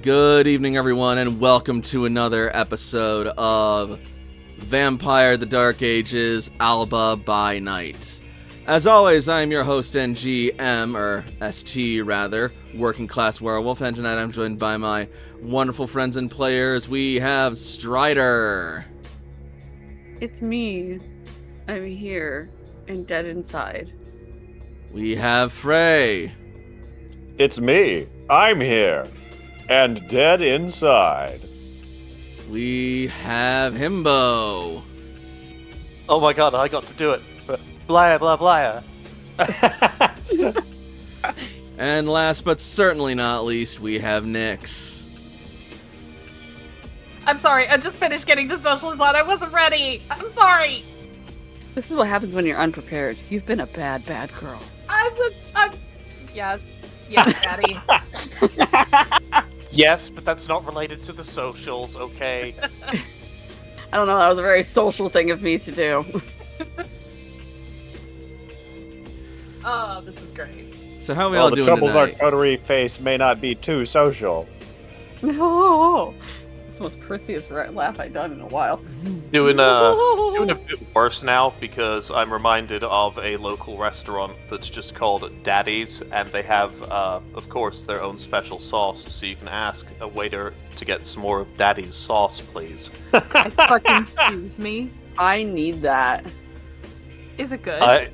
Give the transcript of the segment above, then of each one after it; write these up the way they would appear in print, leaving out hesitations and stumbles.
Good evening, everyone, and welcome to another episode of Vampire the Dark Ages, Alba by Night. As always, I am your host and GM, or ST rather, Working Class Werewolf, and tonight I'm joined by my wonderful friends and players. We have Strider. It's me. I'm here and dead inside. We have Frey. It's me. I'm here. And dead inside. We have Himbo. Oh my god, I got to do it. Blah, blah, blah. And last but certainly not least, we have Nyx. I'm sorry, I just finished getting the socials on. I wasn't ready. I'm sorry. This is what happens when you're unprepared. You've been a bad girl. Yes, Daddy. Yes, but that's not related to the socials, okay? I don't know, that was a very social thing of me to do. Oh, this is great. So how are we all the doing troubles tonight? our coterie face may not be too social. No. That's the most prissiest laugh I've done in a while. Doing a bit worse now because I'm reminded of a local restaurant that's just called Daddy's, and they have, of course, their own special sauce. So you can ask a waiter to get some more of Daddy's sauce, please. Excuse me. I need that. Is it good?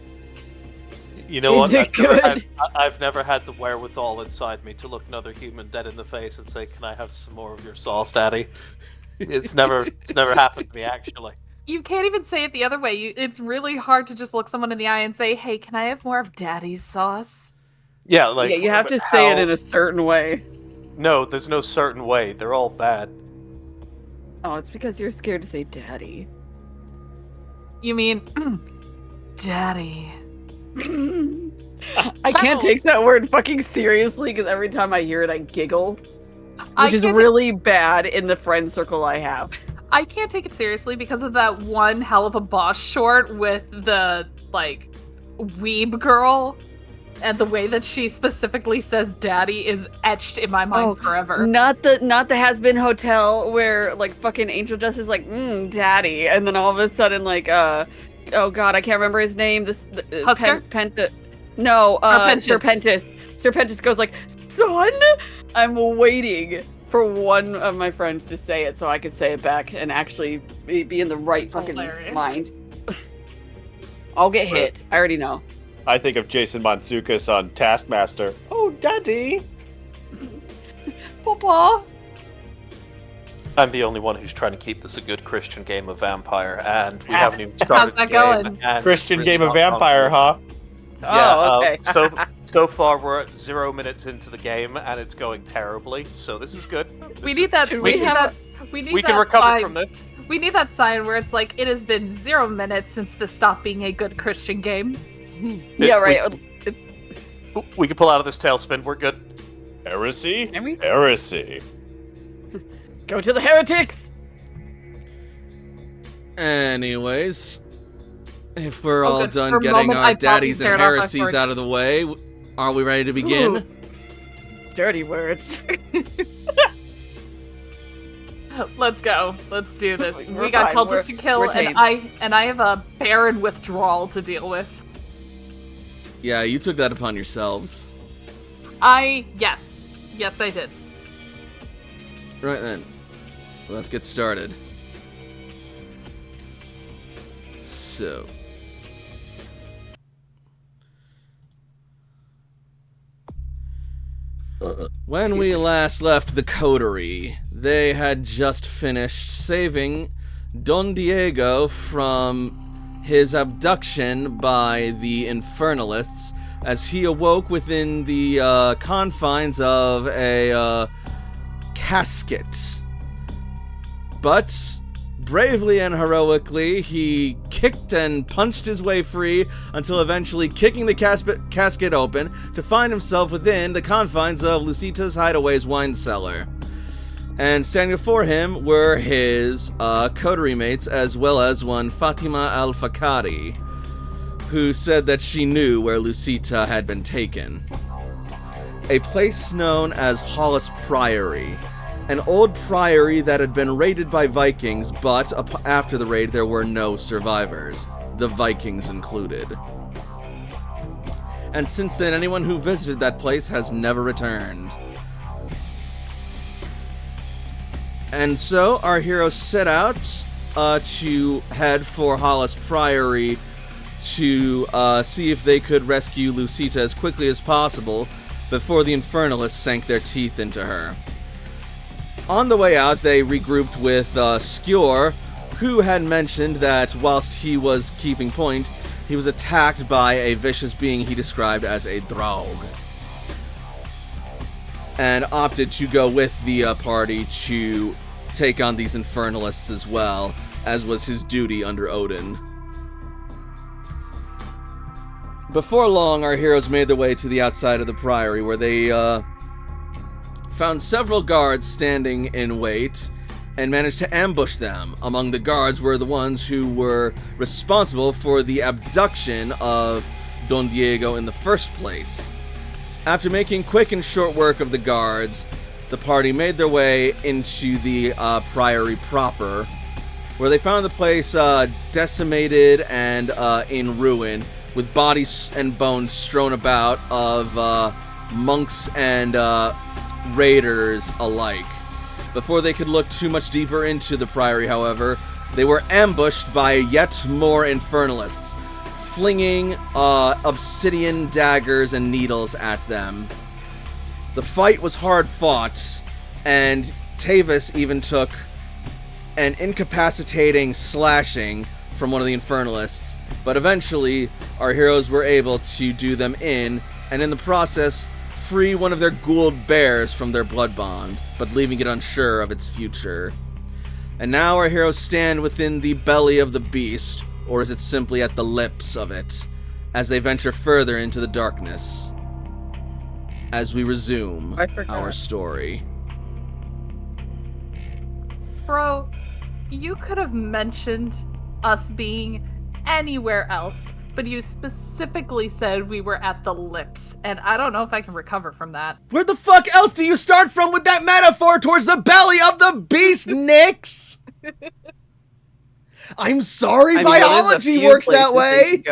You know Is what? it good? I've never had the wherewithal inside me to look another human dead in the face and say, "Can I have some more of your sauce, Daddy?" It's never happened to me, actually. You can't even say it the other way. It's really hard to just look someone in the eye and say, "Hey, can I have more of Daddy's sauce?" Yeah, like Yeah, you have to say it in a certain way. No, there's no certain way. They're all bad. Oh, it's because you're scared to say daddy. You mean, Daddy? I can't take that word fucking seriously because every time I hear it, I giggle. I Which is can't really bad in the friend circle I have. I can't take it seriously because of that one hell of a boss short with the, weeb girl. And the way that she specifically says daddy is etched in my mind forever. Not the has-been hotel where, fucking Angel Dust is like, daddy. And then all of a sudden, oh god, I can't remember his name. Husker? No, Serpentis. Serpentis goes like, son? I'm waiting for one of my friends to say it so I could say it back and actually be in the right fucking mind. I'll get hit. I already know. I think of Jason Mantzoukas on Taskmaster. Oh, Daddy! Papa! I'm the only one who's trying to keep this a good Christian game of vampire, and we haven't even started How's that the game. going? And Christian really game of not vampire, huh? Oh, okay. So far we're at 0 minutes into the game, and it's going terribly. So this is good. We need that. Should We we need have- that. We need We that can recover sign. from this. We need that sign where it's like, it has been 0 minutes since this stopped being a good Christian game. Yeah, right. We can pull out of this tailspin. We're good. Heresy? Can we? Heresy. Go to the heretics! Anyways, if we're Oh, all good. done For a getting moment, our I thought daddies you and stared off my heresies sword. out of the way, are we ready to begin? Ooh. Dirty words. Let's go. Let's do this. We're We got fine. cultists to kill, we're and tame. I have a barren withdrawal to deal with. Yeah, you took that upon yourselves. Yes, I did. Right then, let's get started. So, when we last left the coterie, they had just finished saving Don Diego from his abduction by the Infernalists as he awoke within the confines of a casket. But bravely and heroically, he kicked and punched his way free until eventually kicking the casket open to find himself within the confines of Lucita's Hideaway's wine cellar. And standing before him were his coterie mates, as well as one Fatima Al-Fakari, who said that she knew where Lucita had been taken. A place known as Hollis Priory an old priory that had been raided by Vikings, but after the raid there were no survivors, the Vikings included. And since then, anyone who visited that place has never returned. And so, our heroes set out to head for Hollis Priory to see if they could rescue Lucita as quickly as possible before the Infernalists sank their teeth into her. On the way out, they regrouped with Skjor, who had mentioned that whilst he was keeping point, he was attacked by a vicious being he described as a Draug, and opted to go with the party to take on these Infernalists as well, as was his duty under Odin. Before long, our heroes made their way to the outside of the priory, where they found several guards standing in wait and managed to ambush them. Among the guards were the ones who were responsible for the abduction of Don Diego in the first place. After making quick and short work of the guards, the party made their way into the priory proper, where they found the place decimated and in ruin, with bodies and bones strewn about of monks and raiders alike. Before they could look too much deeper into the priory, however, they were ambushed by yet more Infernalists, flinging obsidian daggers and needles at them. The fight was hard fought, and Tavis even took an incapacitating slashing from one of the Infernalists, but eventually our heroes were able to do them in, and in the process free one of their ghouled bears from their blood bond, but leaving it unsure of its future. And now our heroes stand within the belly of the beast, or is it simply at the lips of it, as they venture further into the darkness, as we resume our story. Bro, you could have mentioned us being anywhere else, but you specifically said we were at the lips, and I don't know if I can recover from that. Where the fuck else do you start from with that metaphor towards the belly of the beast, Nix? I'm sorry, biology works that way.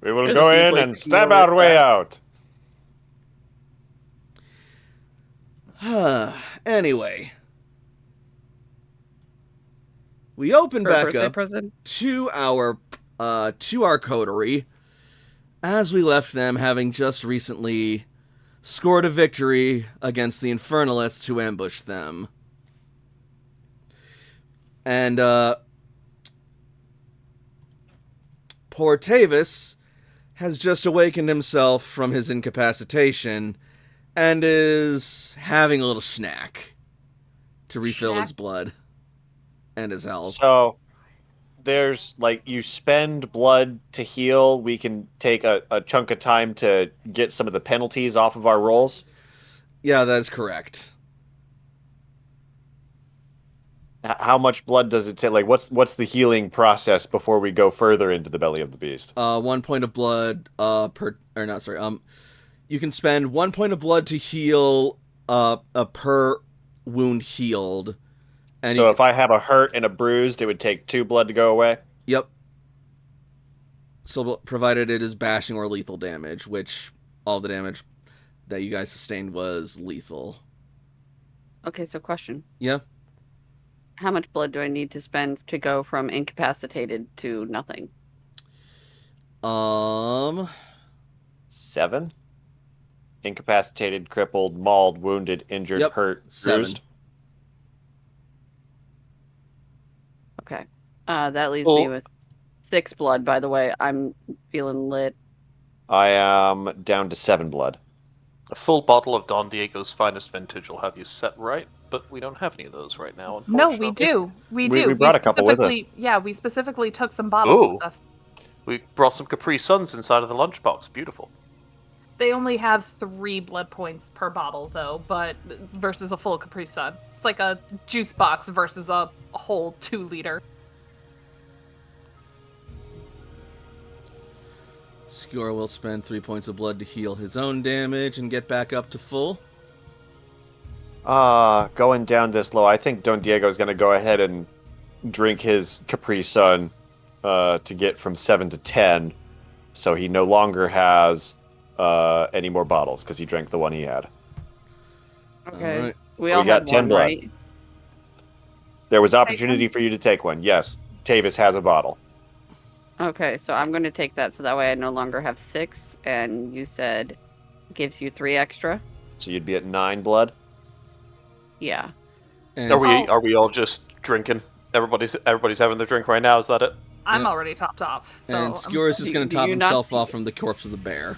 We will go in and stab our way out. Anyway. We open back up to our coterie, as we left them having just recently scored a victory against the Infernalists who ambushed them. And poor Tavis has just awakened himself from his incapacitation and is having a little snack to refill his blood and his health. So there's, like, you spend blood to heal. We can take a chunk of time to get some of the penalties off of our rolls. Yeah, that is correct. How much blood does it take? Like, what's the healing process before we go further into the belly of the beast? 1 point of blood you can spend 1 point of blood to heal per wound healed. And so if I have a hurt and a bruised, it would take 2 blood to go away? Yep. So provided it is bashing or lethal damage, which all the damage that you guys sustained was lethal. Okay, so question. Yeah? How much blood do I need to spend to go from incapacitated to nothing? 7? Incapacitated, crippled, mauled, wounded, injured, hurt, 7. bruised. Okay. That leaves me with 6 blood, by the way. I'm feeling lit. I am down to 7 blood. A full bottle of Don Diego's finest vintage will have you set right, but we don't have any of those right now, unfortunately. No, we do. We do. We brought a couple with us. Yeah, we specifically took some bottles with us. We brought some Capri Suns inside of the lunchbox. Beautiful. They only have 3 blood points per bottle, though, but versus a full Capri Sun. It's like a juice box versus a whole 2-liter. Skjor will spend 3 points of blood to heal his own damage and get back up to full. Going down this low, I think Don Diego's going to go ahead and drink his Capri Sun to get from 7 to 10, so he no longer has any more bottles because he drank the one he had. Okay. Alright. We all got had 10 one, blood. right? There was opportunity for you to take one. Yes, Tavis has a bottle. Okay, so I'm going to take that so that way I no longer have 6, and you said gives you 3 extra. So you'd be at 9 blood. Yeah. And Are we all just drinking? Everybody's having their drink right now. Is that it? I'm Yep. already topped off. So and Skewer's just going to top you're not- himself off from the corpse of the bear.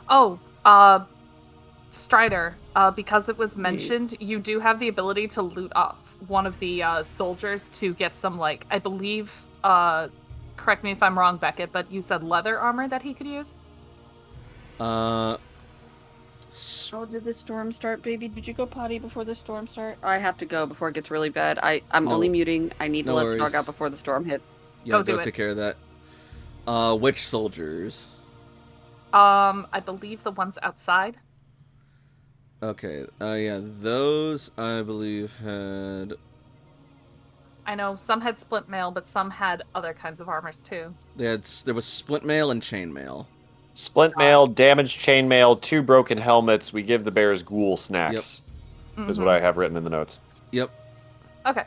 Oh, Strider, because it was mentioned, you do have the ability to loot up one of the soldiers to get some, like, I believe, correct me if I'm wrong, Beckett, but you said leather armor that he could use? Oh, did the storm start, baby? Did you go potty before the storm start? I have to go before it gets really bad. I'm No. only muting. I need to No let the dog worries. out before the storm hits. Yeah, Go do it. take care of that. Which soldiers? I believe the ones outside. Okay, yeah, those, I believe, had... I know some had split mail, but some had other kinds of armors too. There was splint mail and chain mail. Splint mail, damaged chainmail, 2 broken helmets. We give the bears ghoul snacks. Is what I have written in the notes. Yep. Okay.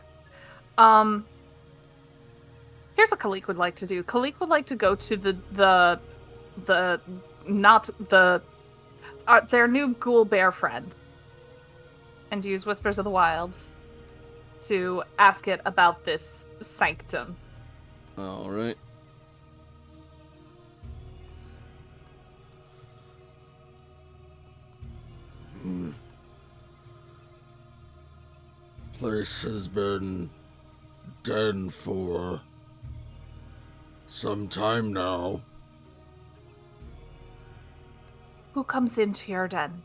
Here's what Khalik would like to do. Khalik would like to go to their new ghoul bear friend and use Whispers of the Wild to ask it about this sanctum. All right. Place has been dead for some time now. Who comes into your den?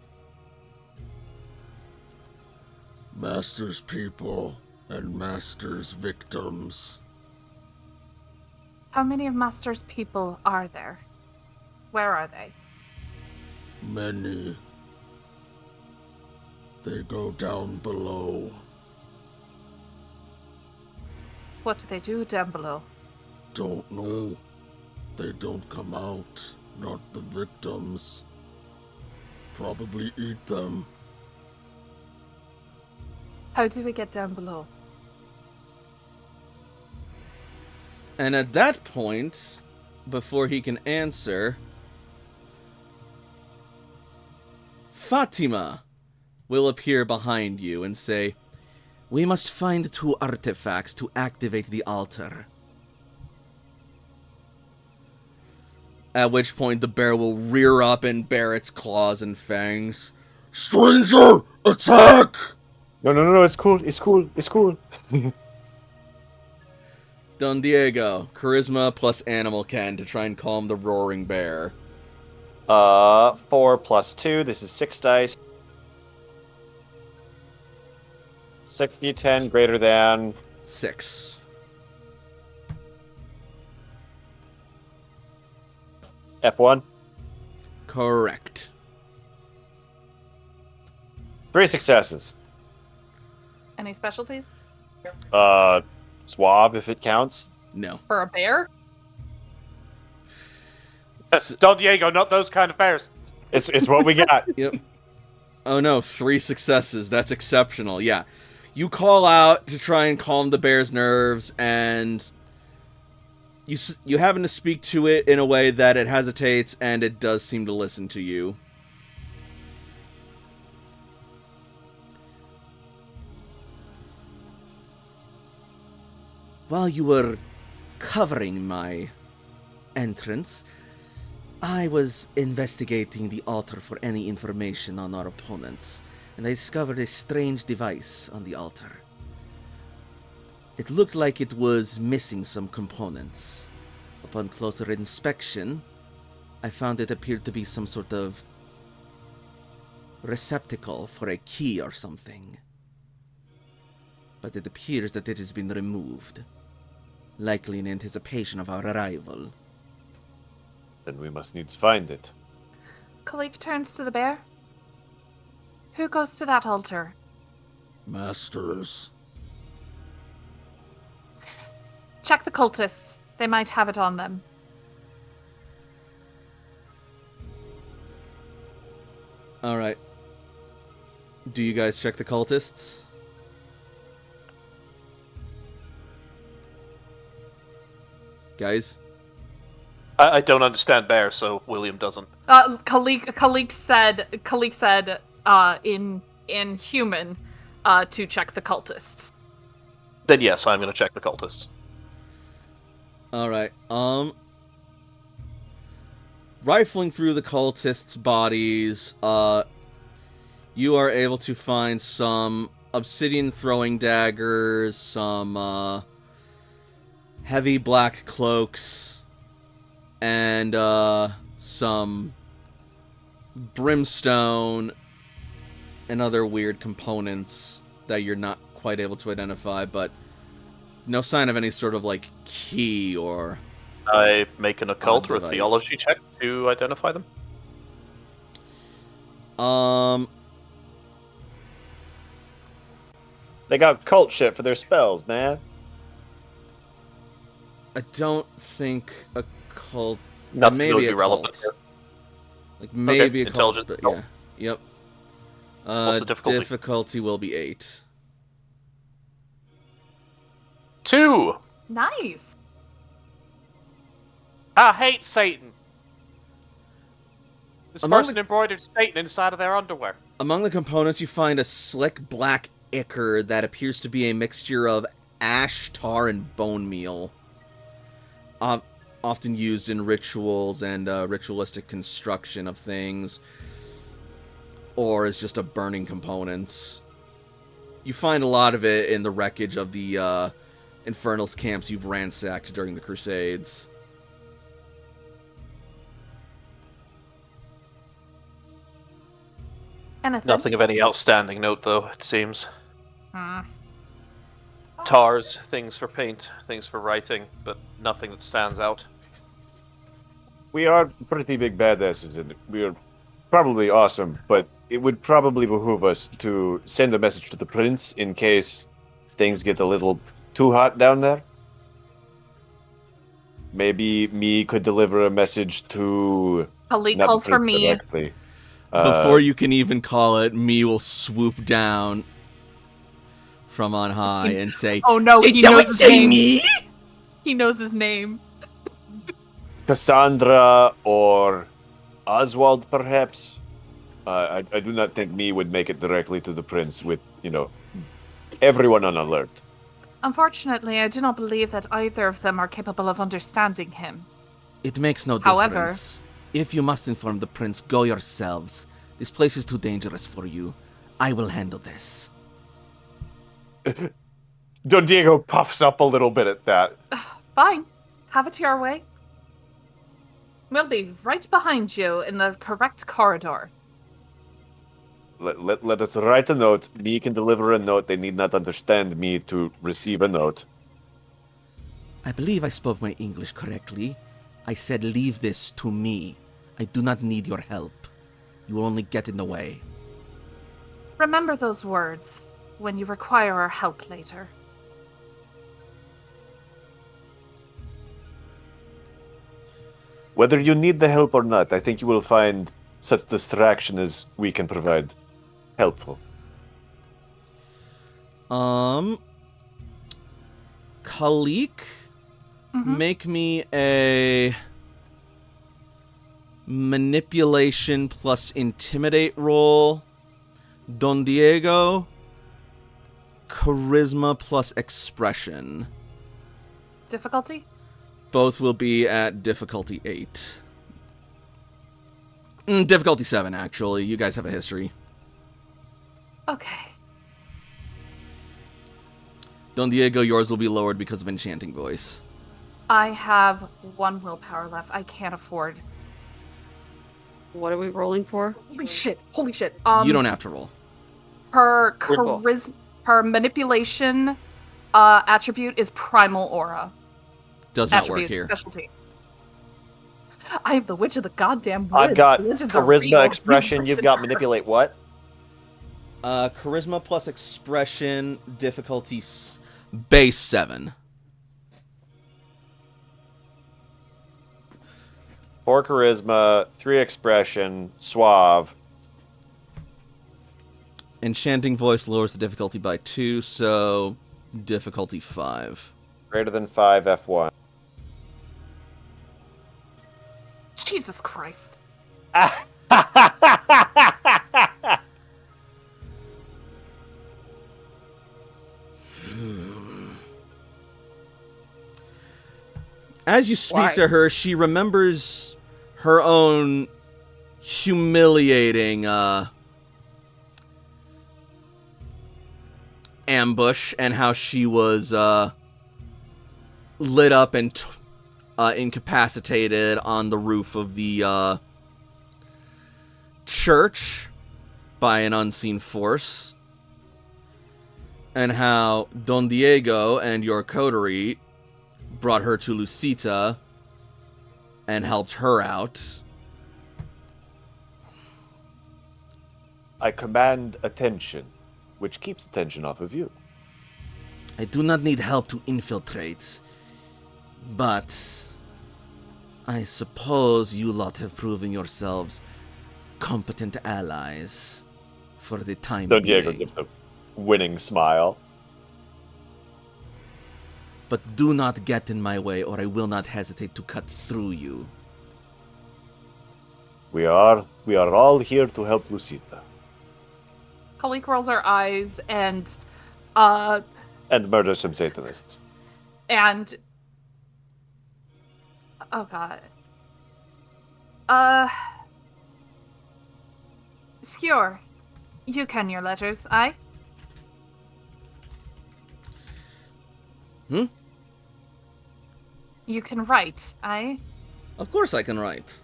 Master's people and Master's victims. How many of Master's people are there? Where are they? Many. They go down below. What do they do down below? Don't know. They don't come out. Not the victims. Probably eat them. How do we get down below? And at that point, before he can answer, Fatima will appear behind you and say, "We must find 2 artifacts to activate the altar." At which point the bear will rear up and bare its claws and fangs. Stranger, attack! No, it's cool. It's cool. Don Diego, charisma plus animal ken to try and calm the roaring bear. 4 plus 2. This is 6 dice. 6d10 greater than 6. F1. Correct. 3 successes. Any specialties? Suave if it counts. No. For a bear? Don Diego, not those kind of bears. It's what we got. Yep. Oh no, 3 successes. That's exceptional. Yeah. You call out to try and calm the bear's nerves, and you happen to speak to it in a way that it hesitates, and it does seem to listen to you. While you were covering my entrance, I was investigating the altar for any information on our opponents, and I discovered a strange device on the altar. It looked like it was missing some components. Upon closer inspection, I found it appeared to be some sort of receptacle for a key or something. But it appears that it has been removed, likely in anticipation of our arrival. Then we must needs find it. Khalik turns to the bear. Who goes to that altar? Masters. Check the cultists. They might have it on them. All right. Do you guys check the cultists? Guys? I don't understand Bear, so William doesn't. Khalik said in human to check the cultists. Then yes, I'm going to check the cultists. All right. Rifling through the cultists' bodies, you are able to find some obsidian throwing daggers, some heavy black cloaks, and some brimstone and other weird components that you're not quite able to identify, but no sign of any sort of like key or I make an occult or a device. theology check to identify them. They got cult shit for their spells, man. I don't think a cult. Nothing maybe really a relevant cult. here. Like maybe a cult, intelligence. but yeah. Yep. What's the difficulty? Difficulty will be 8. 2! Nice. I hate Satan. This Among person the- embroidered Satan inside of their underwear. Among the components, you find a slick black ichor that appears to be a mixture of ash, tar, and bone meal. Often used in rituals and ritualistic construction of things, or as just a burning component. You find a lot of it in the wreckage of the Infernals camps you've ransacked during the Crusades. Anything? Nothing of any outstanding note, though, it seems. Hmm. Tars, things for paint, things for writing, but nothing that stands out. We are pretty big badasses, and we are probably awesome, but it would probably behoove us to send a message to the prince in case things get a little too hot down there. Maybe me could deliver a message to... Khalik not the calls for prince me. directly. Before you can even call it, me will swoop down from on high and say, Oh no, "Did he someone knows his say name. me?" He knows his name. Cassandra or Oswald, perhaps? I do not think me would make it directly to the prince with, everyone on alert. Unfortunately, I do not believe that either of them are capable of understanding him. It makes no However- difference. If you must inform the prince, go yourselves. This place is too dangerous for you. I will handle this. Don Diego puffs up a little bit at that. Fine. Have it your way. We'll be right behind you in the correct corridor. Let us write a note. Me can deliver a note. They need not understand me to receive a note. I believe I spoke my English correctly. I said leave this to me. I do not need your help. You will only get in the way. Remember those words when you require our help later. Whether you need the help or not, I think you will find such distraction as we can provide helpful. Khalik, make me a manipulation plus intimidate roll. Don Diego, charisma plus expression. Difficulty? Both will be at difficulty 8. Difficulty 7, actually. You guys have a history. Okay. Don Diego, yours will be lowered because of enchanting voice. I have 1 willpower left. I can't afford. What are we rolling for? Holy shit! Holy shit! You don't have to roll. Her Cool. her manipulation attribute is primal aura. Does not Attribute work here. specialty. I am the witch of the goddamn woods. I've got Legends are real. charisma, expression. You You've got listen. manipulate what? Charisma plus expression, difficulty base 7. 4 charisma, 3 expression, suave. Enchanting voice lowers the difficulty by 2, so difficulty 5. Greater than 5, F1. Jesus Christ. As you speak Why? to her, she remembers her own humiliating ambush and how she was lit up and incapacitated on the roof of the church by an unseen force, and how Don Diego and your coterie brought her to Lucita and helped her out. I command attention, which keeps attention off of you. I do not need help to infiltrate, but I suppose you lot have proven yourselves competent allies for the time Don Diego being. gives a winning smile. But do not get in my way, or I will not hesitate to cut through you. We are all here to help Lucita. Kalik rolls her eyes and murder some Satanists. oh god. Skjor, you ken your letters, aye? Hmm? You can write, aye? Of course I can write.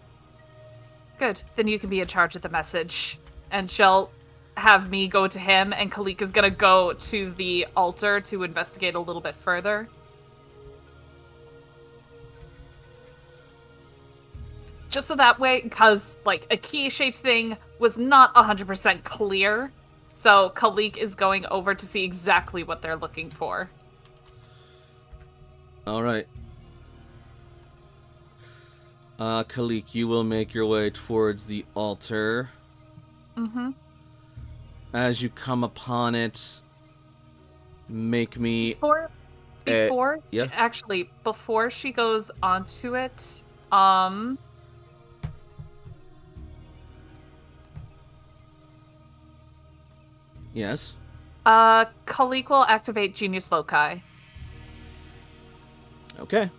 Good. Then you can be in charge of the message. And she'll have me go to him, and Kalik is gonna go to the altar to investigate a little bit further. Just so that way, because, like, a key-shaped thing was not 100% clear. So Kalik is going over to see exactly what they're looking for. Alright. Kalik, you will make your way towards the altar. Mm-hmm. As you come upon it, make me... Before, yeah? actually, before she goes onto it, Yes? Kalik will activate Genius Loci. Okay.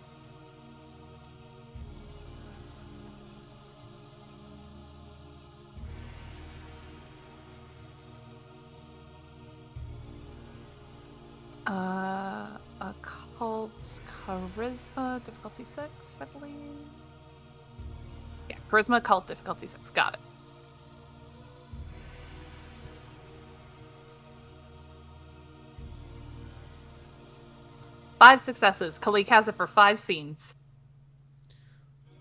Occult Charisma, difficulty 6, I believe. Yeah, Charisma, Occult, difficulty 6. Got it. Five successes. Kalik has it for 5 scenes.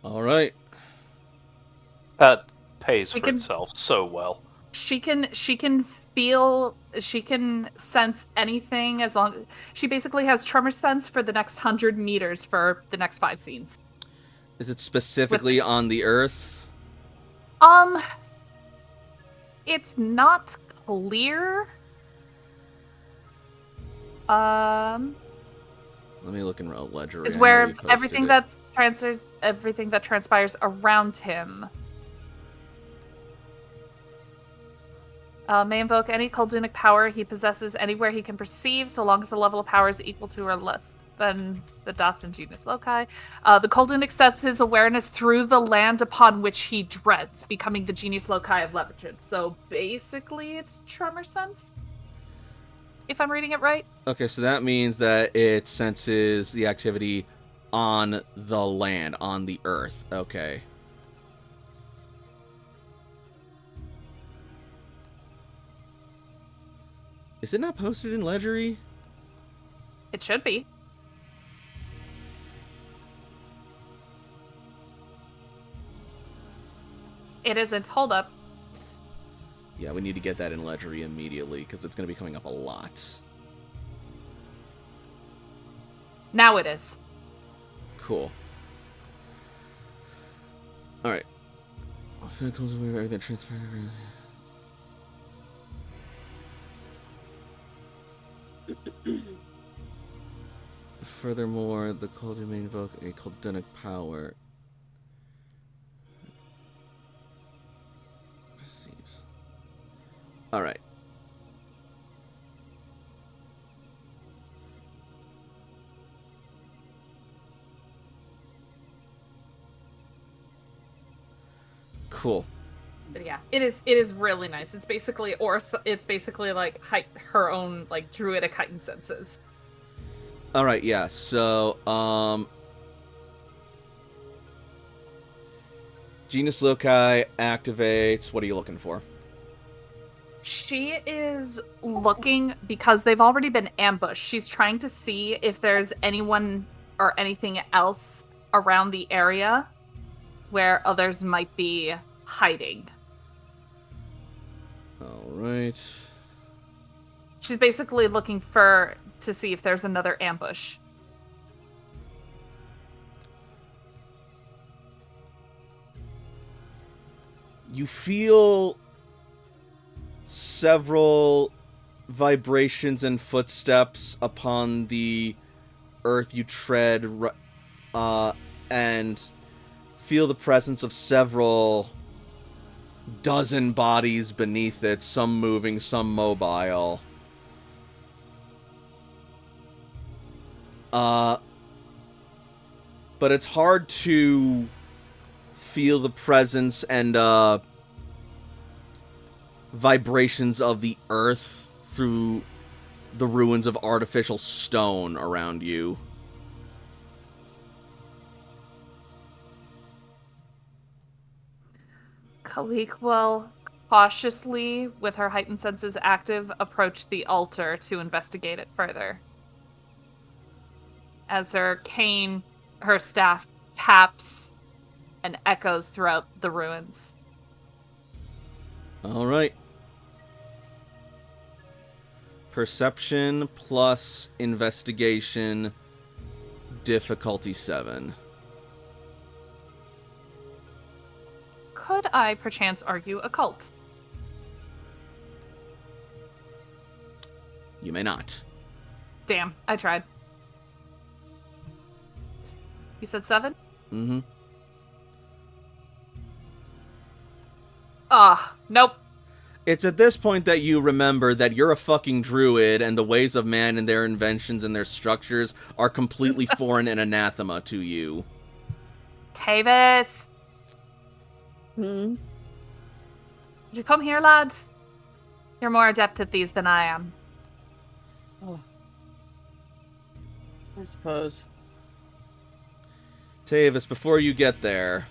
Alright. That pays We for can- itself so well. She can sense anything as long... She basically has tremor sense for the next 100 meters for the next 5 scenes. Is it specifically on the earth? It's not clear. Let me look in Ledger. Is where everything that transpires around him. May invoke any Koldunic power he possesses anywhere he can perceive, so long as the level of power is equal to or less than the dots in Genius Loci. The Koldunic sets his awareness through the land upon which he dreads, becoming the Genius Loci of Levitud. So basically, it's tremor sense, if I'm reading it right. Okay, so that means that it senses the activity on the land, on the earth. Okay. Is it not posted in Ledgery? It should be. It isn't. Hold up. Yeah, we need to get that in Ledgery immediately, because it's going to be coming up a lot. Now it is. Cool. Alright. Vehicles we that transfer. Furthermore, the cauldron may invoke a caldonic power. Receives. Alright. Cool. But yeah, it is really nice. It's basically like her own like druidic heightened senses. Alright, yeah, so, Genus Loci activates. What are you looking for? She is looking, because they've already been ambushed, she's trying to see if there's anyone or anything else around the area where others might be hiding. Alright. She's basically looking to see if there's another ambush. You feel several vibrations and footsteps upon the earth you tread, and feel the presence of several dozen bodies beneath it, some moving, some mobile. But it's hard to feel the presence and vibrations of the earth through the ruins of artificial stone around you. Kalik will cautiously, with her heightened senses active, approach the altar to investigate it further. As her staff taps and echoes throughout the ruins. All right. Perception plus investigation, difficulty 7. Could I perchance argue occult? You may not. Damn, I tried. You said 7? Mm-hmm. Nope. It's at this point that you remember that you're a fucking druid and the ways of man and their inventions and their structures are completely foreign and anathema to you. Tavis! Hmm? Did you come here, lad? You're more adept at these than I am. Oh. I suppose. Tavis, before you get there,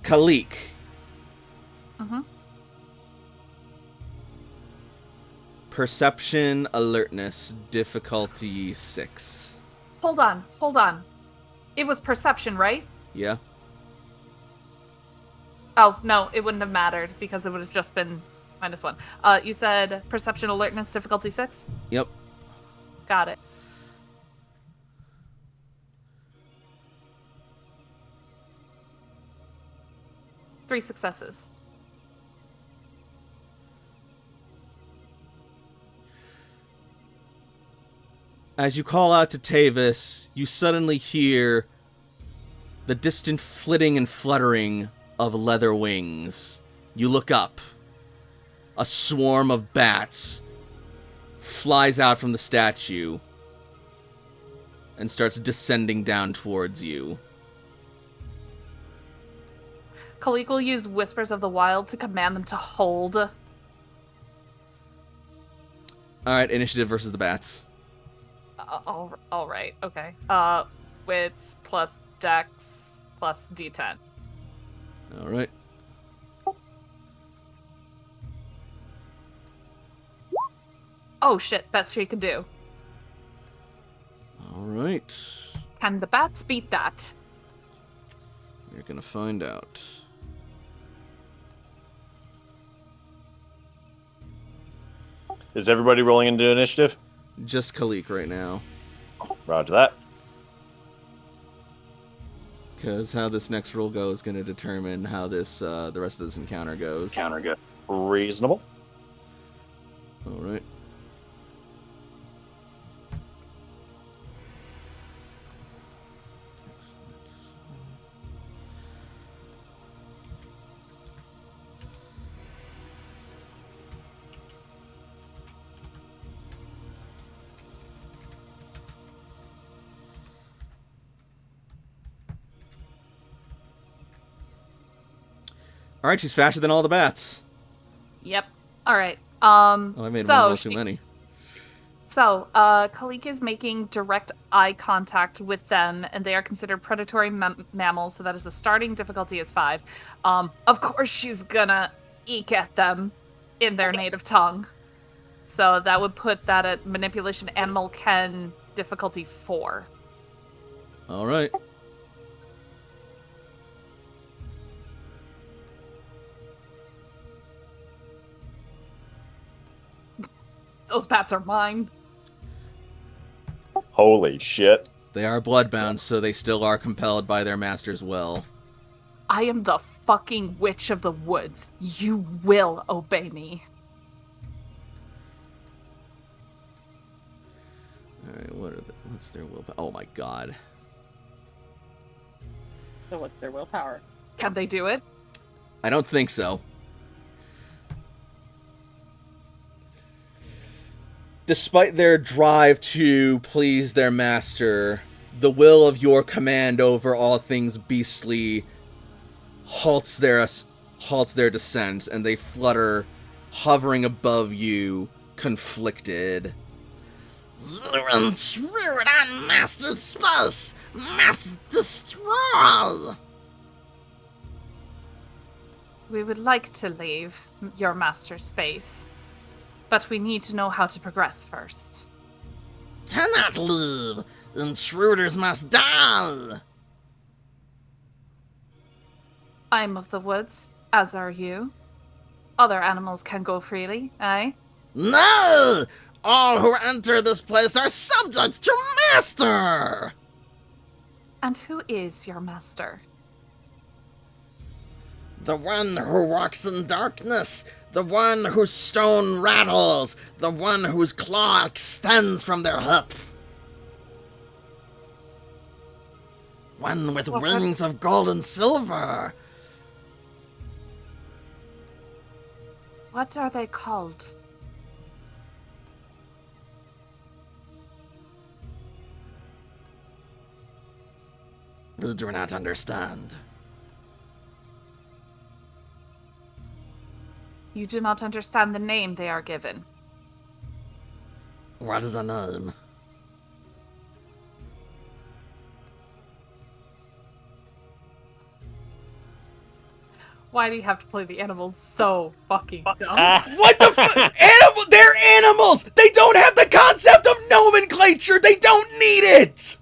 Kalik. Mm-hmm. Perception, alertness, difficulty 6. Hold on. It was perception, right? Yeah? Oh, no, it wouldn't have mattered because it would have just been -1. You said perception, alertness, difficulty 6? Yep. Got it. Three successes. As you call out to Tavis, you suddenly hear the distant flitting and fluttering of leather wings. You look up. A swarm of bats flies out from the statue and starts descending down towards you. Kalik will use Whispers of the Wild to command them to hold. Alright, initiative versus the bats. All right, okay. Wits plus Dex plus D10. Alright. Oh shit, best she can do. Alright. Can the bats beat that? You're gonna find out. Is everybody rolling into initiative? Just Khalik right now. Roger that. Because how this next roll goes is going to determine how this the rest of this encounter goes. Reasonable. All right. All right, she's faster than all the bats. Yep. All right. Oh, I made one roll too many. So, Khalik is making direct eye contact with them, and they are considered predatory mammals, so that is the starting difficulty is 5. Of course, she's gonna eke at them in their native tongue. So that would put that at manipulation animal ken difficulty 4. All right. Those bats are mine. Holy shit. They are bloodbound, so they still are compelled by their master's will. I am the fucking witch of the woods. You will obey me. All right, what's their willpower? Oh my god. So what's their willpower? Can they do it? I don't think so. Despite their drive to please their master, the will of your command over all things beastly halts their descent, and they flutter, hovering above you, conflicted. You intrude on Master's space! Must destroy! We would like to leave your master's space, but we need to know how to progress first. Cannot leave! Intruders must die! I'm of the woods, as are you. Other animals can go freely, eh? No! All who enter this place are subject to Master! And who is your master? The one who walks in darkness, the one whose stone rattles, the one whose claw extends from their hip. One with wings of gold and silver. What are they called? We do not understand. You do not understand the name they are given. What is a name? Why do you have to play the animals so fucking dumb? What the fuck? They're animals! They don't have the concept of nomenclature! They don't need it!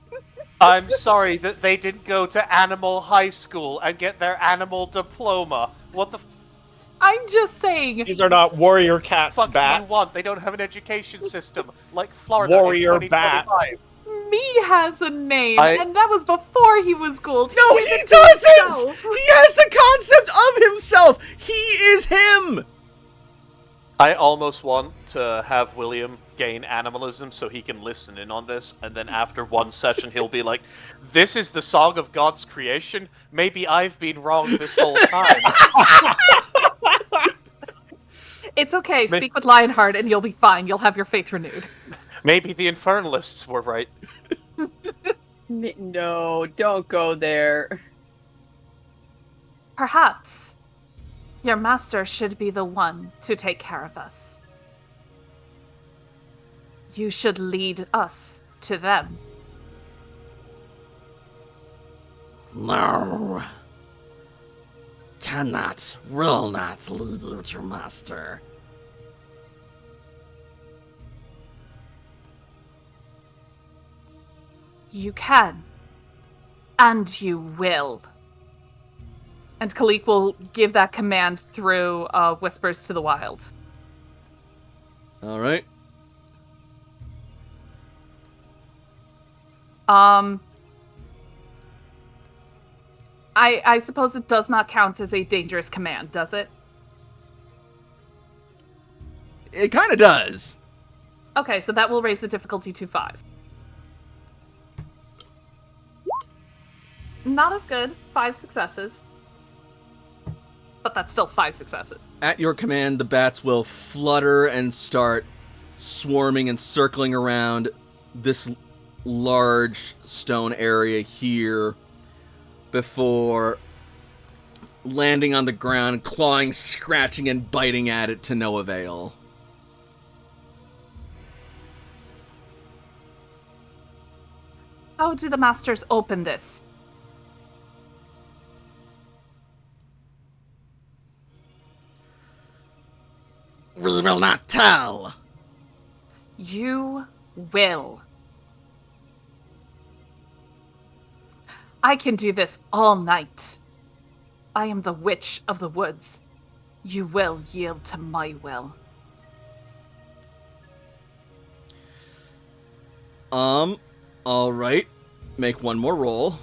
I'm sorry that they didn't go to animal high school and get their animal diploma. What the I'm just saying. These are not warrior cats, fuck do bats. you want? They don't have an education system like Florida Warrior in 2025. Me has a name, I- and that was before he was Gould. No, gave he it to himself. doesn't! He has the concept of himself! He is him! I almost want to have William gain animalism so he can listen in on this, and then after one session he'll be like, "This is the song of God's creation? Maybe I've been wrong this whole time." It's okay. Speak with Lionheart, and you'll be fine. You'll have your faith renewed. Maybe the Infernalists were right. No, don't go there. Perhaps your master should be the one to take care of us. You should lead us to them. No. Cannot, will not lead you to Master. You can. And you will. And Khalik will give that command through Whispers to the Wild. All right. I suppose it does not count as a dangerous command, does it? It kind of does. Okay, so that will raise the difficulty to 5. Not as good. 5 successes. But that's still 5 successes. At your command, the bats will flutter and start swarming and circling around this large stone area here before landing on the ground, clawing, scratching, and biting at it to no avail. How do the masters open this? We will not tell. You will. I can do this all night. I am the witch of the woods. You will yield to my will. All right. Make one more roll.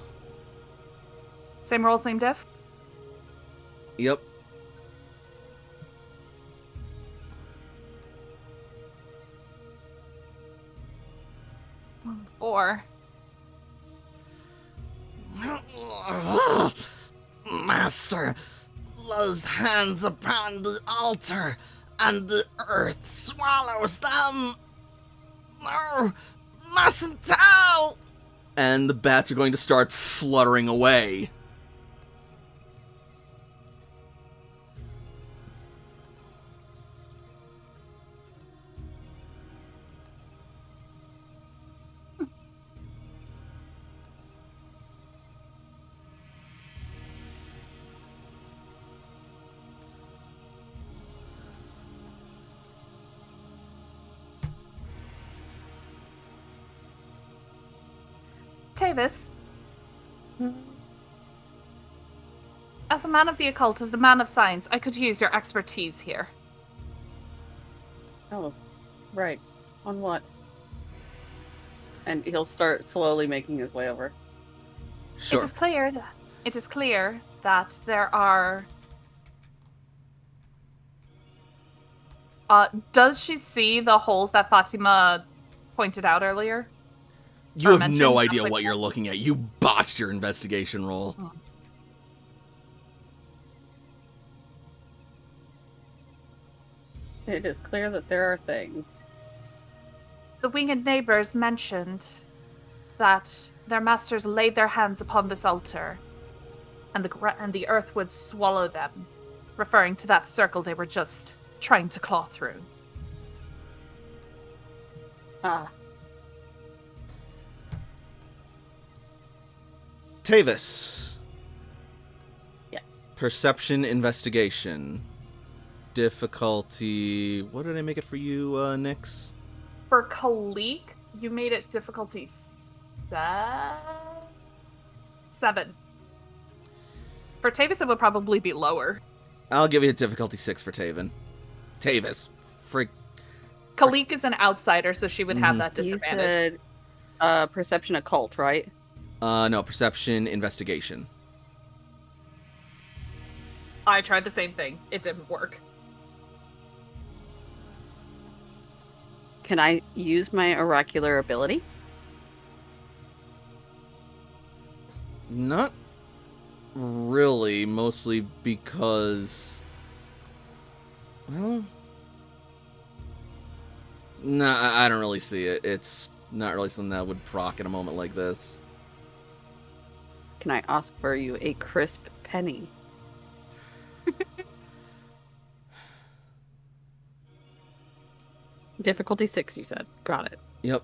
Same roll, same diff? Yep. Or Master, lays hands upon the altar, and the earth swallows them. No, mustn't tell. And the bats are going to start fluttering away. Tavis, as a man of the occult, as a man of science, I could use your expertise here. Oh, right. On what? And he'll start slowly making his way over. Sure. It is clear that there are. Does she see the holes that Fatima pointed out earlier? You Or have mentioned no idea something? what you're looking at. You botched your investigation roll. It is clear that there are things. The winged neighbors mentioned that their masters laid their hands upon this altar, and the earth would swallow them, referring to that circle they were just trying to claw through. Ah, Tavis. Yeah. Perception investigation. Difficulty. What did I make it for you, Nyx? For Khalik, you made it difficulty 7. For Tavis, it would probably be lower. I'll give you a difficulty 6 for Tavis. Freak. Khalik is an outsider, so she would have that you disadvantage. said perception occult, right? No, perception investigation. I tried the same thing. It didn't work. Can I use my oracular ability? Not really, mostly because... Well... Nah, I don't really see it. It's not really something that would proc in a moment like this. Can I ask for you a crisp penny? Difficulty 6, you said. Got it. Yep.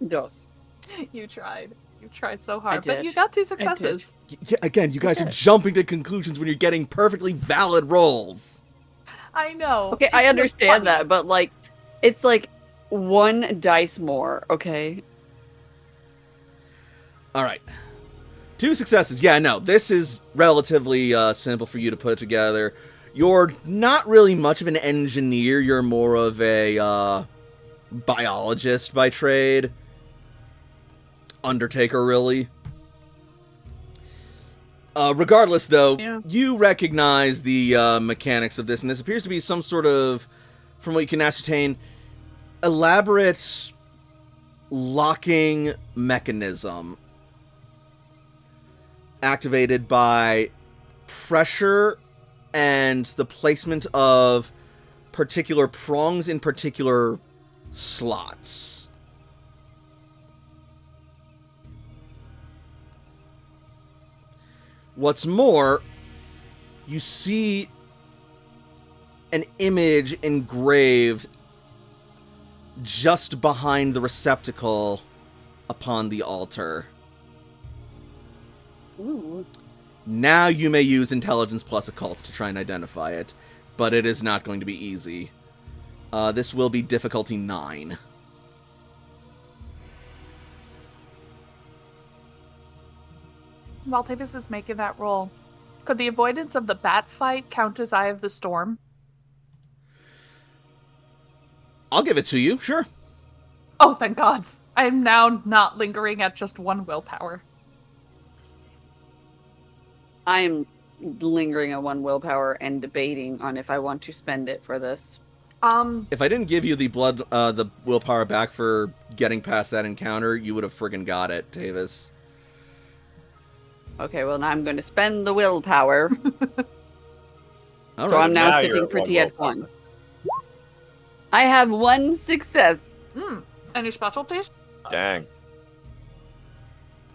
Dos. You tried. You tried so hard, did. but you got 2 successes. Yeah, again, you guys are jumping to conclusions when you're getting perfectly valid rolls. I know. Okay, It's I just understand funny. that, but like, it's like 1 dice more, okay? All right. 2 successes. Yeah, no, this is relatively simple for you to put together. You're not really much of an engineer. You're more of a biologist by trade. Undertaker, really. Regardless, though, Yeah. you recognize the mechanics of this, and this appears to be some sort of, from what you can ascertain, elaborate locking mechanism activated by pressure and the placement of particular prongs in particular slots. What's more, you see an image engraved just behind the receptacle upon the altar. Ooh. Now you may use intelligence plus occult to try and identify it, but it is not going to be easy. This will be difficulty 9. While Tavis is making that roll, could the avoidance of the bat fight count as Eye of the Storm? I'll give it to you, sure. Oh, thank gods. I am now not lingering at just 1 willpower. I am lingering on 1 willpower and debating on if I want to spend it for this. If I didn't give you the willpower back for getting past that encounter, you would have friggin' got it, Tavis. Okay, well, now I'm going to spend the willpower. All So right. I'm now Now you're sitting at pretty one at 1. I have 1 success. Any specialties? Dang.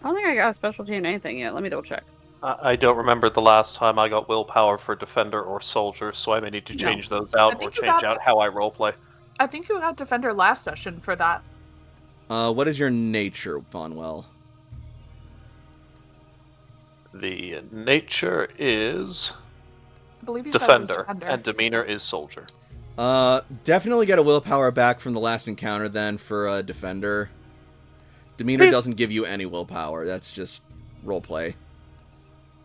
I don't think I got a specialty in anything yet. Let me double check. I don't remember the last time I got willpower for defender or soldier, so I may need to change those out or think you change got out how I roleplay. I think you had Defender last session for that. What is your nature, Vonwell? The nature is I believe you said it was defender, and demeanor is soldier. Definitely get a willpower back from the last encounter then for defender. Demeanor doesn't give you any willpower. That's just roleplay.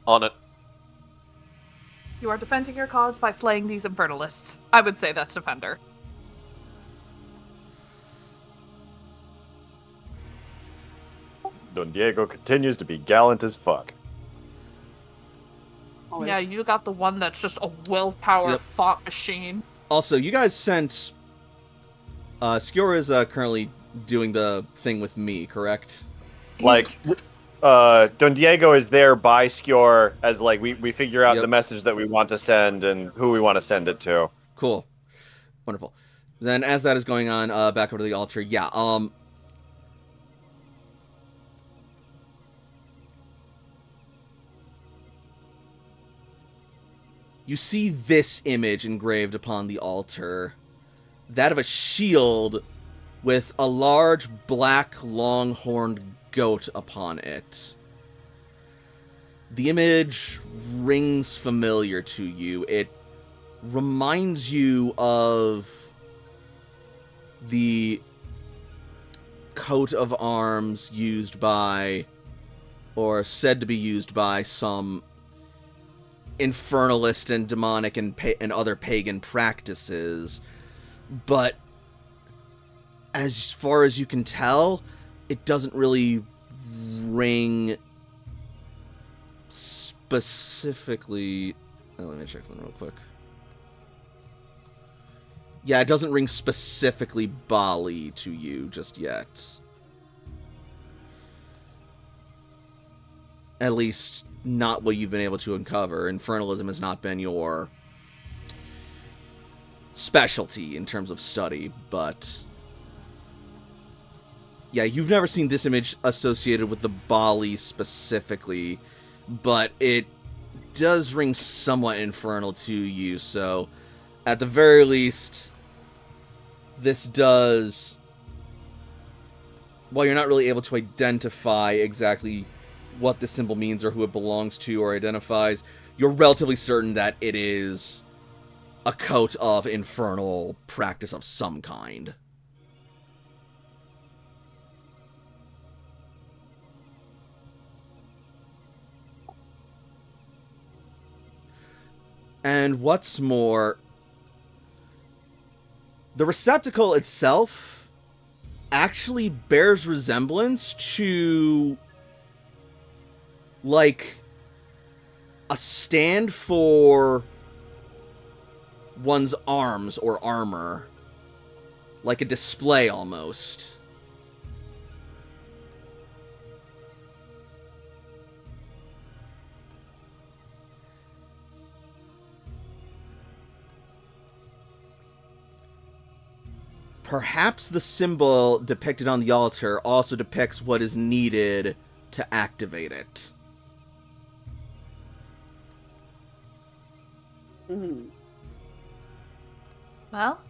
On it. You are defending your cause by slaying these infernalists. I would say that's Defender. Don Diego continues to be gallant as fuck. Oh, Yeah, you got the one that's just a willpower Yep. font machine. Also, you guys sent... Skjor is currently doing the thing with me, correct? Like, Don Diego is there by Skjor as, like, we figure out Yep. the message that we want to send and who we want to send it to. Cool. Wonderful. Then, as that is going on, back over to the altar, yeah, you see this image engraved upon the altar. That of a shield with a large black long-horned goat upon it. The image rings familiar to you. It reminds you of the coat of arms used by, or said to be used by, some infernalist and demonic and other pagan practices. But as far as you can tell, it doesn't really ring specifically... let me check something real quick. Yeah, it doesn't ring specifically Bali to you just yet. At least, not what you've been able to uncover. Infernalism has not been your specialty in terms of study, but... yeah, you've never seen this image associated with the Bali specifically, but it does ring somewhat infernal to you, so at the very least, this does... while you're not really able to identify exactly what the symbol means or who it belongs to or identifies, you're relatively certain that it is a coat of infernal practice of some kind. And what's more, the receptacle itself actually bears resemblance to, like, a stand for one's arms or armor. Like a display, almost. Perhaps the symbol depicted on the altar also depicts what is needed to activate it. Mm-hmm. Well,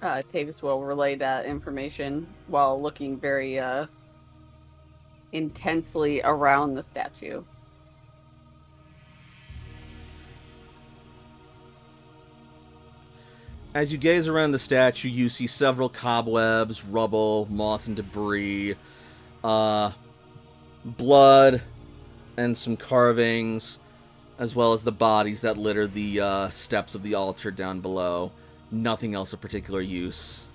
Tavis will relay that information while looking very intensely around the statue. As you gaze around the statue, you see several cobwebs, rubble, moss, and debris, blood, and some carvings, as well as the bodies that litter the steps of the altar down below. Nothing else of particular use.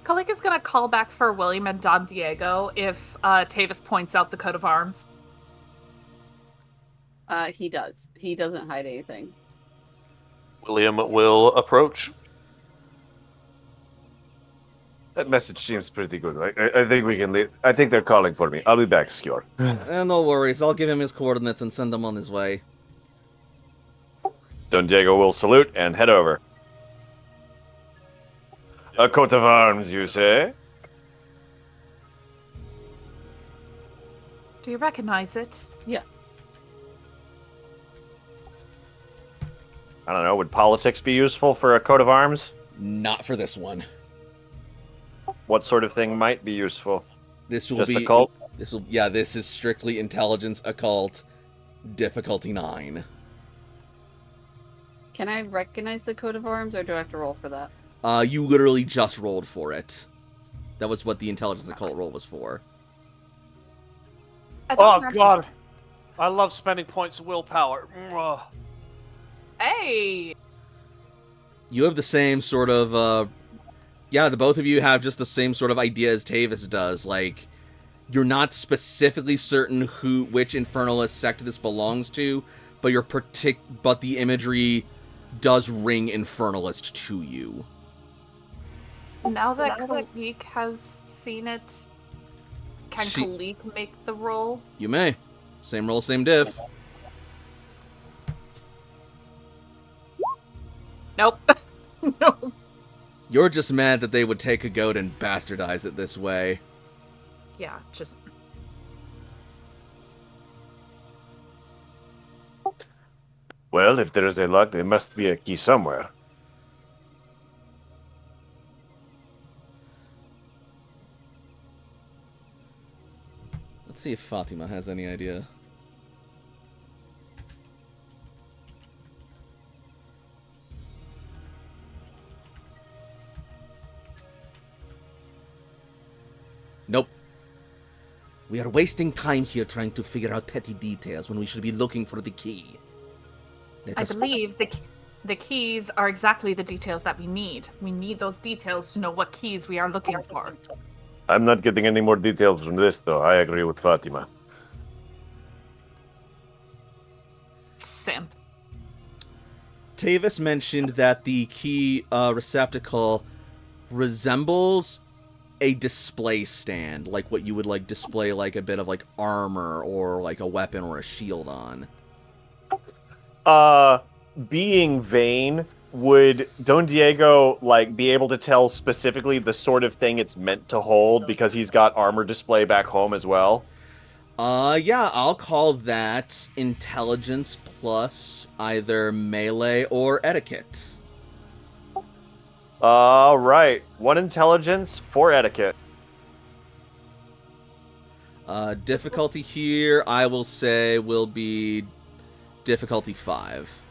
Kalika's gonna call back for William and Don Diego if Tavis points out the coat of arms. He does. He doesn't hide anything. William will approach. That message seems pretty good. I think we can leave. I think they're calling for me. I'll be back, Skjor. No worries, I'll give him his coordinates and send him on his way. Don Diego will salute and head over. A coat of arms, you say? Do you recognize it? Yes. I don't know. Would politics be useful for a coat of arms? Not for this one. What sort of thing might be useful? This will Just be occult? This is strictly intelligence occult, difficulty 9. Can I recognize the coat of arms, or do I have to roll for that? You literally just rolled for it. That was what the intelligence occult roll was for. I don't Oh actually- god, I love spending points of willpower. Mwah. Hey! You have the same sort of, the both of you have just the same sort of idea as Tavis does. Like, you're not specifically certain which infernalist sect this belongs to, but but the imagery does ring infernalist to you. Now that Kalik has seen it, can She- Kalik make the roll? You may. Same roll, same diff. Nope. No. You're just mad that they would take a goat and bastardize it this way. Yeah, just... Well, if there is a lock, there must be a key somewhere. Let's see if Fatima has any idea. Nope. We are wasting time here trying to figure out petty details when we should be looking for the key. Let I us- believe the keys are exactly the details that we need. We need those details to know what keys we are looking for. I'm not getting any more details from this, though. I agree with Fatima. Simp. Tavis mentioned that the key receptacle resembles a display stand, like what you would like display like a bit of like armor or like a weapon or a shield on. Being vain, would Don Diego be able to tell specifically the sort of thing it's meant to hold because he's got armor display back home as well? Yeah, I'll call that intelligence plus either melee or etiquette. Right. 1 intelligence, 4 etiquette. Difficulty here, I will say, will be difficulty 5.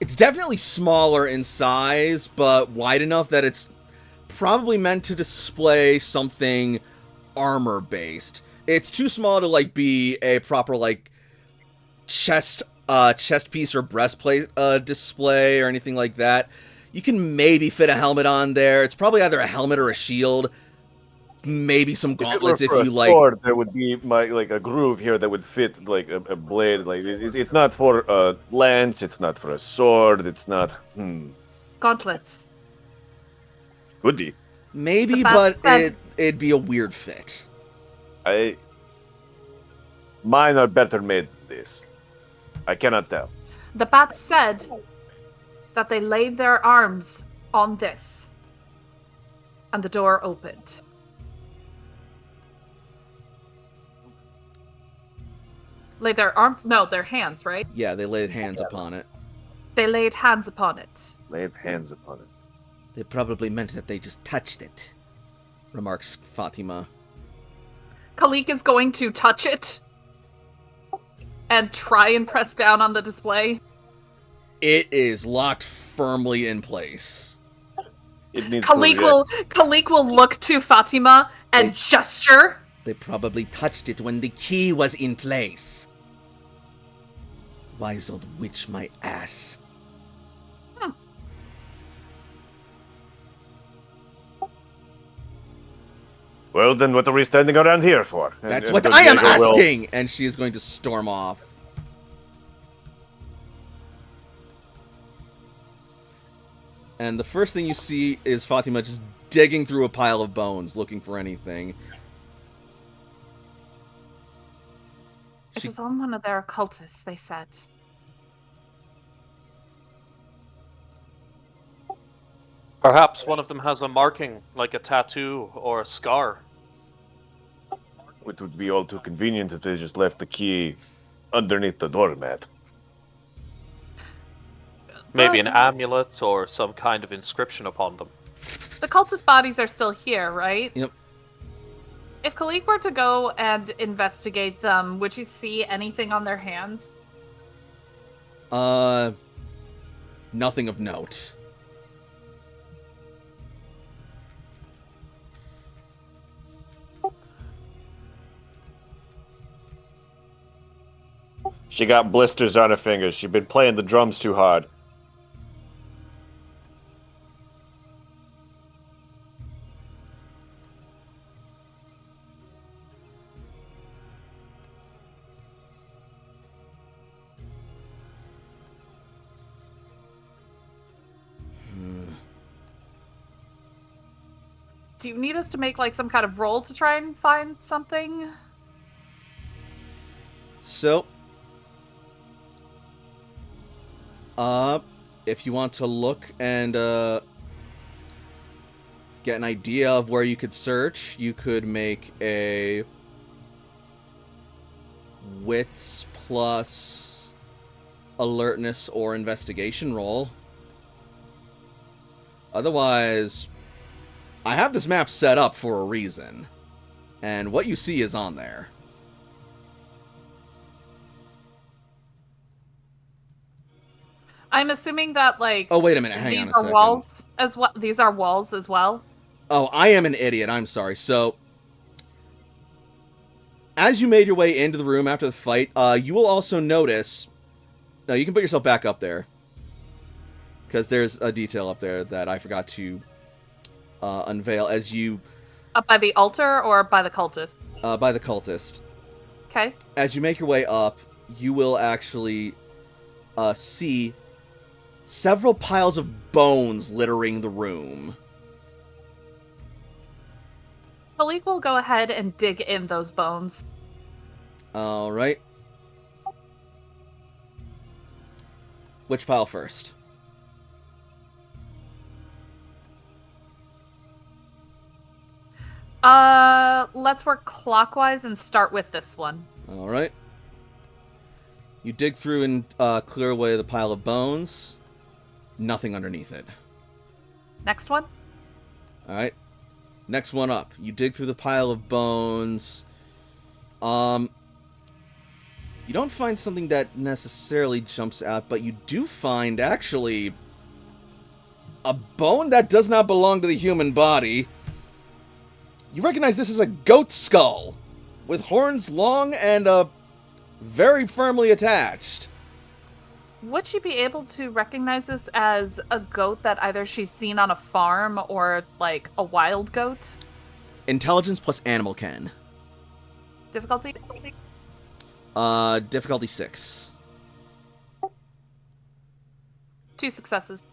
It's definitely smaller in size, but wide enough that it's probably meant to display something armor-based. It's too small to, like, be a proper, like, chest piece or breastplate display or anything like that. You can maybe fit a helmet on there. It's probably either a helmet or a shield. Maybe some gauntlets if you like. Sword, there would be like a groove here that would fit like a blade. Like it's not for a lance. It's not for a sword. It's not. Gauntlets. Could be. Maybe, The bat but said- it'd be a weird fit. Mine are better made than this. I cannot tell. The bat said that they laid their arms on this. And the door opened. Laid their arms? No, their hands, right? Yeah, they laid hands upon it. They laid hands upon it. Lay hands upon it. They probably meant that they just touched it, remarks Fatima. Khalik is going to touch it and try and press down on the display. It is locked firmly in place. It needs Khalik will look to Fatima and gesture. They probably touched it when the key was in place. Wise old witch, my ass. Well, then what are we standing around here for? That's And what Don I am Diego will- asking! And she is going to storm off. And the first thing you see is Fatima just digging through a pile of bones, looking for anything. It was on one of their occultists, they said. Perhaps one of them has a marking, like a tattoo or a scar. It would be all too convenient if they just left the key underneath the doormat. Maybe an amulet or some kind of inscription upon them. The cultist bodies are still here, right? Yep. If Khalik were to go and investigate them, would you see anything on their hands? Nothing of note. She got blisters on her fingers. She'd been playing the drums too hard. Do you need us to make like some kind of roll to try and find something? So, if you want to look and get an idea of where you could search, you could make a wits plus alertness or investigation roll. Otherwise, I have this map set up for a reason, and what you see is on there. I'm assuming that like Oh, wait a minute, hang on these a are second. walls as well. These are walls as well. Oh, I am an idiot. I'm sorry. So, as you made your way into the room after the fight, you will also notice... No, you can put yourself back up there. Because there's a detail up there that I forgot to unveil as you... Up by the altar or by the cultist? by the cultist. Okay. As you make your way up, you will actually see several piles of bones littering the room. Khalik will go ahead and dig in those bones. Alright. Which pile first? Let's work clockwise and start with this one. Alright. You dig through and clear away the pile of bones. Nothing underneath it. Next one. Alright. Next one up. You dig through the pile of bones. You don't find something that necessarily jumps out, but you do find, actually, a bone that does not belong to the human body. You recognize this as a goat skull, with horns long and very firmly attached. Would she be able to recognize this as a goat that either she's seen on a farm or, like, a wild goat? Intelligence plus animal can. Difficulty? Difficulty 6. 2 successes.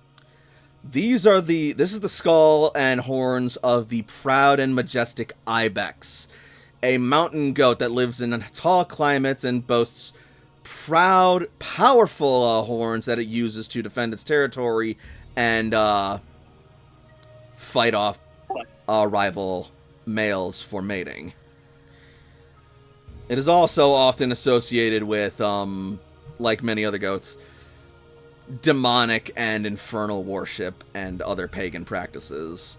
This is the skull and horns of the proud and majestic ibex, a mountain goat that lives in tall climates and boasts proud, powerful horns that it uses to defend its territory and fight off rival males for mating. It is also often associated with, like many other goats, demonic and infernal worship and other pagan practices.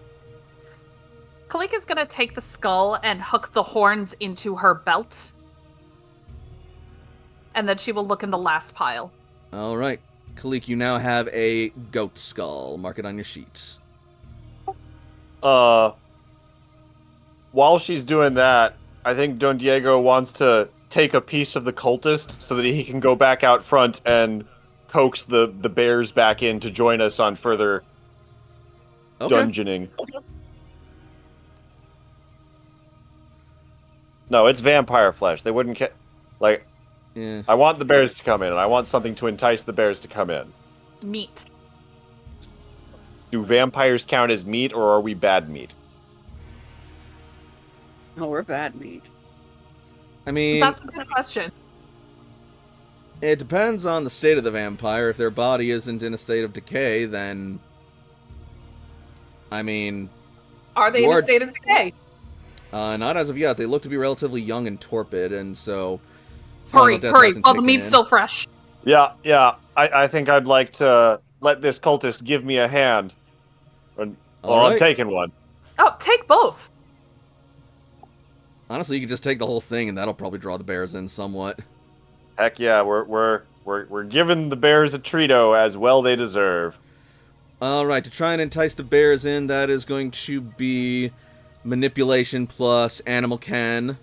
Kalika's gonna take the skull and hook the horns into her belt. And then she will look in the last pile. Alright. Kalik, you now have a goat skull. Mark it on your sheet. While she's doing that, I think Don Diego wants to take a piece of the cultist so that he can go back out front and coax the bears back in to join us on further dungeoning. Okay. No, it's vampire flesh. They wouldn't like... Yeah. I want the bears to come in, and I want something to entice the bears to come in. Meat. Do vampires count as meat, or are we bad meat? No, we're bad meat. I mean... That's a good question. It depends on the state of the vampire. If their body isn't in a state of decay, then... I mean... Are they in a state of decay? Not as of yet. They look to be relatively young and torpid, and so... Hurry, while the meat's still fresh. Yeah. I think I'd like to let this cultist give me a hand. I'm taking one. Oh, take both. Honestly, you could just take the whole thing, and that'll probably draw the bears in somewhat. Heck yeah, we're giving the bears a treato as well they deserve. Alright, to try and entice the bears in, that is going to be manipulation plus animal can.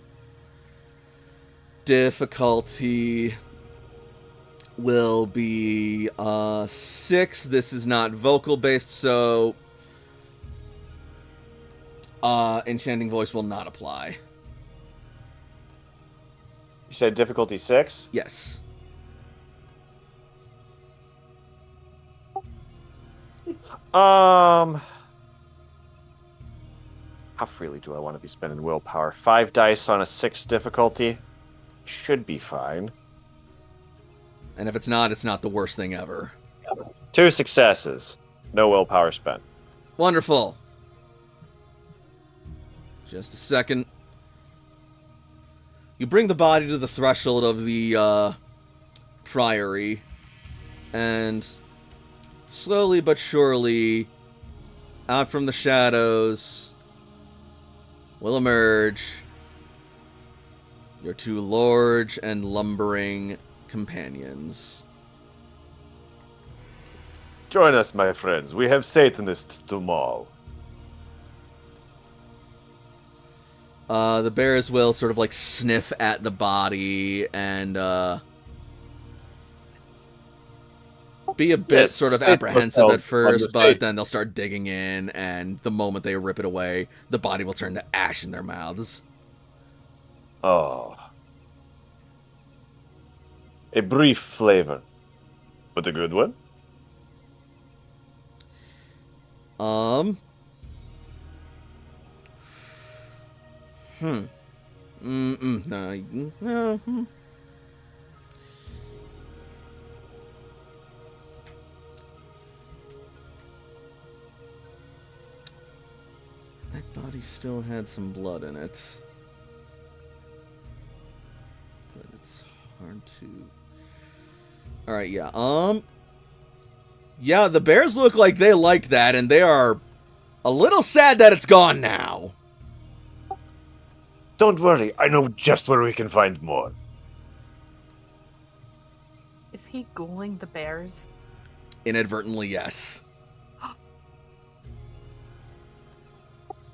Difficulty will be 6. This is not vocal based, so enchanting voice will not apply. You said difficulty 6? Yes. How freely do I want to be spending willpower? 5 dice on a 6 difficulty? Should be fine. And if it's not the worst thing ever. 2 successes. No willpower spent. Wonderful. Just a second. You bring the body to the threshold of the priory, and slowly but surely, out from the shadows will emerge your 2 large and lumbering companions. Join us, my friends. We have Satanists to maul. The bears will sort of like sniff at the body and be a bit sort of apprehensive at first, but then they'll start digging in, and the moment they rip it away, the body will turn to ash in their mouths. Oh. A brief flavor, but a good one. No. That body still had some blood in it. But it's hard to... Alright, yeah. Yeah, the bears look like they liked that, and they are a little sad that it's gone now. Don't worry, I know just where we can find more. Is he ghouling the bears? Inadvertently, yes.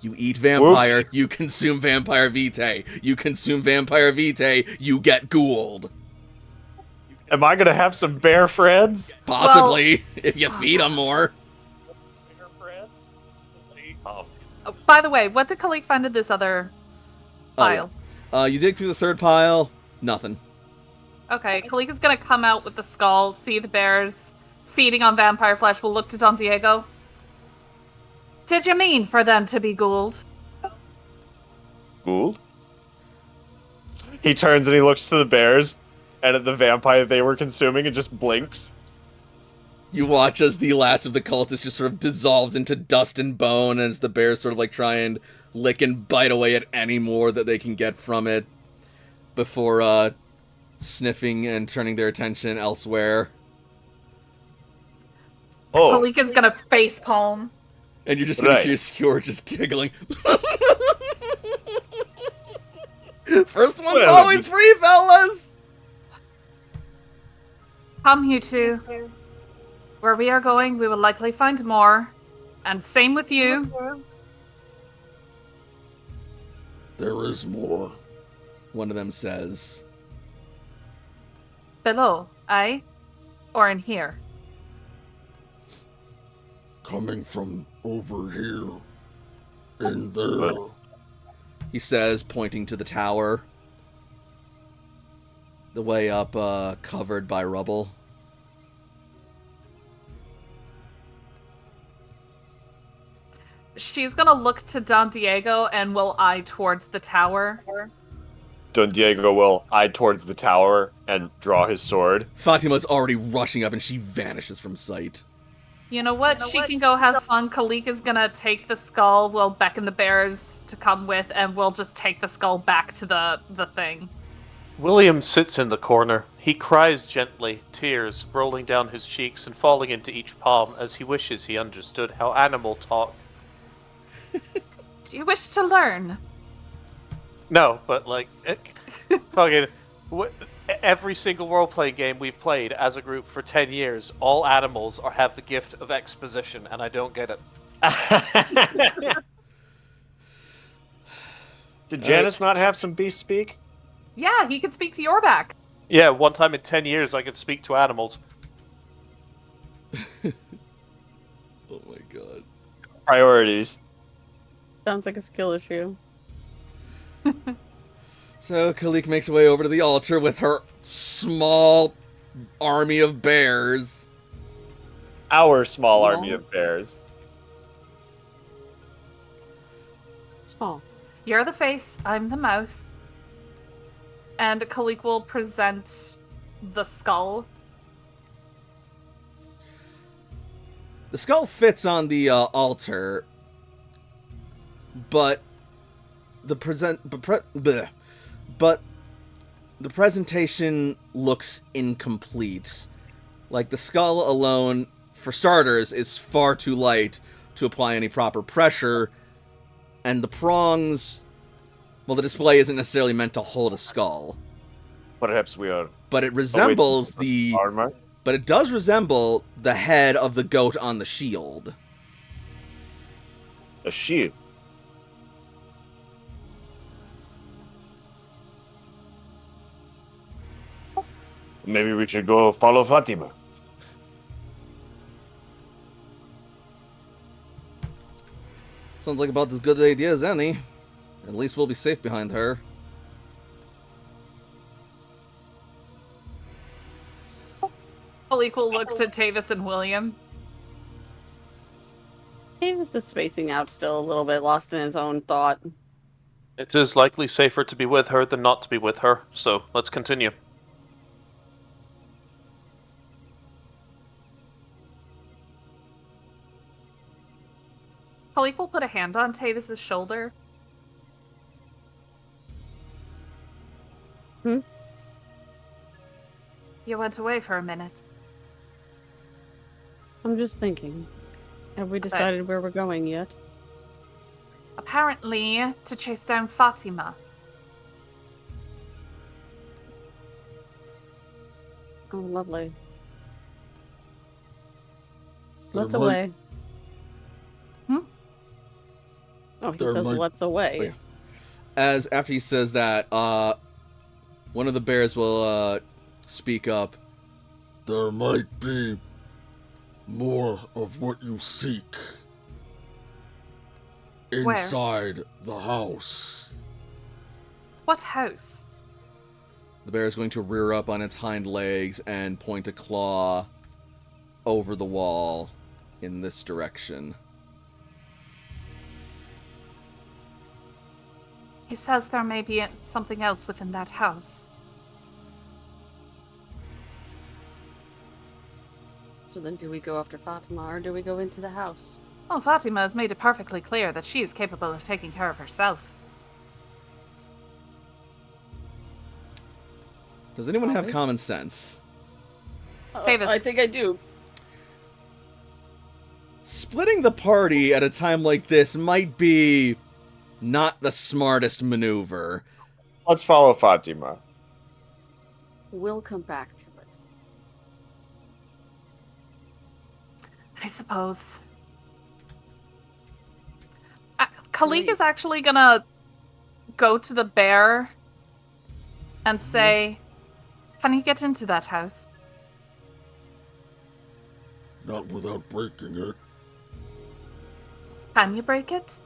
You eat vampire, Whoops. you consume vampire vitae. You consume vampire vitae, you get ghouled. Am I gonna have some bear friends? Possibly, if you feed them more. Bear friends? Oh, by the way, what did Khalik find in this other pile? You dig through the third pile, nothing. Okay, Khalik is gonna come out with the skull, see the bears feeding on vampire flesh. We'll look to Don Diego. Did you mean for them to be ghouled? Ghoul? He turns and he looks to the bears and at the vampire they were consuming and just blinks. You watch as the last of the cultists just sort of dissolves into dust and bone as the bears sort of like try and lick and bite away at any more that they can get from it before sniffing and turning their attention elsewhere. Oh, Khalik is gonna facepalm. And you're just gonna Right. hear Skewer just giggling. First one's Well, always free, fellas! Come, you two. Where we are going, we will likely find more. And same with you. There is more, one of them says. Below, aye? Or in here? Coming from over here. In there. He says, pointing to the tower. The way up, covered by rubble. She's gonna look to Don Diego and will eye towards the tower. Don Diego will eye towards the tower and draw his sword. Fatima's already rushing up and she vanishes from sight. You know what? She can go have fun. Khalik is gonna take the skull. We'll beckon the bears to come with, and we'll just take the skull back to the thing. William sits in the corner. He cries gently, tears rolling down his cheeks and falling into each palm as he wishes he understood how animal talk. Do you wish to learn? No, but like, fucking, every single role-playing game we've played as a group for 10 years, all animals have the gift of exposition, and I don't get it. Did Janice not have some beast speak? Yeah, he can speak to your back. Yeah, one time in 10 years I could speak to animals. Oh my god. Priorities. Sounds like a skill issue. So Khalik makes her way over to the altar with her small army of bears. Our small No. army of bears. Small. You're the face, I'm the mouth. And Khalik will present the skull. The skull fits on the altar, but the presentation looks incomplete. Like the skull alone, for starters, is far too light to apply any proper pressure, and the prongs, well, the display isn't necessarily meant to hold a skull, Perhaps we are. but it resembles Armor? but it does resemble the head of the goat on the shield. A shield. Maybe we should go follow Fatima. Sounds like about as good an idea as any. At least we'll be safe behind her. Khalik will look to Tavis and William. He was just spacing out still a little bit, lost in his own thought. It is likely safer to be with her than not to be with her, so let's continue. Khalik will put a hand on Tavis' shoulder. Hmm? You went away for a minute. I'm just thinking. Have we decided where we're going yet? Apparently, to chase down Fatima. Oh, lovely. There Let's might- away. Hmm? Oh, he There says might- let's away. Oh, yeah. As after he says that, one of the bears will speak up. There might be more of what you seek Where? inside the house. What house? The bear is going to rear up on its hind legs and point a claw over the wall in this direction. He says there may be something else within that house. So then do we go after Fatima or do we go into the house? Well, Fatima has made it perfectly clear that she is capable of taking care of herself. Does anyone have Probably. common sense? Davis. I think I do. Splitting the party at a time like this might be not the smartest maneuver. Let's follow Fatima. We'll come back to it. I suppose. Khalik Great. is actually gonna go to the bear and say, "Can you get into that house?" Not without breaking it. Can you break it?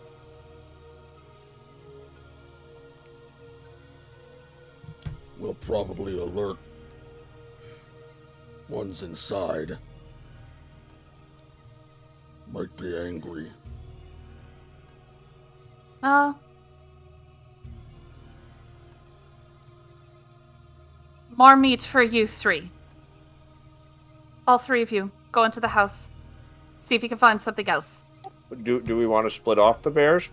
We'll probably alert ones inside. Might be angry. More meat for you three. All three of you, go into the house. See if you can find something else. Do we want to split off the bears?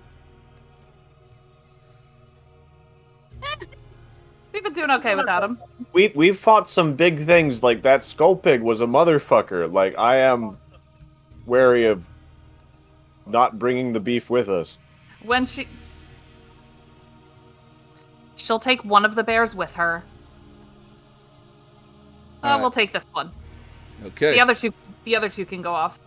We've been doing okay without him. We've fought some big things. Like that skull pig was a motherfucker. Like I am wary of not bringing the beef with us. When she'll take one of the bears with her. Alright. We'll take this one. Okay. The other two can go off.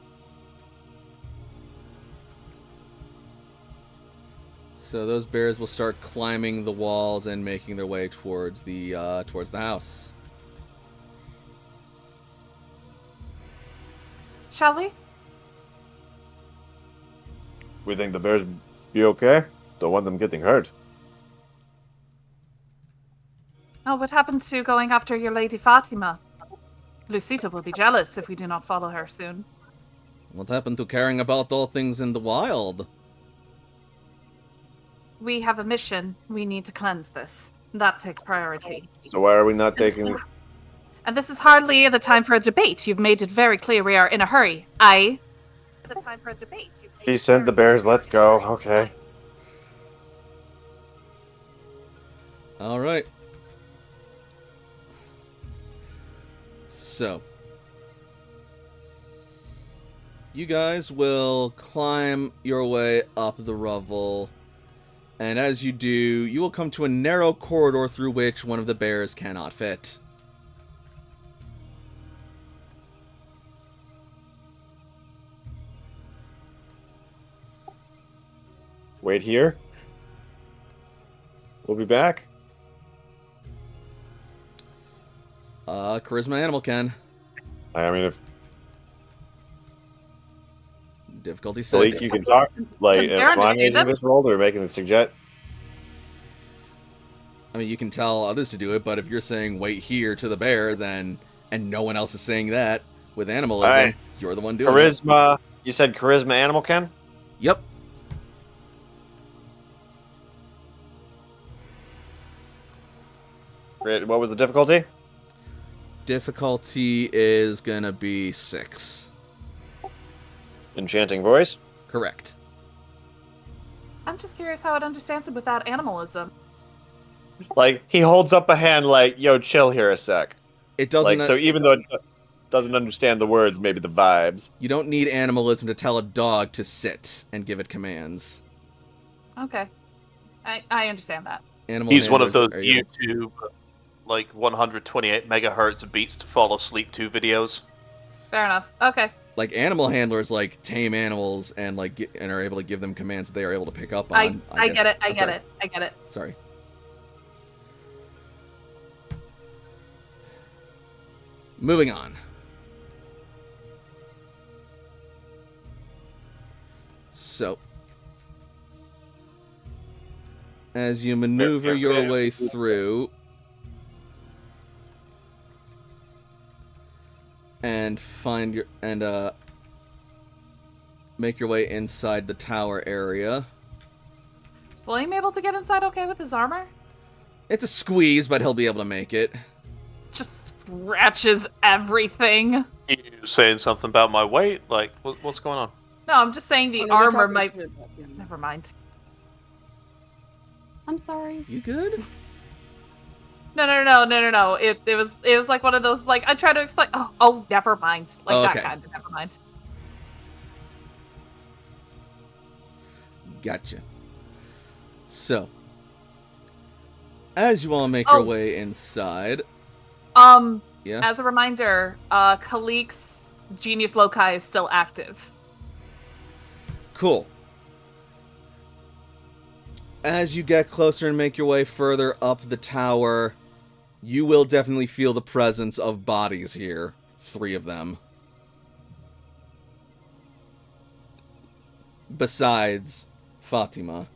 So those bears will start climbing the walls and making their way towards the house. Shall we? We think the bears be okay? Don't want them getting hurt. Oh, what happened to going after your Lady Fatima? Lucita will be jealous if we do not follow her soon. What happened to caring about all things in the wild? We have a mission. We need to cleanse this. That takes priority. So why are we not taking? And this is hardly the time for a debate. You've made it very clear we are in a hurry. The time for a debate. He sent the bears. Let's go. Okay. All right. So, you guys will climb your way up the rubble, and as you do, you will come to a narrow corridor through which one of the bears cannot fit. Wait here. We'll be back. Charisma animal can. I mean, if Difficulty Malik, 6. you can talk. Like, Can am Baron I just say making that? this roll or making the suggest? I mean, you can tell others to do it, but if you're saying wait here to the bear, then, and no one else is saying that, with animalism, Alright. you're the one doing it. Charisma. You said charisma animal can? Yep. Great. What was the difficulty? Difficulty is gonna be 6. Enchanting voice. Correct. I'm just curious how it understands it without animalism. Like, he holds up a hand like, yo, chill here a sec. It doesn't. Like, so even though it doesn't understand the words, maybe the vibes. You don't need animalism to tell a dog to sit and give it commands. Okay. I understand that. Animal He's one of those handlers are- YouTube like 128 megahertz beats to fall asleep to videos. Fair enough. Okay. Like animal handlers, like tame animals and like and are able to give them commands that they are able to pick up on. I guess. get it. I I'm get sorry. it. I get it. Sorry. Moving on. So, as you maneuver your way through and find your make your way inside the tower area. Is William able to get inside okay with his armor? It's a squeeze, but he'll be able to make it. Just scratches everything. You saying something about my weight? Like, what's going on? No, I'm just saying the Oh, no, we're armor talking might. shit about him. Never mind. I'm sorry. You good? No. It was like one of those, like, I try to explain. Oh, never mind. Like Oh, that okay. kind of never mind. Gotcha. So, as you all make your way inside, yeah, As a reminder, Kalik's Genius Loci is still active. cool. As you get closer and make your way further up the tower, you will definitely feel the presence of bodies here. 3 of them. Besides Fatima.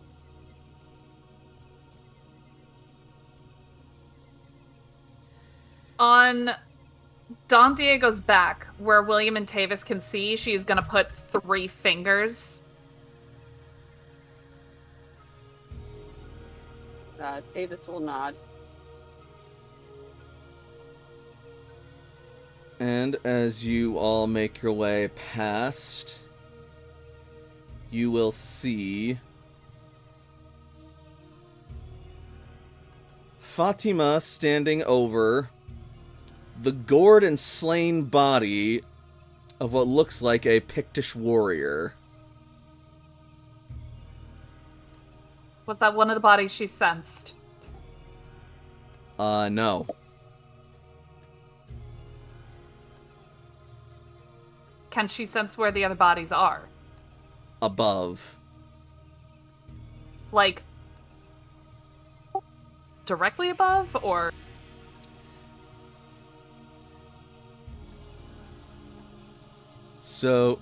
On Don Diego's back, where William and Tavis can see, she's gonna put 3 fingers. Davis will nod. And as you all make your way past, you will see Fatima standing over the gored and slain body of what looks like a Pictish warrior. Was that one of the bodies she sensed? No. Can she sense where the other bodies are? Above. Like, directly above, or? So,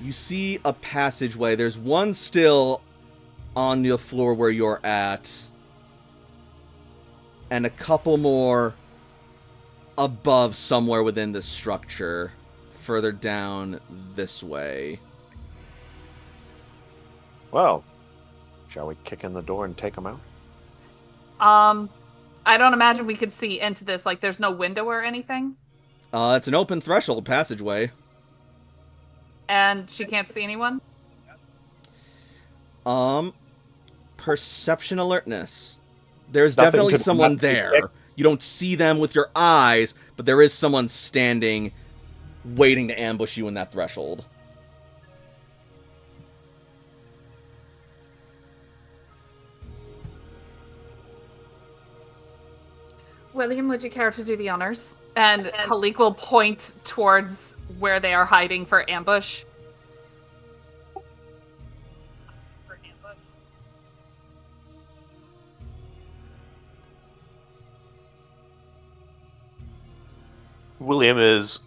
you see a passageway. There's one still on the floor where you're at, and a couple more above somewhere within the structure, further down this way. Well, shall we kick in the door and take them out? I don't imagine we could see into this. Like, there's no window or anything, It's an open threshold passageway. and she can't see anyone. Perception alertness. There's Nothing definitely to someone not there. detect. You don't see them with your eyes, but there is someone standing, waiting to ambush you in that threshold. William, would you care to do the honors? And Kalik will point towards where they are hiding for ambush. William is.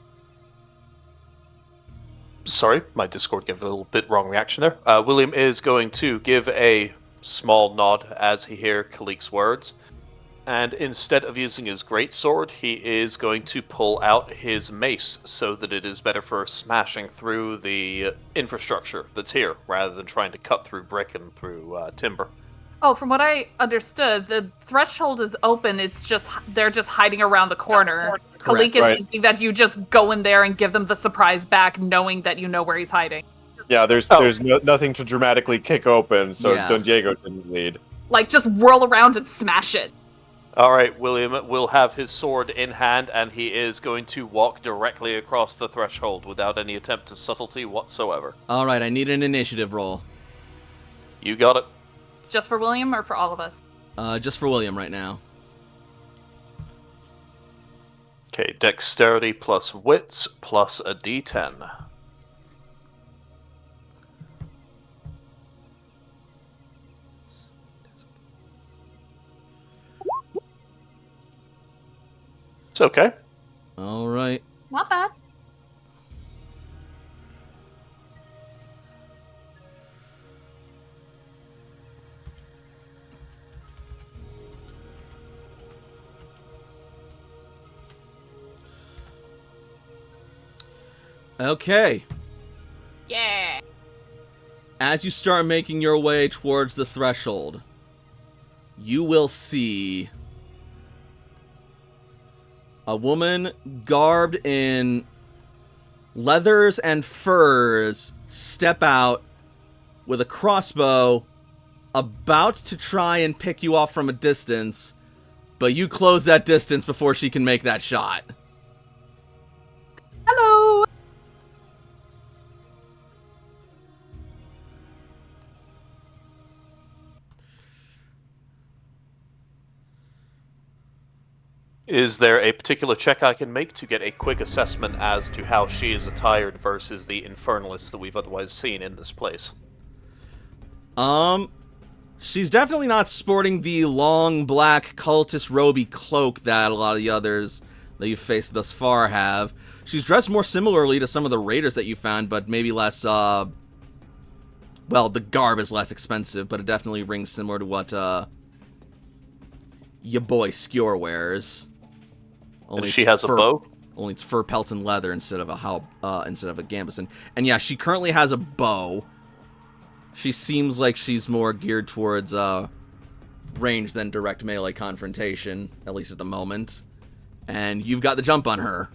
Sorry, my Discord gave a little bit wrong reaction there. William is going to give a small nod as he hears Kalik's words, and instead of using his greatsword, he is going to pull out his mace so that it is better for smashing through the infrastructure that's here, rather than trying to cut through brick and through timber. Oh, from what I understood, the threshold is open. It's just they're just hiding around the corner. Correct, Kalik is right. thinking that you just go in there and give them the surprise back, knowing that you know where he's hiding. Yeah, there's nothing to dramatically kick open, so Yeah. Don Diego didn't lead. Like, just whirl around and smash it. All right, William will have his sword in hand, and he is going to walk directly across the threshold without any attempt of subtlety whatsoever. Alright, I need an initiative roll. You got it. Just for William or for all of us? Just for William right now. Okay, dexterity plus wits plus a d10. It's okay. All right. Not bad. Okay. Yeah. As you start making your way towards the threshold, you will see a woman garbed in leathers and furs step out with a crossbow, about to try and pick you off from a distance, but you close that distance before she can make that shot. Hello. Is there a particular check I can make to get a quick assessment as to how she is attired versus the infernalists that we've otherwise seen in this place? She's definitely not sporting the long black cultist roby cloak that a lot of the others that you've faced thus far have. She's dressed more similarly to some of the raiders that you found, but maybe less, well, the garb is less expensive, but it definitely rings similar to what, your boy Skjor wears. And she has a bow? Only it's fur, pelts, and leather instead of a gambeson. And yeah, she currently has a bow. She seems like she's more geared towards range than direct melee confrontation, at least at the moment. And you've got the jump on her.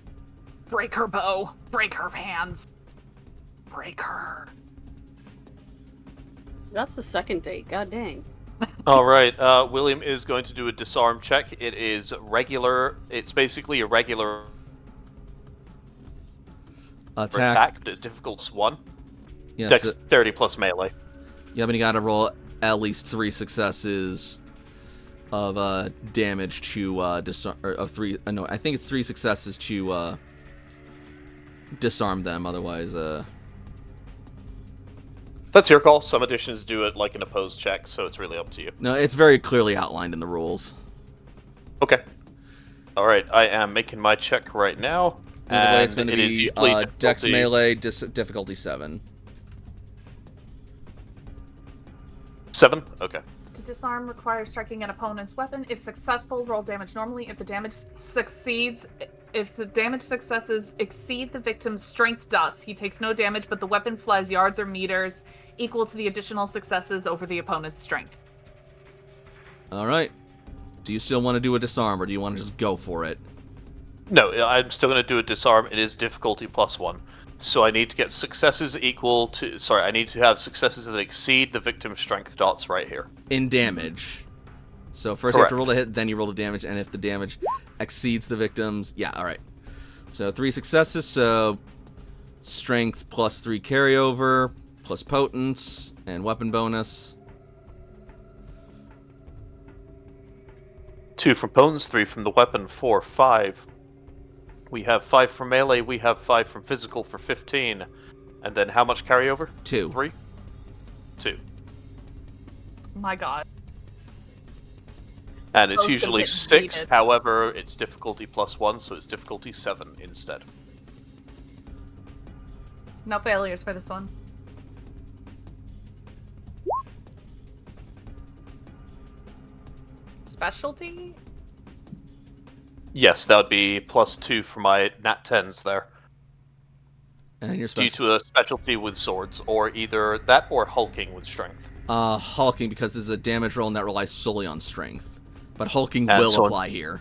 Break her bow. Break her hands. Break her. That's the second date. God dang. All right, William is going to do a disarm check. It is regular. It's basically a regular attack, but it's difficult 1. Yes, Dexterity plus melee. Yeah, but you gotta roll at least 3 successes of damage to disarm. Or of 3. No, I think it's 3 successes to disarm them. Otherwise, That's your call. Some editions do it like an opposed check, so it's really up to you. no, it's very clearly outlined in the rules. Okay. All right, I am making my check right now. By the way, it's and going to it is be usually Dex difficulty- melee, difficulty 7. 7? Okay. To disarm requires striking an opponent's weapon. If successful, roll damage normally. If the damage succeeds, if the damage successes exceed the victim's strength dots, he takes no damage, but the weapon flies yards or meters equal to the additional successes over the opponent's strength. All right. Do you still want to do a disarm, or do you want to just go for it? No, I'm still going to do a disarm. It is difficulty plus 1. So I need to get successes equal to... Sorry, I need to have successes that exceed the victim's strength dots right here. In damage. So first Correct. you have to roll to hit, then you roll to damage, and if the damage exceeds the victim's... Yeah, all right. So 3 successes, so strength plus 3 carryover, plus potence, and weapon bonus. 2 from potence, 3 from the weapon, 4, 5. We have 5 from melee, we have 5 from physical for 15. And then how much carryover? 2. 3? 2. My god. And it's Those can usually get 6, heated. however, it's difficulty plus 1, so it's difficulty 7 instead. No failures for this one. Specialty? Yes, that would be plus 2 for my nat 10s there. And your Due special... to a specialty with swords, or either that or hulking with strength. hulking, because this is a damage roll and that relies solely on strength. But hulking And will so- apply here.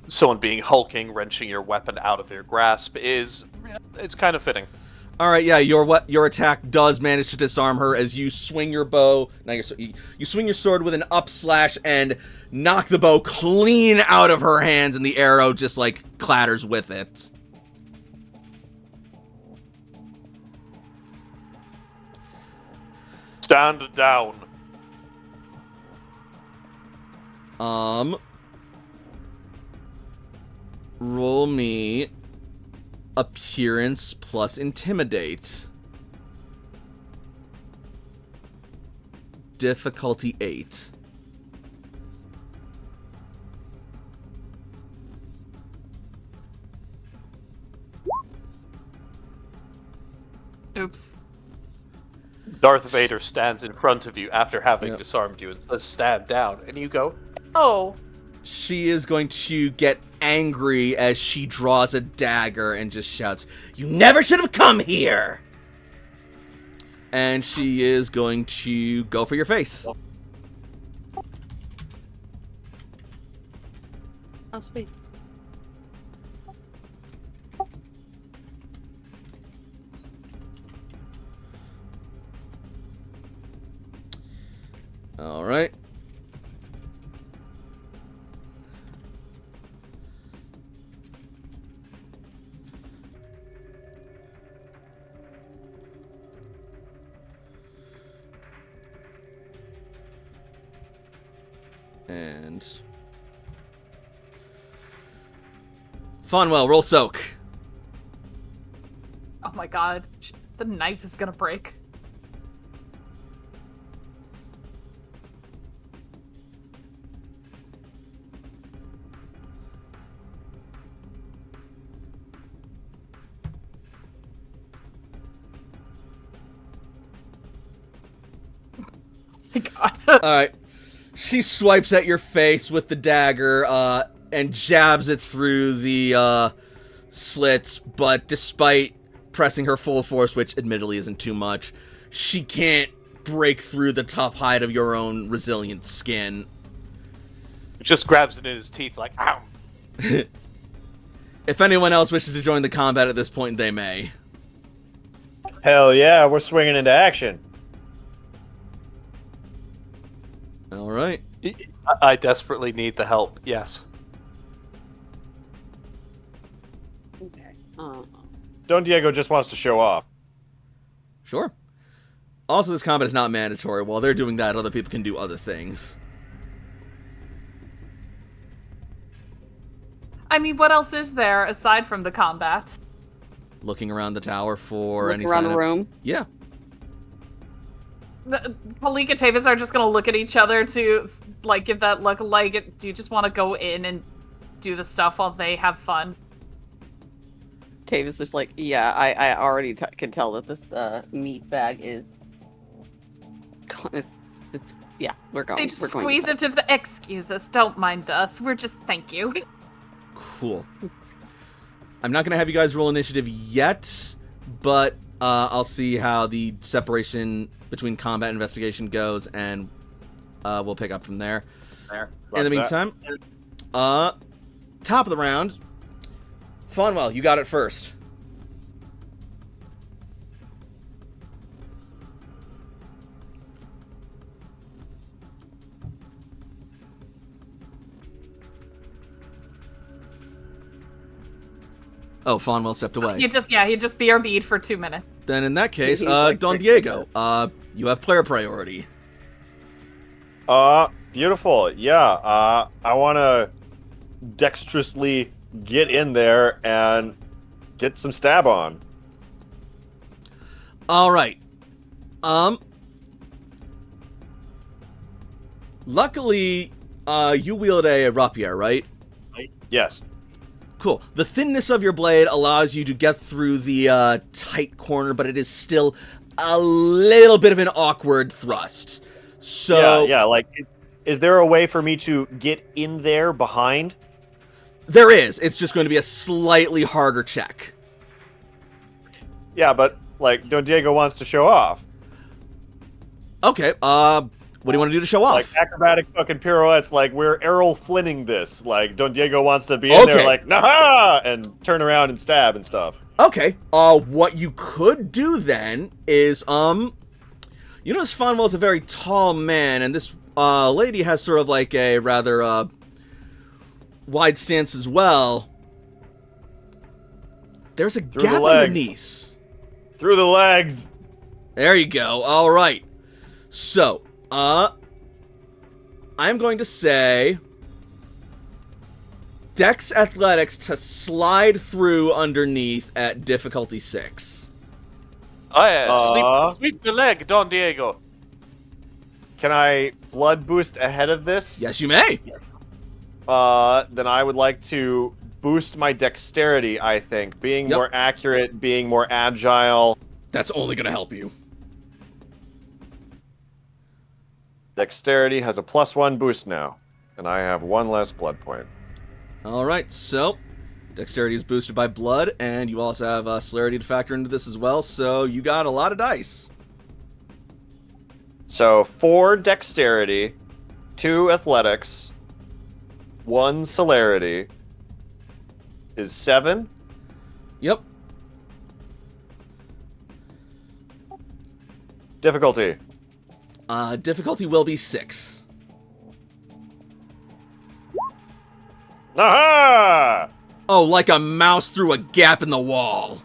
Someone being hulking, wrenching your weapon out of their grasp is... it's kind of fitting. All right, yeah, your attack does manage to disarm her as you swing your bow. Now you swing your sword with an up slash and knock the bow clean out of her hands, and the arrow just like clatters with it. Stand down. roll me appearance plus intimidate. Difficulty 8. Oops. Darth Vader stands in front of you after having Yep. disarmed you and says, "Stand down," and you go, "Oh." She is going to get angry as she draws a dagger and just shouts, "You never should have come here!" And she is going to go for your face. Oh, sweet. All right. And Fonwell, roll soak. Oh my god. The knife is gonna break. My god. All right. She swipes at your face with the dagger and jabs it through the slits, but despite pressing her full force, which admittedly isn't too much, she can't break through the tough hide of your own resilient skin. He just grabs it in his teeth like, "Ow!" If anyone else wishes to join the combat at this point, they may. Hell yeah, we're swinging into action. All right. I desperately need the help. Yes. Okay. Don Diego just wants to show off. Sure. Also, this combat is not mandatory. While they're doing that, other people can do other things. I mean, what else is there aside from the combat? Looking around the tower for Look any around sign the of... room. Yeah. Malik and Tavis are just gonna look at each other to, like, give that look, like, do you just want to go in and do the stuff while they have fun? Tavis is like, yeah, I already can tell that this meat bag is. It's yeah, we're going. They just we're going squeeze into the, excuse us, don't mind us, we're just, thank you. Cool. I'm not going to have you guys roll initiative yet, but I'll see how the separation between combat and investigation goes, and we'll pick up from there. In the meantime, top of the round, Fonwell, you got it first. Oh, Fonwell stepped away. He just BRB'd for 2 minutes. Then in that case, He's like Don Rick Diego, does. you have player priority. Beautiful. Yeah, I want to dexterously get in there and get some stab on. All right. Luckily, you wield a rapier, right? Yes. Cool. The thinness of your blade allows you to get through the tight corner, but it is still a little bit of an awkward thrust. So Yeah, like, is there a way for me to get in there behind? there is. It's just going to be a slightly harder check. Yeah, but, like, Don Diego wants to show off. Okay. What do you want to do to show off? Like, acrobatic fucking pirouettes, like, we're Errol Flynning this. Like, Don Diego wants to be in there, like, nah, and turn around and stab and stuff. Okay. What you could do then is, you notice Fonwell's a very tall man, and this lady has sort of like a rather wide stance as well. There's a Through gap the legs. underneath. Through the legs. There you go. All right. So, I'm going to say, Dex Athletics to slide through underneath at difficulty 6. Oh yeah, sweep the leg, Don Diego. Can I blood boost ahead of this? Yes, you may. Then I would like to boost my dexterity, I think. Being Yep. more accurate, being more agile. That's only going to help you. Dexterity has a +1 boost now. And I have 1 less blood point. All right, so dexterity is boosted by blood, and you also have celerity to factor into this as well, so you got a lot of dice. So 4 dexterity, 2 athletics, 1 celerity is 7. Yep. Difficulty. Difficulty will be 6. Aha! Oh, like a mouse through a gap in the wall.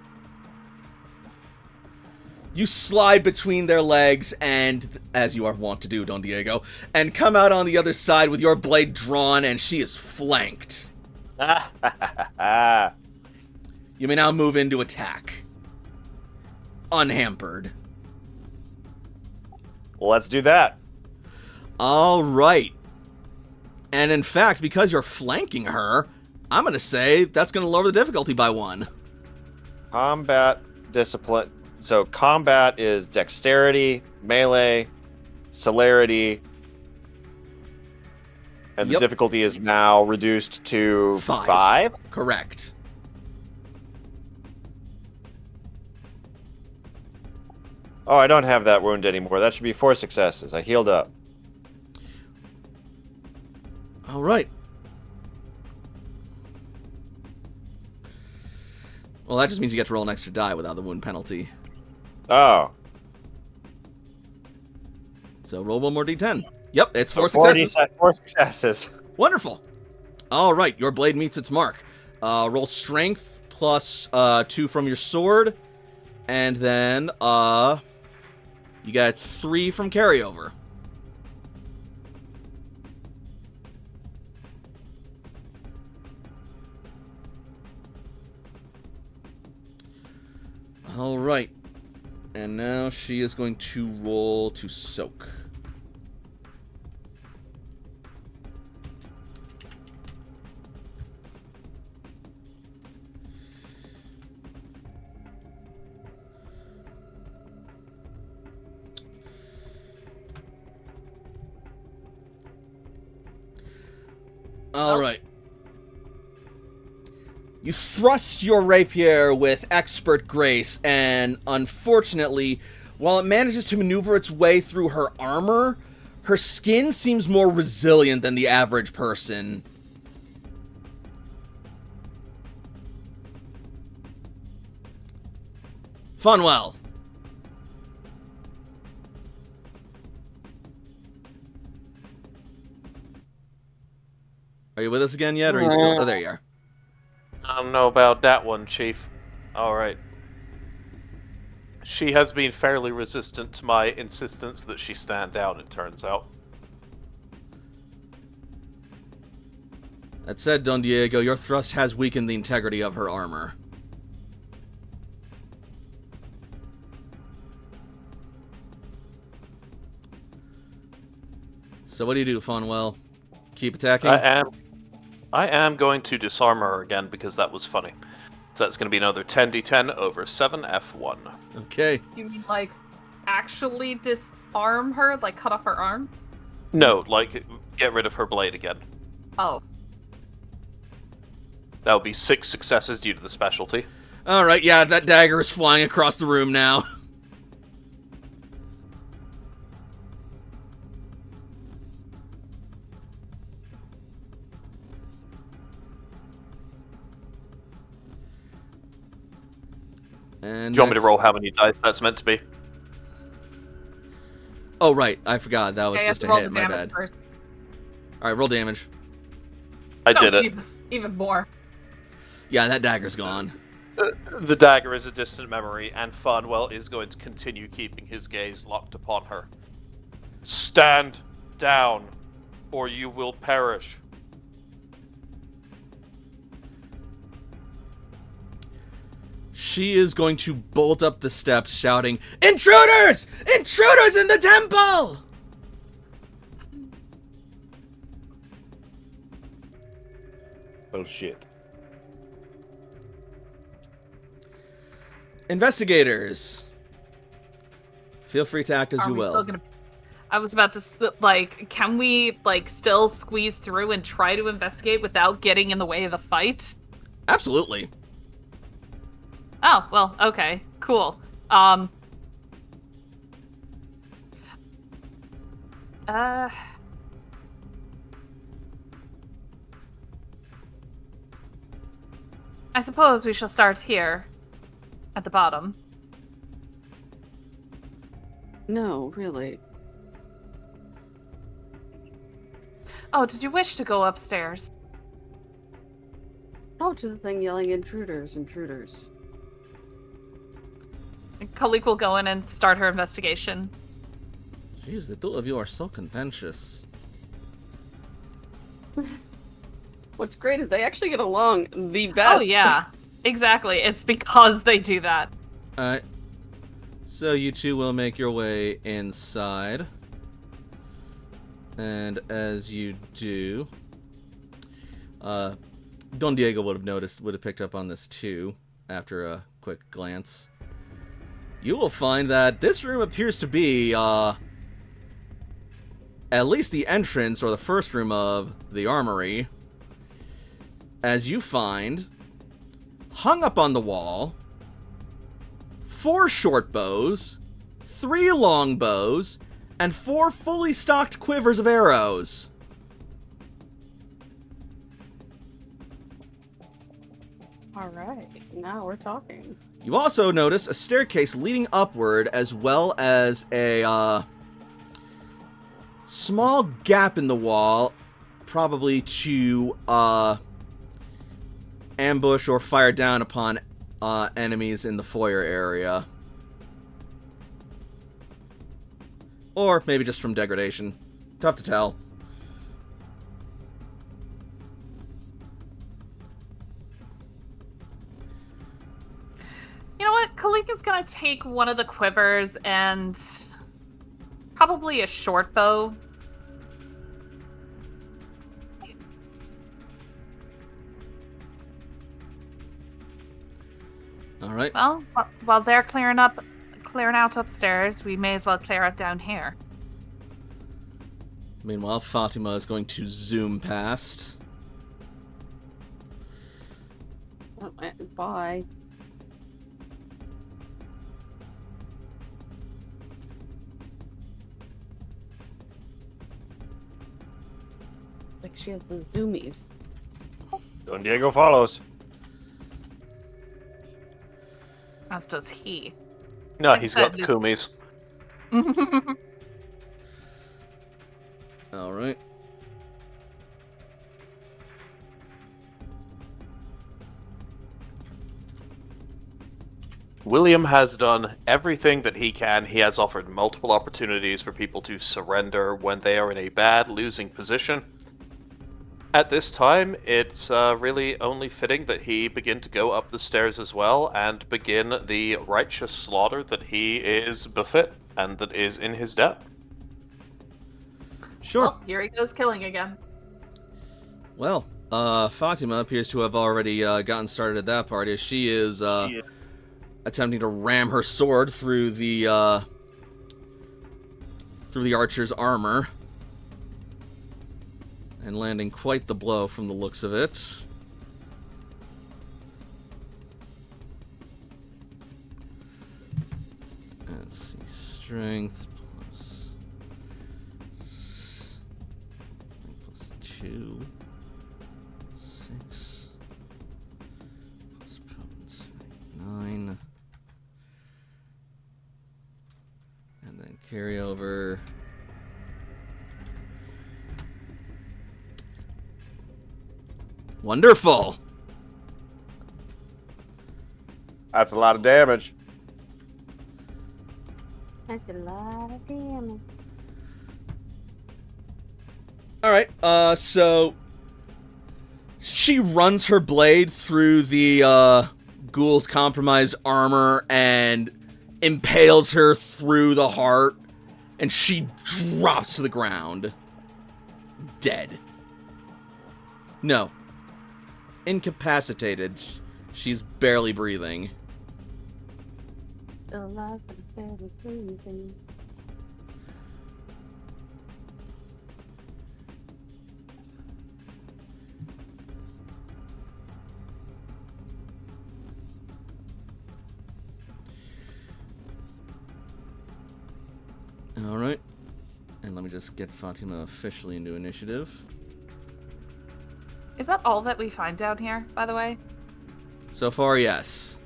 You slide between their legs and, as you are wont to do, Don Diego, and come out on the other side with your blade drawn, and she is flanked. You may now move into attack. Unhampered. Let's do that. All right. And in fact, because you're flanking her, I'm going to say that's going to lower the difficulty by 1. Combat discipline. So combat is dexterity, melee, celerity, and the Yep. difficulty is now reduced to 5. 5? Correct. Oh, I don't have that wound anymore. That should be 4 successes. I healed up. All right. Well, that just means you get to roll an extra die without the wound penalty. Oh. So roll one more d10. Yep, it's So 4 successes. 4 successes. Wonderful. All right, your blade meets its mark. Roll strength plus 2 from your sword, and then you got 3 from carryover. All right. And now she is going to roll to soak. All right. You thrust your rapier with expert grace, and unfortunately, while it manages to maneuver its way through her armor, her skin seems more resilient than the average person. Funwell. Are you with us again yet, or are you still... Oh, there you are. I don't know about that one, Chief. Alright. She has been fairly resistant to my insistence that she stand down, it turns out. That said, Don Diego, your thrust has weakened the integrity of her armor. So what do you do, Funwell? Keep attacking? I am going to disarm her again because that was funny. So that's going to be another 10d10 over 7f1. Okay. Do you mean, like, actually disarm her? Like, cut off her arm? No, like, get rid of her blade again. Oh. That would be 6 successes due to the specialty. Alright, yeah, that dagger is flying across the room now. And Do you want me to roll how many dice that's meant to be? Oh, right. I forgot. That was Okay, just I a have to roll hit. the My damage bad. first. Alright, roll damage. I Oh, did it. Jesus, even more. Yeah, that dagger's gone. The dagger is a distant memory, and Farnwell is going to continue keeping his gaze locked upon her. Stand down, or you will perish. she is going to bolt up the steps shouting, "Intruders! Intruders in the temple!" Bullshit. Investigators, feel free to act as Are you we will. still gonna... I was about to, like, can we, like, still squeeze through and try to investigate without getting in the way of the fight? Absolutely. Oh, well, okay, cool. I suppose we shall start here, at the bottom. No, really. Oh, did you wish to go upstairs? Talk to the thing yelling intruders, intruders. Kalik will go in and start her investigation. Jeez, the two of you are so contentious. What's great is they actually get along the best. Oh, yeah. Exactly. It's because they do that. Alright. So you two will make your way inside. And as you do, Don Diego would have picked up on this too, after a quick glance. You will find that this room appears to be, at least the entrance, or the first room of the armory. As you find, hung up on the wall, 4 short bows, 3 long bows, and 4 fully stocked quivers of arrows. All right, now we're talking. You also notice a staircase leading upward, as well as a small gap in the wall, probably to ambush or fire down upon enemies in the foyer area. Or maybe just from degradation. Tough to tell. You know what? Kalika's gonna take one of the quivers and probably a short bow. Alright. Well, while they're clearing out upstairs, we may as well clear out down here. Meanwhile, Fatima is going to zoom past. Oh, bye. Like she has the zoomies. Don Diego follows. As does he. No, he's got the Exactly. kumis. Alright. William has done everything that he can. He has offered multiple opportunities for people to surrender when they are in a bad losing position. At this time, it's really only fitting that he begin to go up the stairs as well and begin the righteous slaughter that he is befit and that is in his debt. Sure. Well, here he goes killing again. Well, Fatima appears to have already gotten started at that part, as she is attempting to ram her sword through the archer's armor, and landing quite the blow from the looks of it. Let's see, strength plus 2, 6, plus potency 9, and then carry over. Wonderful. That's a lot of damage. That's a lot of damage. All right. So she runs her blade through the ghoul's compromised armor and impales her through the heart, and she drops to the ground. Dead. No. Incapacitated. She's barely breathing. Alive and barely breathing. Alright. And let me just get Fatima officially into initiative. Is that all that we find down here, by the way? So far, yes.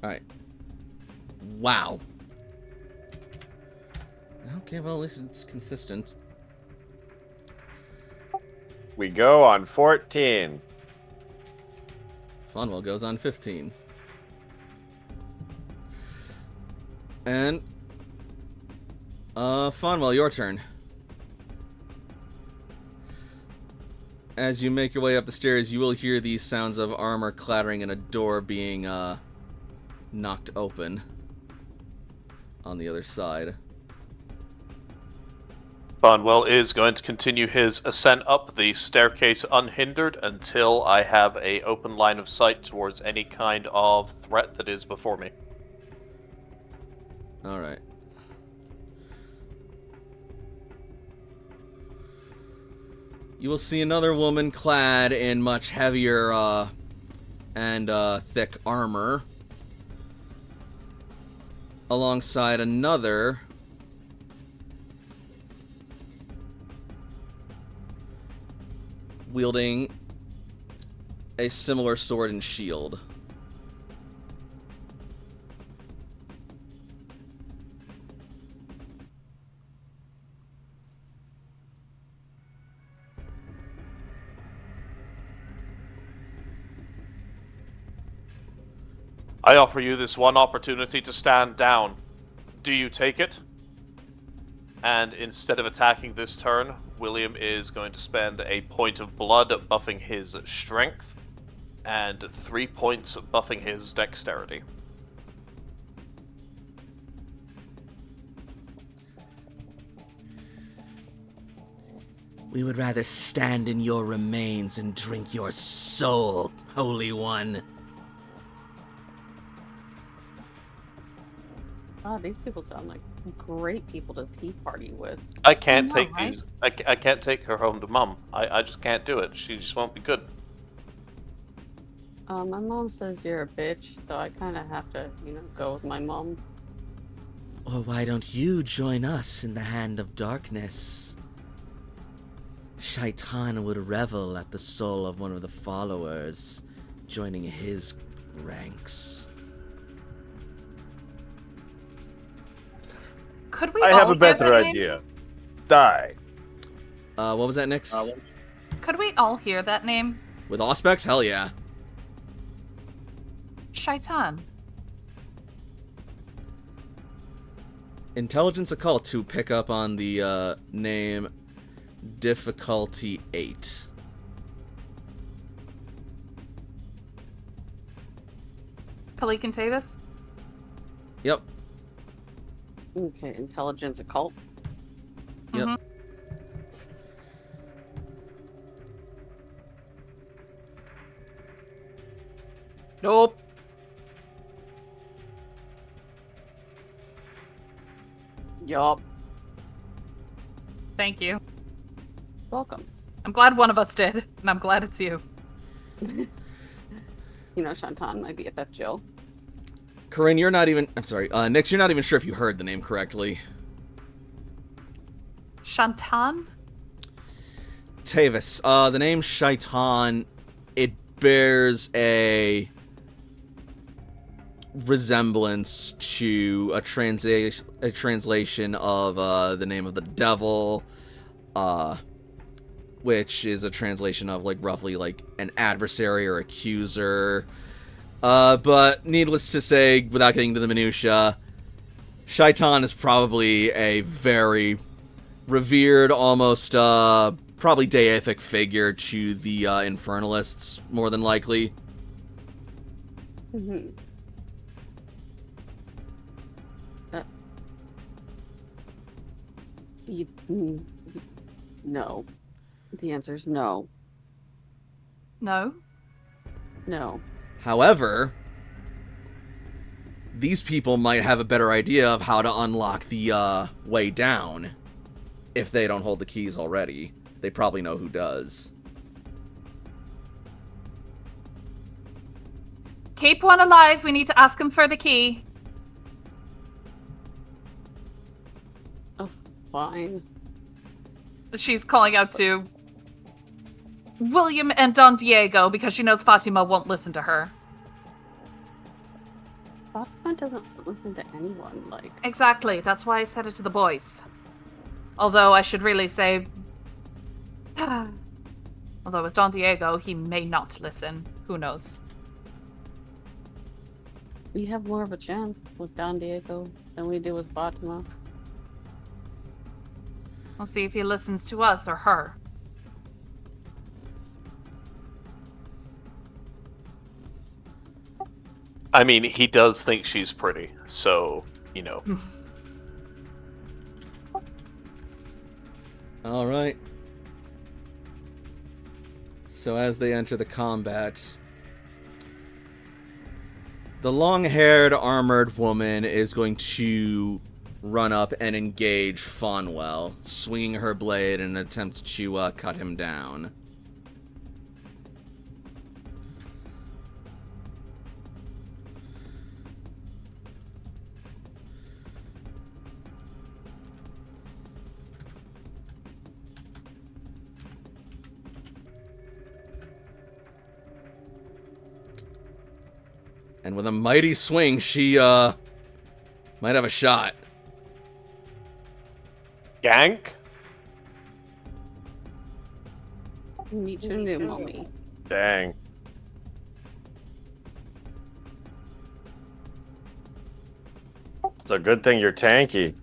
Alright. Wow. Okay, well, at least it's consistent. We go on 14. Fonwell goes on 15. And... Fonwell, your turn. As you make your way up the stairs, you will hear these sounds of armor clattering and a door being, knocked open on the other side. Bonwell is going to continue his ascent up the staircase unhindered until I have a open line of sight towards any kind of threat that is before me. Alright. You will see another woman clad in much heavier and thick armor, alongside another wielding a similar sword and shield. I offer you this one opportunity to stand down. Do you take it? And instead of attacking this turn, William is going to spend a point of blood buffing his strength and 3 points buffing his dexterity. We would rather stand in your remains and drink your soul, Holy One. Oh, these people sound like great people to tea party with. I can't know, take right? these. I can't take her home to Mum. I just can't do it. She just won't be good. My mom says you're a bitch, so I kind of have to, go with my mom. Or why don't you join us in the Hand of Darkness? Shaitan would revel at the soul of one of the followers, joining his ranks. Could we I all have a hear better that name? idea. Die. What was that, Nyx? Could we all hear that name? With Auspex? Hell yeah. Shaitan. Intelligence occult to pick up on the name difficulty 8. Kalik and Tavis? Yep. Okay, intelligence occult. Yep. Mhm. Nope. Yup. Thank you. Welcome. I'm glad one of us did, and I'm glad it's you. Shantan, my BFF Jill. Corinne, you're not even... I'm sorry. Nyx, you're not even sure if you heard the name correctly. Shantan? Tavis. The name Shaitan, it bears a resemblance to a translation of the name of the devil, which is a translation of like roughly like an adversary or accuser. But needless to say, without getting into the minutia, Shaitan is probably a very revered, almost probably deific figure to the Infernalists, more than likely. Mm-hmm. No. The answer is no. No? No. However, these people might have a better idea of how to unlock the way down if they don't hold the keys already. They probably know who does. Keep one alive. We need to ask him for the key. Oh, fine. She's calling out to William and Don Diego because she knows Fatima won't listen to her. Fatima doesn't listen to anyone, like... Exactly. That's why I said it to the boys. Although I should really say... Although with Don Diego, he may not listen. Who knows? We have more of a chance with Don Diego than we do with Fatima. We'll see if he listens to us or her. I mean, he does think she's pretty, so, you know. All right. So as they enter the combat, the long-haired armored woman is going to run up and engage Fonwell, swinging her blade in an attempt to cut him down. And with a mighty swing, she might have a shot. Gank? Meet your new mommy. Dang. It's a good thing you're tanky.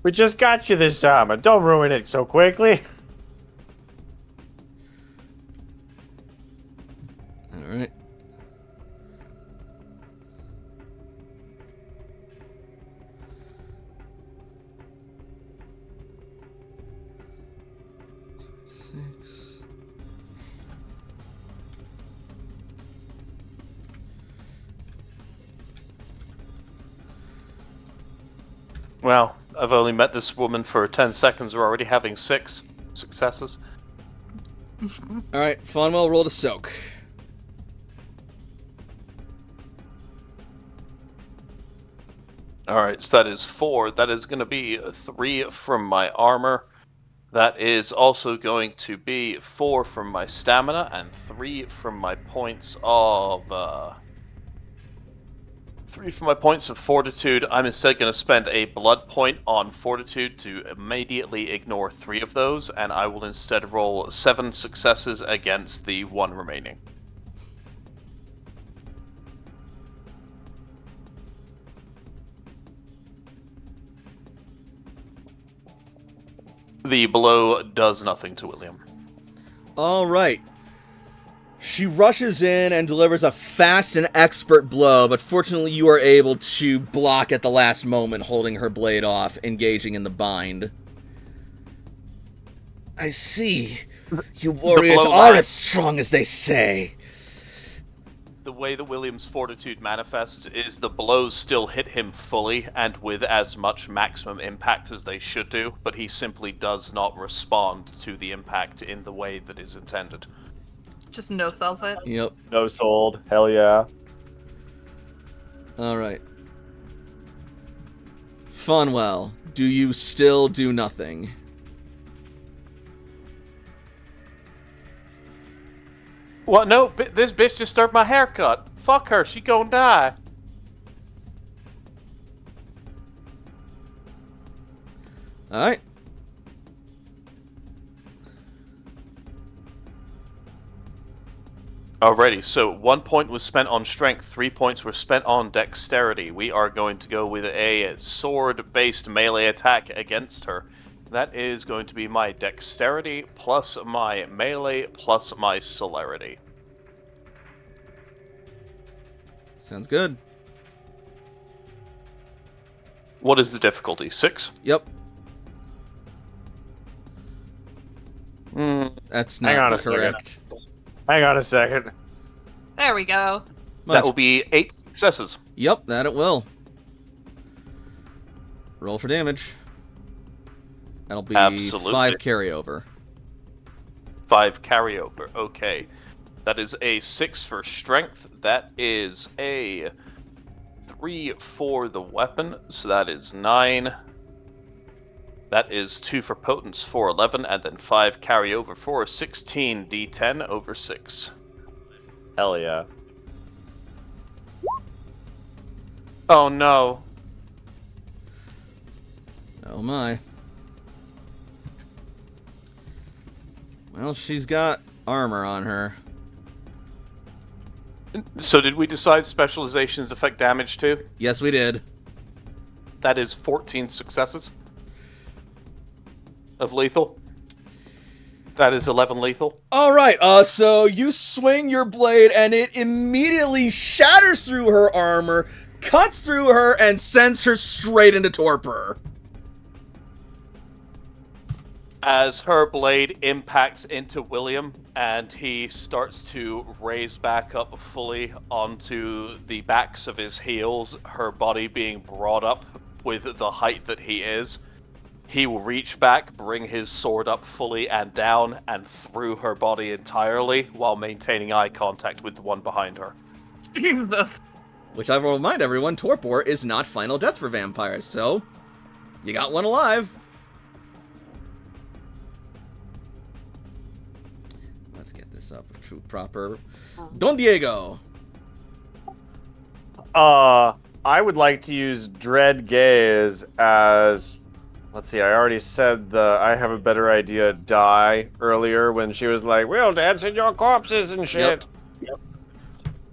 We just got you this time, and don't ruin it so quickly. All right. Well, I've only met this woman for 10 seconds. We're already having 6 successes. All right, Fonwell, roll to soak. Alright, so that is 4. That is going to be 3 from my armor. That is also going to be 4 from my stamina and 3 from my points of... 3 from my points of fortitude. I'm instead going to spend a blood point on fortitude to immediately ignore 3 of those, and I will instead roll 7 successes against the 1 remaining. The blow does nothing to William. All right. She rushes in and delivers a fast and expert blow, but fortunately you are able to block at the last moment, holding her blade off, engaging in the bind. I see. You warriors are as strong as they say. The way that William's fortitude manifests is the blows still hit him fully and with as much maximum impact as they should do, but he simply does not respond to the impact in the way that is intended. Just no sells it. Yep. No sold. Hell yeah. All right. Funwell, do you still do nothing? What? No, this bitch disturbed my haircut. Fuck her, she gonna die. Alright. Alrighty, so 1 point was spent on strength, 3 points were spent on dexterity. We are going to go with a sword-based melee attack against her. That is going to be my dexterity plus my melee plus my celerity. Sounds good. What is the difficulty? 6? Yep. Mm, That's Hang on not a second. correct. hang on a second. There we go. That will be 8 successes. Yep, that it will. Roll for damage. That'll be Absolutely. 5 carryover. 5 carryover, okay. That is a 6 for strength. That is a 3 for the weapon, so that is 9. That is 2 for potence for 11, and then 5 carryover for 16 d10 over 6. Hell yeah. Oh no. Oh my. Well, she's got armor on her. So did we decide specializations affect damage too? Yes, we did. That is 14 successes of lethal. That is 11 lethal. All right, so you swing your blade and it immediately shatters through her armor, cuts through her, and sends her straight into torpor. As her blade impacts into William and he starts to raise back up fully onto the backs of his heels, her body being brought up with the height that he is, he will reach back, bring his sword up fully and down and through her body entirely while maintaining eye contact with the one behind her. Jesus. Which I will remind everyone, torpor is not final death for vampires, so you got one alive. Let's get this up to proper. Don Diego. I would like to use Dread Gaze as... Let's see, I already said the I have a better idea die earlier when she was like, we'll dance in your corpses and shit. Yep.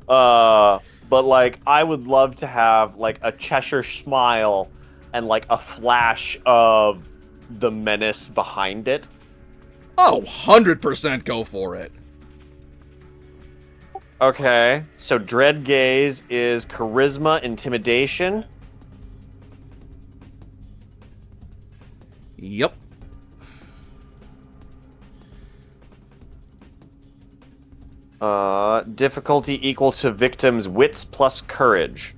But like, I would love to have like a Cheshire smile and like a flash of the menace behind it. Oh, 100% go for it. Okay, so Dread Gaze is Charisma Intimidation. Yep. Difficulty equal to victim's wits plus courage.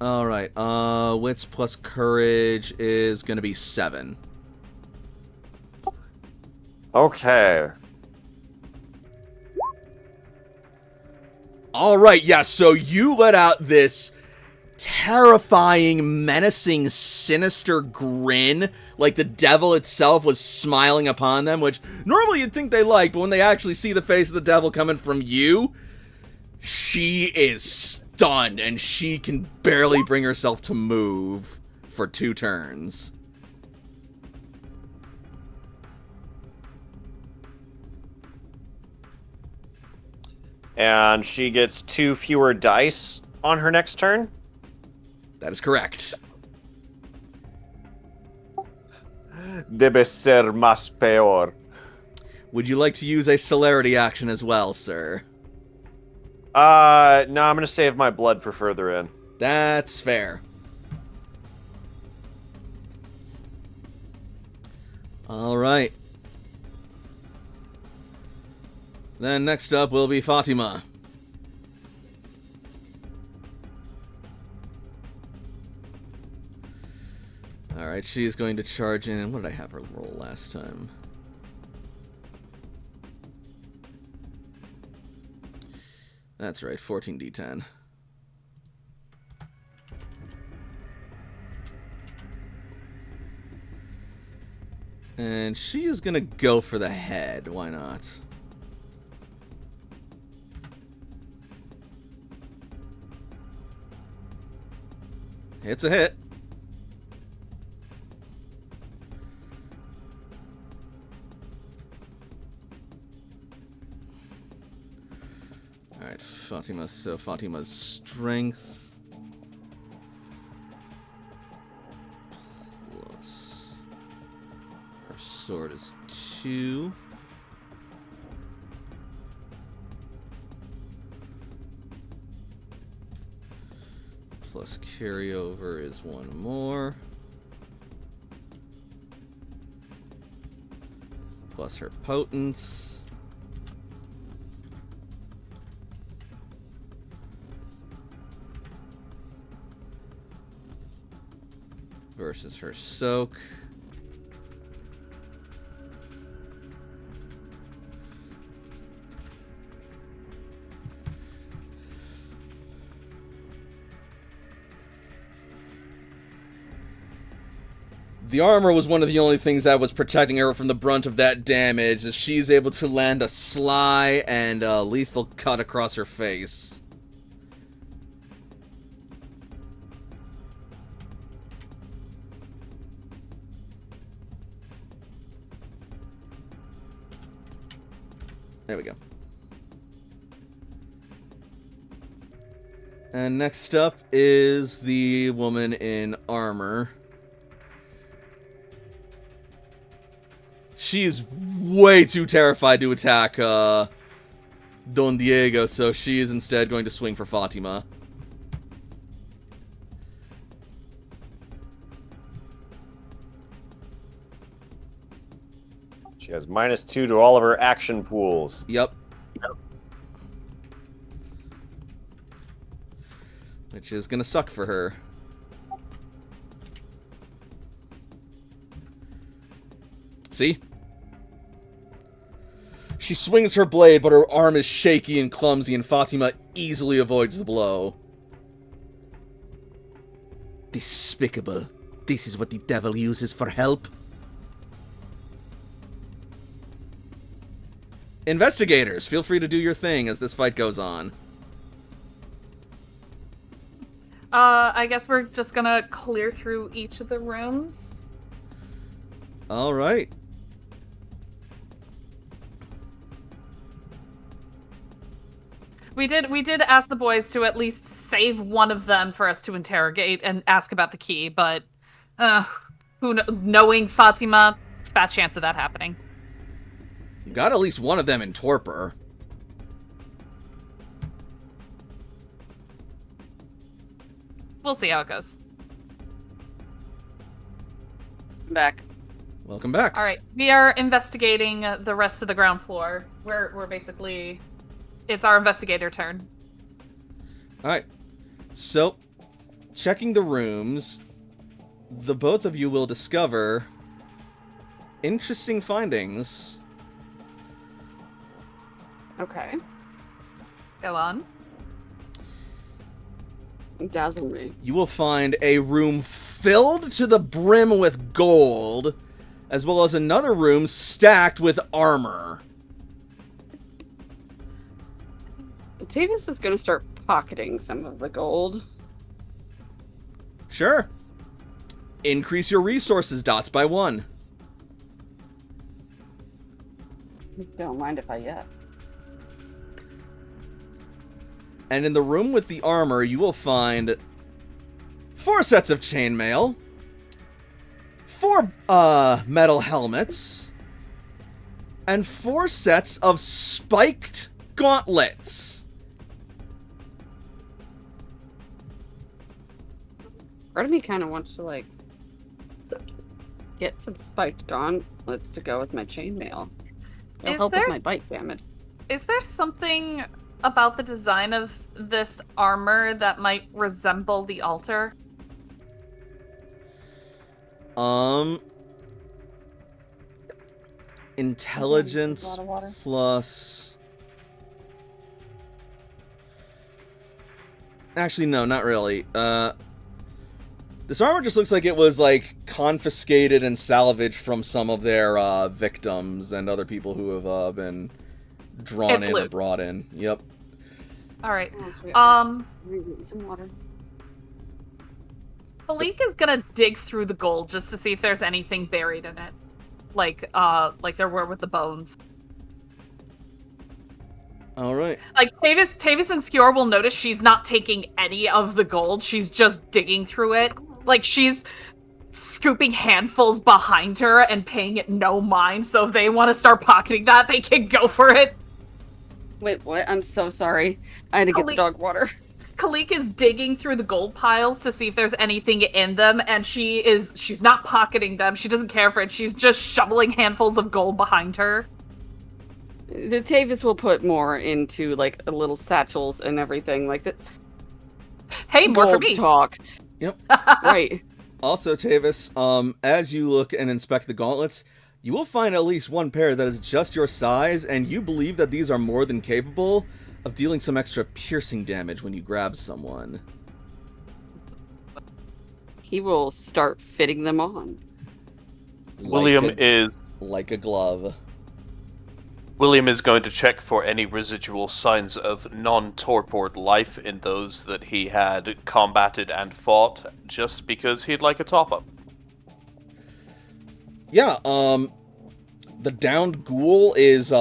All right. Wits plus courage is going to be 7. Okay. All right. Yeah, so you let out this terrifying, menacing, sinister grin, like the devil itself was smiling upon them, which normally you'd think they liked, but when they actually see the face of the devil coming from you, she is stunned, and she can barely bring herself to move for 2 turns. And she gets 2 fewer dice on her next turn. That is correct. Debe ser más peor. Would you like to use a celerity action as well, sir? No, I'm gonna save my blood for further in. That's fair. All right. Then next up will be Fatima. Alright, she is going to charge in. What did I have her roll last time? That's right, 14d10. And she is going to go for the head. Why not? It's a hit. Alright, Fatima. So Fatima's strength. Plus. Her sword is 2. Plus carryover is 1 more. Plus her potence. Versus her soak. The armor was one of the only things that was protecting her from the brunt of that damage, as she's able to land a sly and lethal cut across her face. There we go. And next up is the woman in armor. She's way too terrified to attack Don Diego, so she is instead going to swing for Fatima. She has -2 to all of her action pools. Yep. Which is gonna suck for her. See? She swings her blade, but her arm is shaky and clumsy, and Fatima easily avoids the blow. Despicable. This is what the devil uses for help. Investigators, feel free to do your thing as this fight goes on. I guess we're just gonna clear through each of the rooms. All right. We did ask the boys to at least save one of them for us to interrogate and ask about the key, but knowing Fatima, fat chance of that happening. You got at least one of them in torpor. We'll see how it goes. I'm back. Welcome back. All right, we are investigating the rest of the ground floor. We're basically, it's our investigator turn. All right. So, checking the rooms, the both of you will discover interesting findings. Okay. Go on. Dazzle me. You will find a room filled to the brim with gold, as well as another room stacked with armor. Davis is going to start pocketing some of the gold. Sure. Increase your resources dots by 1. Don't mind if I yes. And in the room with the armor, you will find 4 sets of chainmail, 4 metal helmets, and 4 sets of spiked gauntlets. Part of me kind of wants to, like, get some spiked gauntlets to go with my chainmail. It'll help with my bite damage. Is there something about the design of this armor that might resemble the altar? Intelligence plus... Actually, no, not really. This armor just looks like it was, like, confiscated and salvaged from some of their victims and other people who have been drawn in or brought in. Yep. All right. Some water. Malik is gonna dig through the gold just to see if there's anything buried in it. Like there were with the bones. All right. Like, Tavis and Skjor will notice she's not taking any of the gold. She's just digging through it. Like, she's scooping handfuls behind her and paying it no mind. So if they want to start pocketing that, they can go for it. Wait, what? I'm so sorry. I had to get the dog water. Kalik is digging through the gold piles to see if there's anything in them, and she's not pocketing them. She doesn't care for it. She's just shoveling handfuls of gold behind her. The Tavis will put more into, like, little satchels and everything like that. Hey, more for Gold me. talked. Yep. Right. Also, Tavis, as you look and inspect the gauntlets, you will find at least one pair that is just your size, and you believe that these are more than capable of dealing some extra piercing damage when you grab someone. He will start fitting them on. William is like a glove. William is going to check for any residual signs of non-torpored life in those that he had combated and fought, just because he'd like a top-up. Yeah, the downed ghoul is,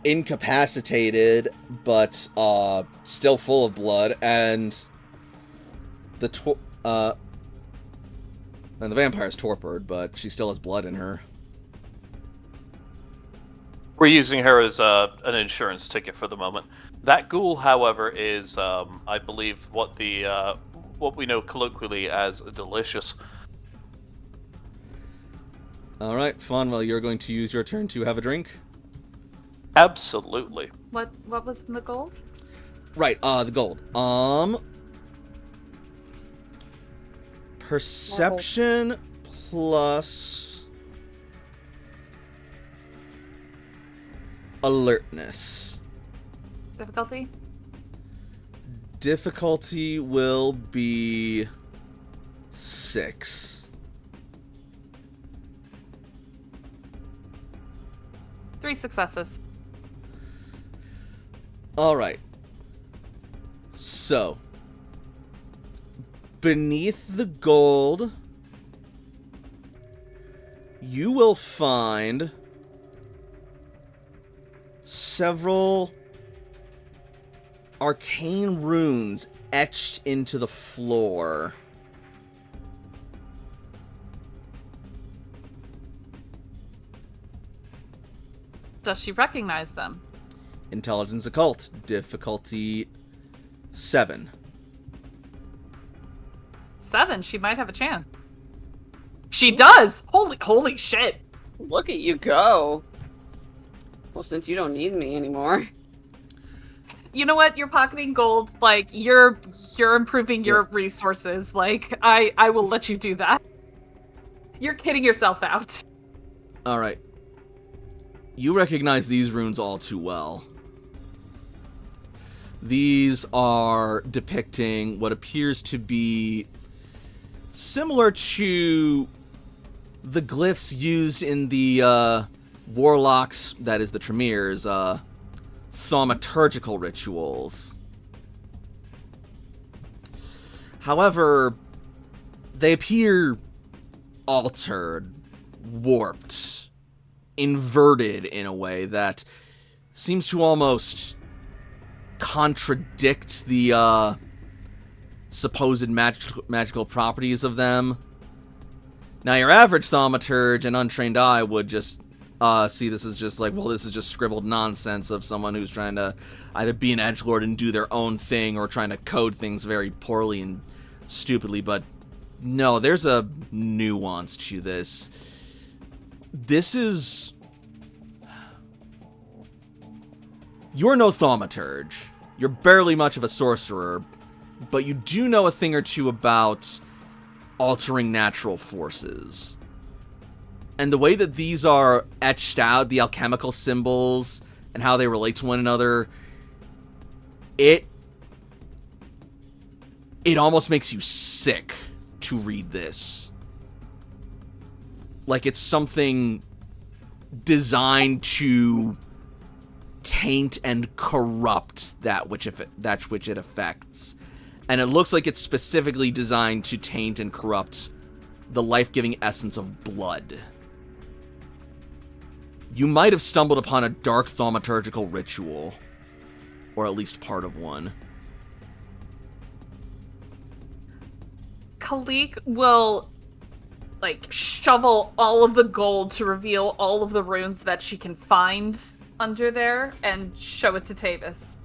incapacitated, but, still full of blood, and the vampire's torpored, but she still has blood in her. We're using her as an insurance ticket for the moment. That ghoul, however, is, I believe, what we know colloquially as delicious. All right, Fonwell, you're going to use your turn to have a drink. Absolutely. What was in the gold? Right, the gold. Perception plus alertness. Difficulty? Difficulty will be 6. Three successes. All right. So, beneath the gold, you will find several arcane runes etched into the floor. Does she recognize them? Intelligence occult, difficulty 7. 7, she might have a chance. She does! Holy shit! Look at you go. Well, since you don't need me anymore. You know what? You're pocketing gold. Like, you're improving your resources. Like, I will let you do that. You're kidding yourself out. All right. You recognize these runes all too well. These are depicting what appears to be similar to the glyphs used in the warlocks, that is the Tremere's, thaumaturgical rituals. However, they appear altered, warped, inverted in a way that seems to almost contradict the supposed magical properties of them. Now, your average thaumaturge and untrained eye would just see this as just like, well, this is just scribbled nonsense of someone who's trying to either be an edgelord and do their own thing or trying to code things very poorly and stupidly, but no, there's a nuance to this. This is... You're no thaumaturge. You're barely much of a sorcerer, but you do know a thing or two about altering natural forces. And the way that these are etched out, the alchemical symbols, and how they relate to one another, it almost makes you sick to read this. Like it's something designed to taint and corrupt that which it affects. and it looks like it's specifically designed to taint and corrupt the life-giving essence of blood. You might have stumbled upon a dark thaumaturgical ritual, or at least part of one. Kalik will, like, shovel all of the gold to reveal all of the runes that she can find under there and show it to Tavis.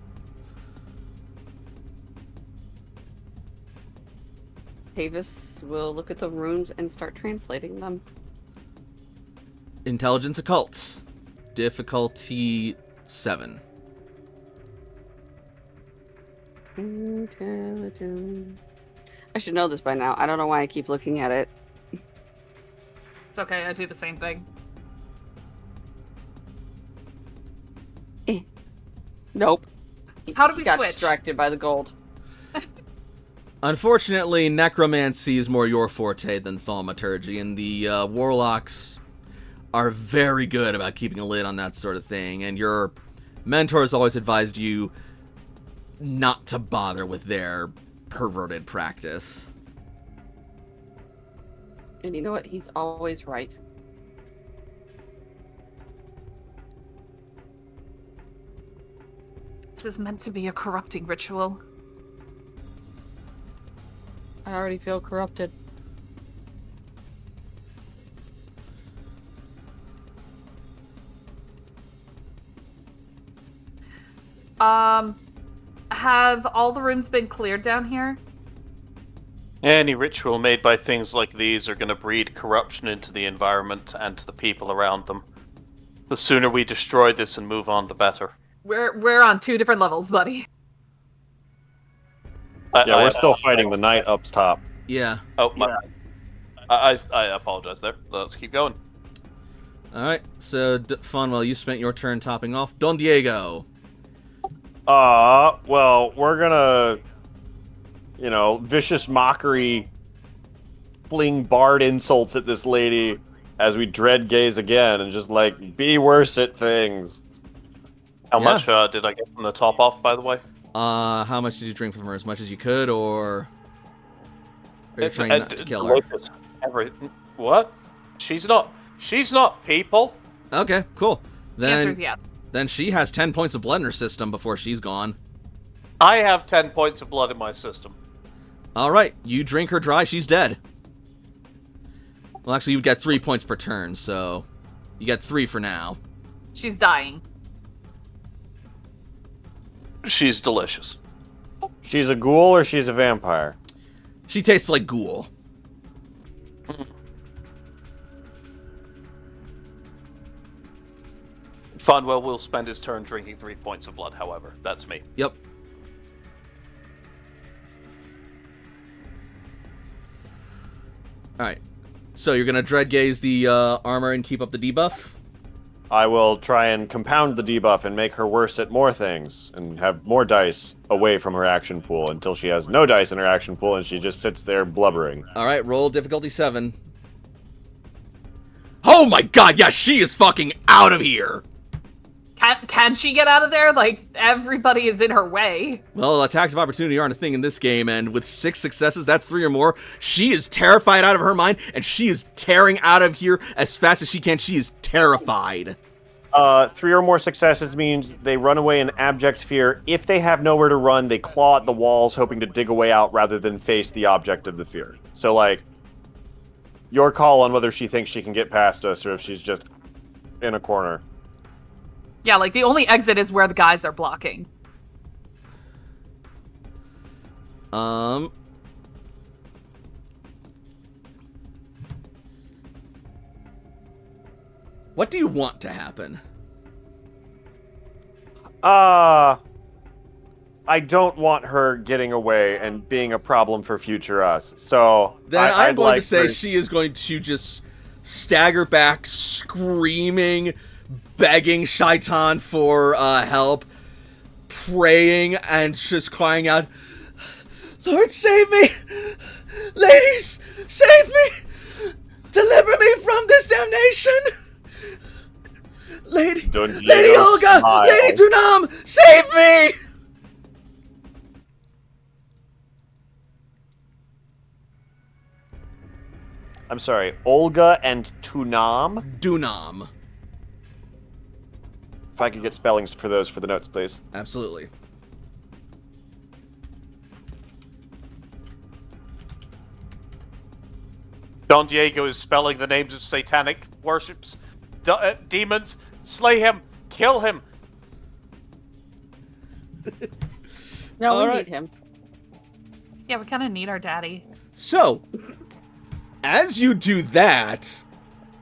Tavis will look at the runes and start translating them. Intelligence Occult. Difficulty 7. Intelligence. I should know this by now. I don't know why I keep looking at it. It's okay, I do the same thing. Nope. How do we got switch? Distracted by the gold. Unfortunately, necromancy is more your forte than thaumaturgy, and the warlocks are very good about keeping a lid on that sort of thing, and your mentors always advised you not to bother with their perverted practice. And you know what? He's always right. This is meant to be a corrupting ritual. I already feel corrupted. Have all the rooms been cleared down here? Any ritual made by things like these are going to breed corruption into the environment and to the people around them. The sooner we destroy this and move on, the better. We're on 2 different levels, buddy. We're still fighting the knight up top. Yeah. Oh, my. I apologize there. Let's keep going. Alright, so Fonwell, you spent your turn topping off. Don Diego. Well, we're gonna, vicious mockery, fling bard insults at this lady as we dread gaze again and just, be worse at things. How much did I get from the top off, by the way? How much did you drink from her? As much as you could, or are you trying not to kill her? What? She's not people. Okay, cool. The answer's yeah. Then she has 10 points of blood in her system before she's gone. I have 10 points of blood in my system. Alright, you drink her dry, she's dead. Well, actually, you get 3 points per turn, so you get 3 for now. She's dying. She's delicious. She's a ghoul or she's a vampire? She tastes like ghoul. Funwell will spend his turn drinking 3 points of blood, however. That's me. Yep. Alright. So you're gonna dread gaze the armor and keep up the debuff? I will try and compound the debuff and make her worse at more things, and have more dice away from her action pool until she has no dice in her action pool and she just sits there blubbering. Alright, roll difficulty 7. Oh my god, yeah, she is fucking out of here! Can she get out of there? Like, everybody is in her way. Well, attacks of opportunity aren't a thing in this game, and with 6 successes, that's 3 or more, she is terrified out of her mind, and she is tearing out of here as fast as she can. She is terrified. 3 or more successes means they run away in abject fear. If they have nowhere to run, they claw at the walls, hoping to dig a way out rather than face the object of the fear. So, your call on whether she thinks she can get past us or if she's just in a corner. Yeah, the only exit is where the guys are blocking. What do you want to happen? I don't want her getting away and being a problem for future us. So then I'm going to say her... she is going to just stagger back, screaming, begging Shaitan for help, praying, and just crying out, "Lord, save me! Ladies, save me! Deliver me from this damnation! Lady Olga! Lady Dunam! Save me!" I'm sorry, Olga and Tunam. Dunam. If I could get spellings for those for the notes, please. Absolutely. Don Diego is spelling the names of satanic worships. Demons. Slay him. Kill him. No, All we right. need him. Yeah, we kind of need our daddy. So, as you do that,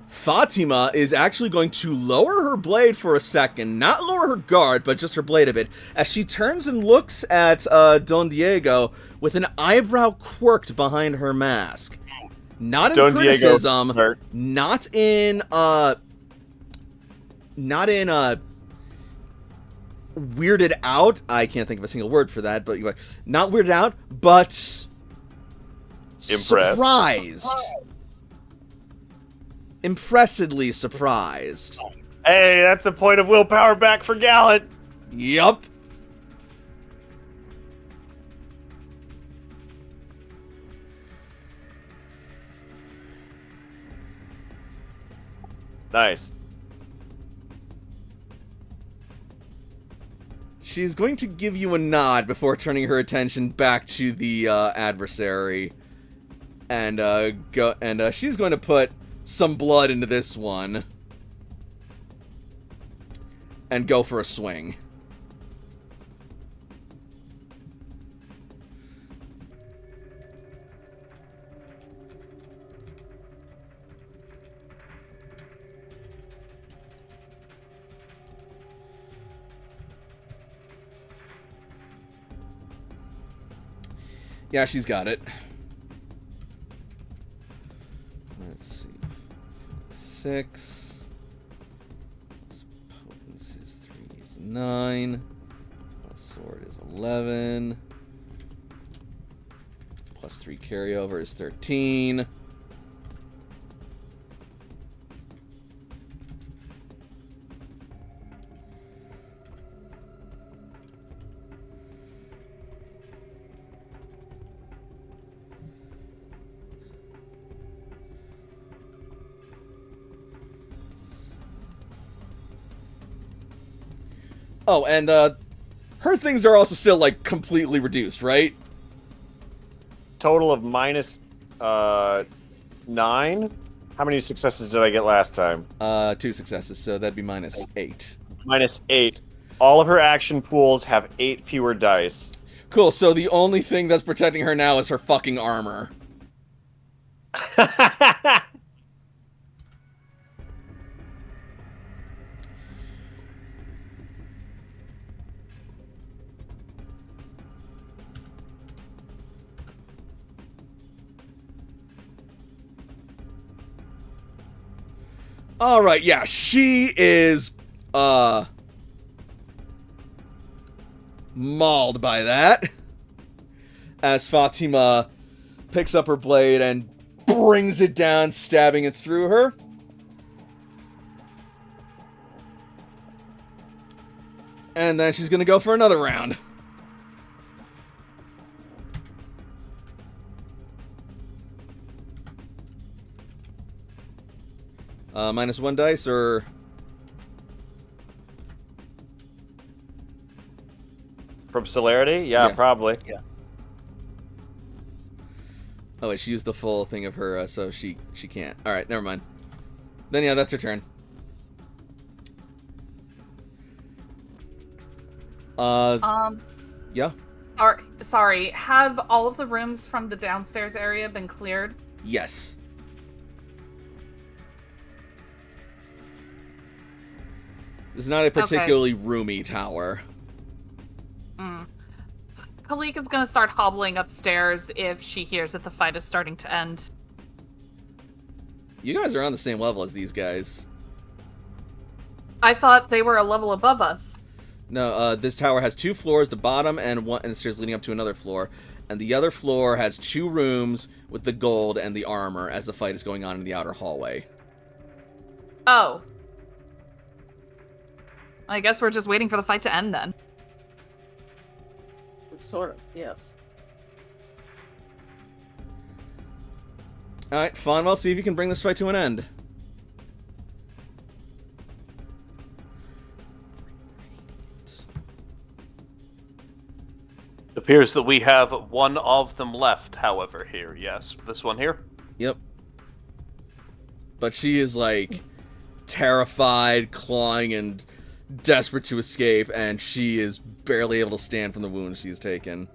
Fatima is actually going to lower her blade for a second. Not lower her guard, but just her blade a bit. As she turns and looks at Don Diego with an eyebrow quirked behind her mask. Not in Don criticism, Diego, not in weirded out. I can't think of a single word for that, but not weirded out, but Impressed. surprised. Impressedly surprised. Hey, that's a point of willpower back for Gallant. Yup. Nice. She's going to give you a nod before turning her attention back to the adversary, and she's going to put some blood into this one and go for a swing. Yeah, she's got it. Let's see. 6. Plus potency is 3 is 9. Plus sword is 11. Plus 3 carryover is 13. Oh, and her things are also still like completely reduced, right? Total of minus 9. How many successes did I get last time? 2 successes, so that'd be minus 8. Minus 8. All of her action pools have 8 fewer dice. Cool, so the only thing that's protecting her now is her fucking armor. Alright, yeah, she is, mauled by that. As Fatima picks up her blade and brings it down, stabbing it through her. And then she's gonna go for another round. Minus 1 dice, or... From celerity? Yeah, Yeah. probably. Yeah. Oh wait, she used the full thing of her, so she can't. Alright, never mind. Then yeah, that's her turn. Yeah? Sorry. Have all of the rooms from the downstairs area been cleared? Yes. This is not a particularly roomy tower. Kalik is gonna start hobbling upstairs if she hears that the fight is starting to end. You guys are on the same level as these guys. I thought they were a level above us. No, this tower has 2 floors, the bottom and the stairs leading up to another floor. And the other floor has 2 rooms with the gold and the armor as the fight is going on in the outer hallway. Oh. I guess we're just waiting for the fight to end then. Sort of, yes. Alright, Fonwell, see if you can bring this fight to an end. It appears that we have one of them left, however, here. Yes, this one here. Yep. But she is, like, terrified, clawing, and desperate to escape, and she is barely able to stand from the wounds she's taken.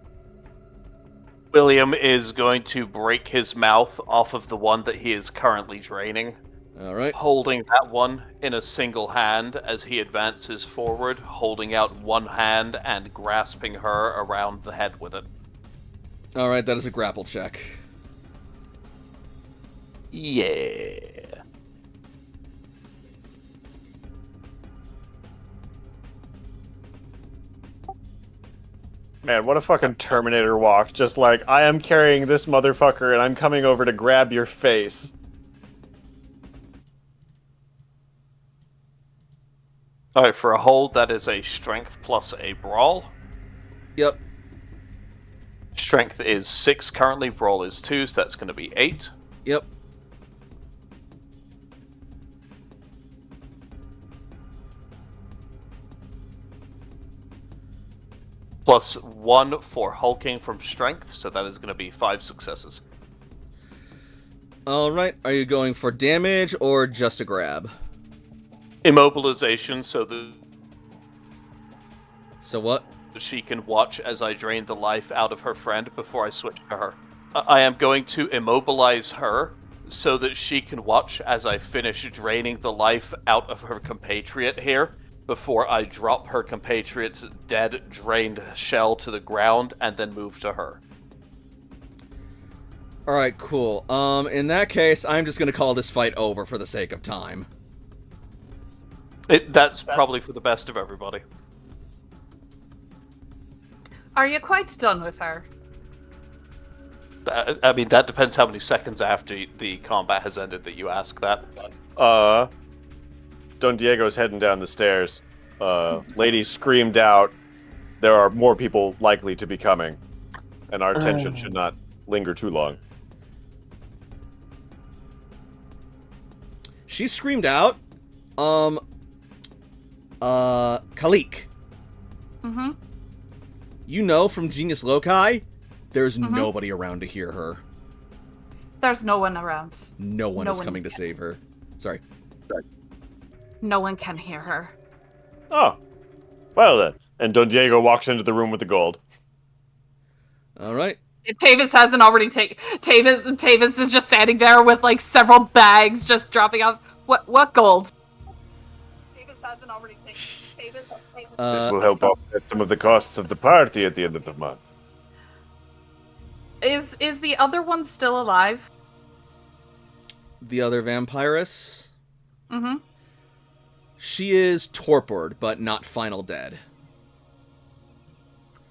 William is going to break his mouth off of the one that he is currently draining, Alright. holding that one in a single hand as he advances forward, holding out one hand and grasping her around the head with it. Alright, that is a grapple check. Yeah. Man, what a fucking Terminator walk. Just like, I am carrying this motherfucker and I'm coming over to grab your face. Alright, for a hold, that is a strength plus a brawl. Yep. Strength is 6 currently, brawl is 2, so that's going to be 8. Yep. Plus 1 for hulking from strength, so that is going to be 5 successes. Alright, are you going for damage or just a grab? Immobilization, so that So what? she can watch as I drain the life out of her friend before I switch to her. I am going to immobilize her so that she can watch as I finish draining the life out of her compatriot here before I drop her compatriot's dead, drained shell to the ground and then move to her. Alright, cool. In that case, I'm just gonna call this fight over for the sake of time. That's probably for the best of everybody. Are you quite done with her? I mean, that depends how many seconds after the combat has ended that you ask that. Don Diego's heading down the stairs. Lady screamed out, there are more people likely to be coming, and our attention should not linger too long. She screamed out, Kalik. Mm-hmm. You know from Genius Loci, there's nobody around to hear her. There's no one around. No one No is one coming to can. save her. Sorry. No one can hear her. Oh, well then. And Don Diego walks into the room with the gold. Alright. If Tavis hasn't already taken... Tavis is just standing there with, like, several bags just dropping out. What gold? Tavis hasn't already taken... This will help offset some of the costs of the party at the end of the month. Is the other one still alive? The other vampiress? Mm-hmm. She is torpored, but not final dead.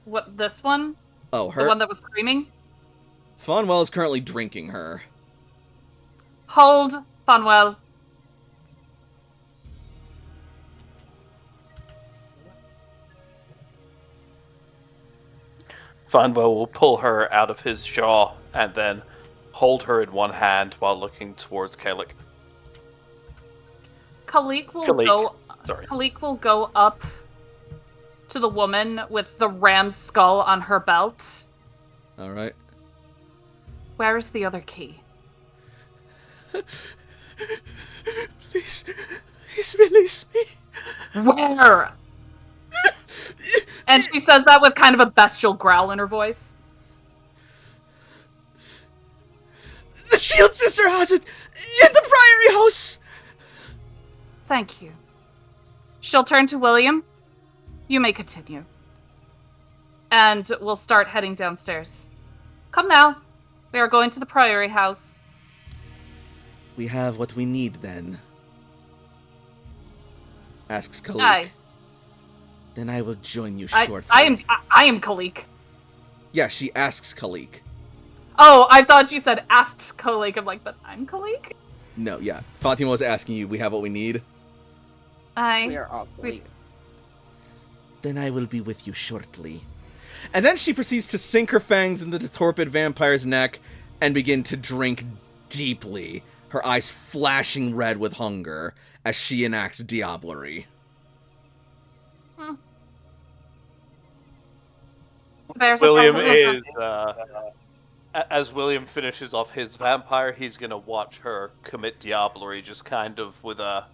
What, this one? Oh, her? The one that was screaming? Fonwell is currently drinking her. Hold, Funwell. Fonwell will pull her out of his jaw and then hold her in one hand while looking towards Kalik. Kalik will Kalik. go. Sorry. Kalik will go up to the woman with the ram's skull on her belt. Alright. Where is the other key? Please release me. Where? And she says that with kind of a bestial growl in her voice. The Shield Sister has it in the Priory House. Thank you. She'll turn to William. You may continue. And we'll start heading downstairs. Come now. We are going to the Priory House. We have what we need then. Asks Kalik. Aye. Then I will join you I shortly. I am Kalik. Yeah, she asks Kalik. Oh, I thought you said asked Kalik. I'm like, but I'm Kalik? No, yeah. Fatima was asking you, we have what we need. We I... are all we- Kalik. Then I will be with you shortly. And then she proceeds to sink her fangs into the torpid vampire's neck and begin to drink deeply, her eyes flashing red with hunger as she enacts diablerie. William is, as William finishes off his vampire, he's gonna watch her commit diablerie, just kind of with a,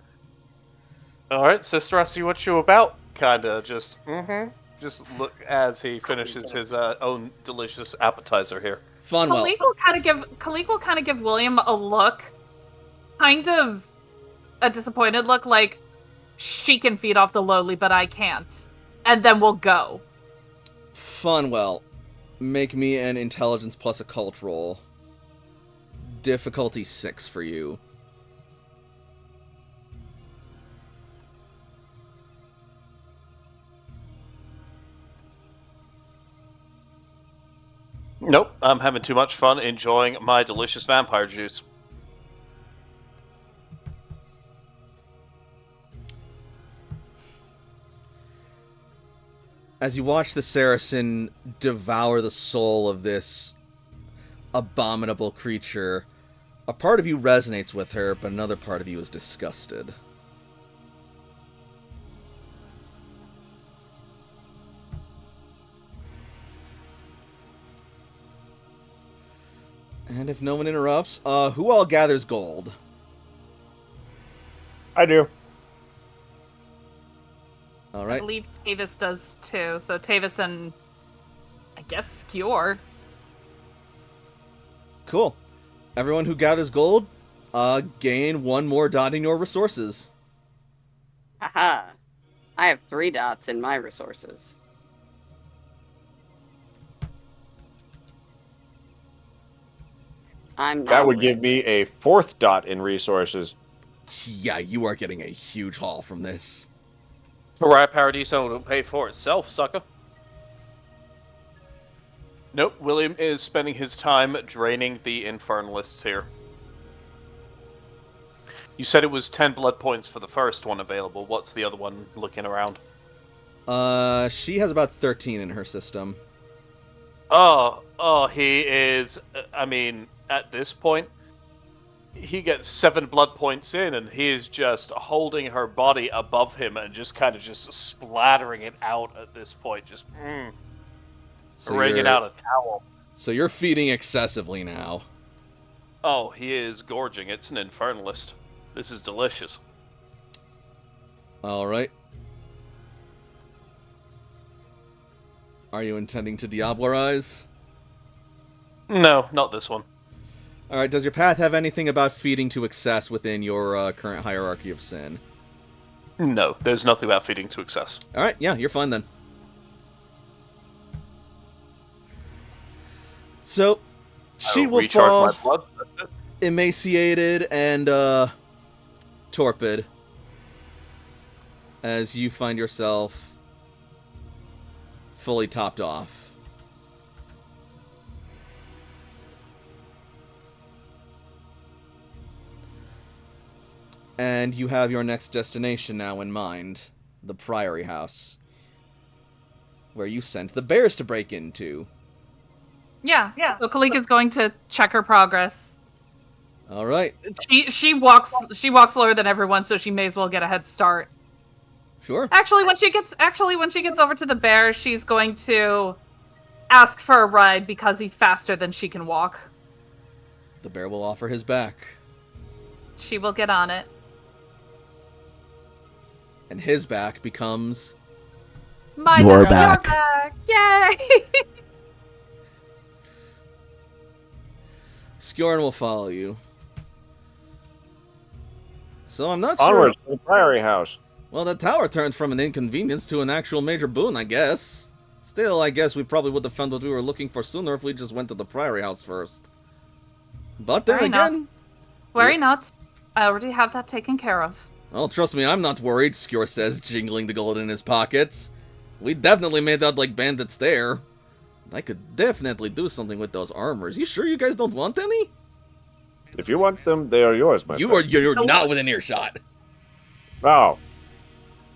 alright, sister, I see what you about, kinda just, just look as he finishes his own delicious appetizer here. Funwell. Kalik will kind of give William a look, kind of a disappointed look, like she can feed off the lowly, but I can't, and then we'll go. Funwell, make me an intelligence plus occult roll. Difficulty 6 for you. Nope, I'm having too much fun enjoying my delicious vampire juice. As you watch the Saracen devour the soul of this abominable creature, a part of you resonates with her, but another part of you is disgusted. And if no one interrupts, who all gathers gold? I do. All I right. believe Tavis does too. So Tavis and I guess Skjor. Cool. Everyone who gathers gold, gain 1 more dot in your resources. Haha. I have 3 dots in my resources. I'm not That would rich. give me a 4th dot in resources. Yeah, you are getting a huge haul from this. Pariah Paradiso will pay for itself, sucker. Nope, William is spending his time draining the Infernalists here. You said it was 10 blood points for the first one available. What's the other one looking around? She has about 13 in her system. Oh, he is, I mean, at this point, he gets 7 blood points in, and he is just holding her body above him and just kind of just splattering it out at this point, just wringing out a towel. So you're feeding excessively now. Oh, he is gorging. It's an Infernalist. This is delicious. Alright. Are you intending to Diablerize? No, not this one. Alright, does your path have anything about feeding to excess within your current hierarchy of sin? No, there's nothing about feeding to excess. Alright, yeah, you're fine then. So, she I'll will recharge fall my blood. That's it. emaciated and torpid as you find yourself fully topped off. And you have your next destination now in mind, the Priory House, where you sent the bears to break into. Yeah. So Kalik is going to check her progress. All right, She walks slower than everyone, so she may as well get a head start. sure. Actually, when she gets over to the bear, she's going to ask for a ride because he's faster than she can walk. The bear will offer his back, She will get on it. and his back becomes Your back. back. Yay! Skjorn will follow you. So I'm not sure. Onwards to the Priory House. Well, the tower turned from an inconvenience to an actual major boon, I guess. Still, I guess we probably would have found what we were looking for sooner if we just went to the Priory House first. But then Worry again... not. Worry not. I already have that taken care of. Well, trust me, I'm not worried, Skjor says, jingling the gold in his pockets. We definitely made out like bandits there. I could definitely do something with those armors. You sure you guys don't want any? If you want them, they are yours, my friend. You're not within earshot. Oh,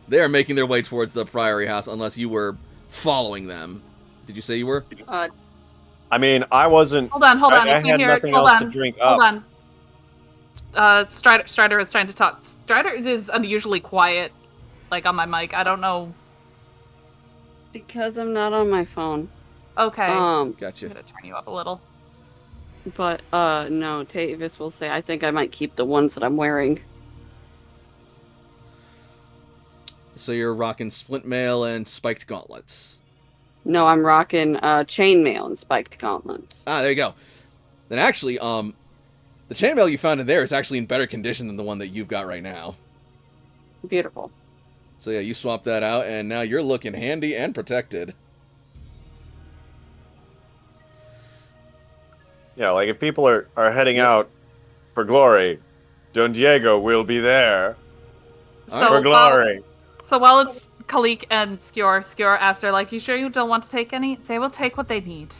They are making their way towards the Priory House, unless you were following them. Did you say you were? I mean, I wasn't. Hold on. I If you had hear, nothing hold else on. to drink Hold up. on. Strider is trying to talk. Strider is unusually quiet, like on my mic. I don't know. Because I'm not on my phone. Okay. Gotcha. I'm gonna turn you up a little. But no, Tavis will say I think I might keep the ones that I'm wearing. So you're rocking splint mail and spiked gauntlets. No, I'm rocking chainmail and spiked gauntlets. Ah, there you go. Then actually, the chainmail you found in there is actually in better condition than the one that you've got right now. Beautiful. So yeah, you swap that out, and now you're looking handy and protected. Yeah, like if people are heading out for glory, Don Diego will be there for glory. So while it's Kalik and Skjor asked her, like, you sure you don't want to take any? They will take what they need.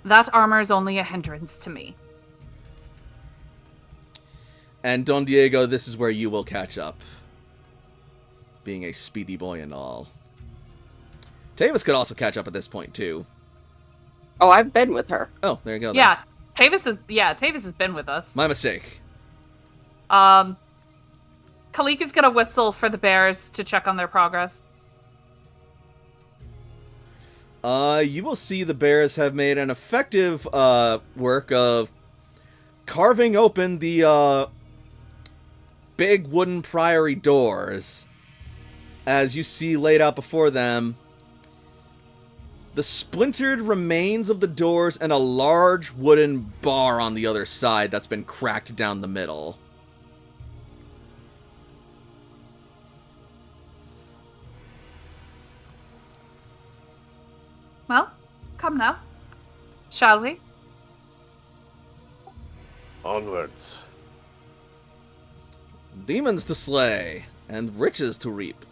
That armor is only a hindrance to me. And Don Diego, this is where you will catch up. Being a speedy boy and all. Tavis could also catch up at this point, too. Oh, I've been with her. Oh, there you go. Then. Yeah, Tavis has been with us. My mistake. Kalik is gonna whistle for the bears to check on their progress. You will see the bears have made an effective work of carving open the big wooden priory doors. As you see laid out before them, the splintered remains of the doors and a large wooden bar on the other side that's been cracked down the middle. Well, come now. Shall we? Onwards. Demons to slay, and riches to reap.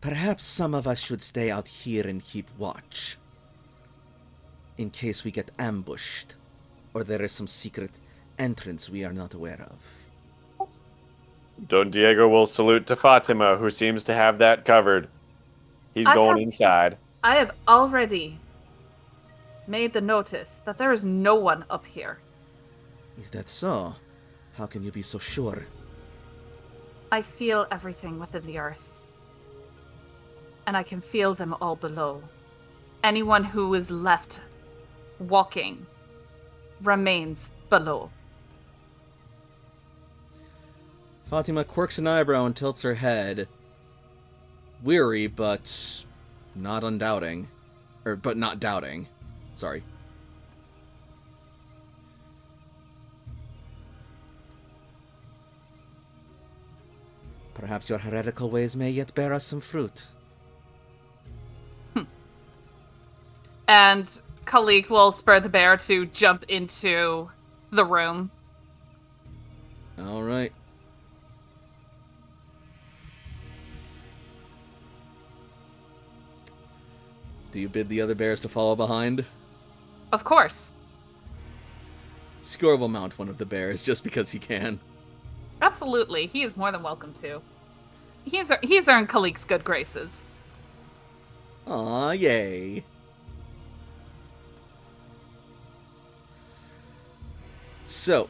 Perhaps some of us should stay out here and keep watch. In case we get ambushed, or there is some secret entrance we are not aware of. Don Diego will salute to Fatima, who seems to have that covered. He's going inside. I have already made the notice that there is no one up here. Is that so? How can you be so sure? I feel everything within the earth. And I can feel them all below. Anyone who is left walking remains below. Fatima quirks an eyebrow and tilts her head. Weary, but not undoubting. But not doubting. Sorry. Perhaps your heretical ways may yet bear us some fruit. And Kalik will spur the bear to jump into the room. Alright. Do you bid the other bears to follow behind? Of course. Skjor will mount one of the bears just because he can. Absolutely. He is more than welcome to. He's earned Kalik's good graces. Aw, yay. So,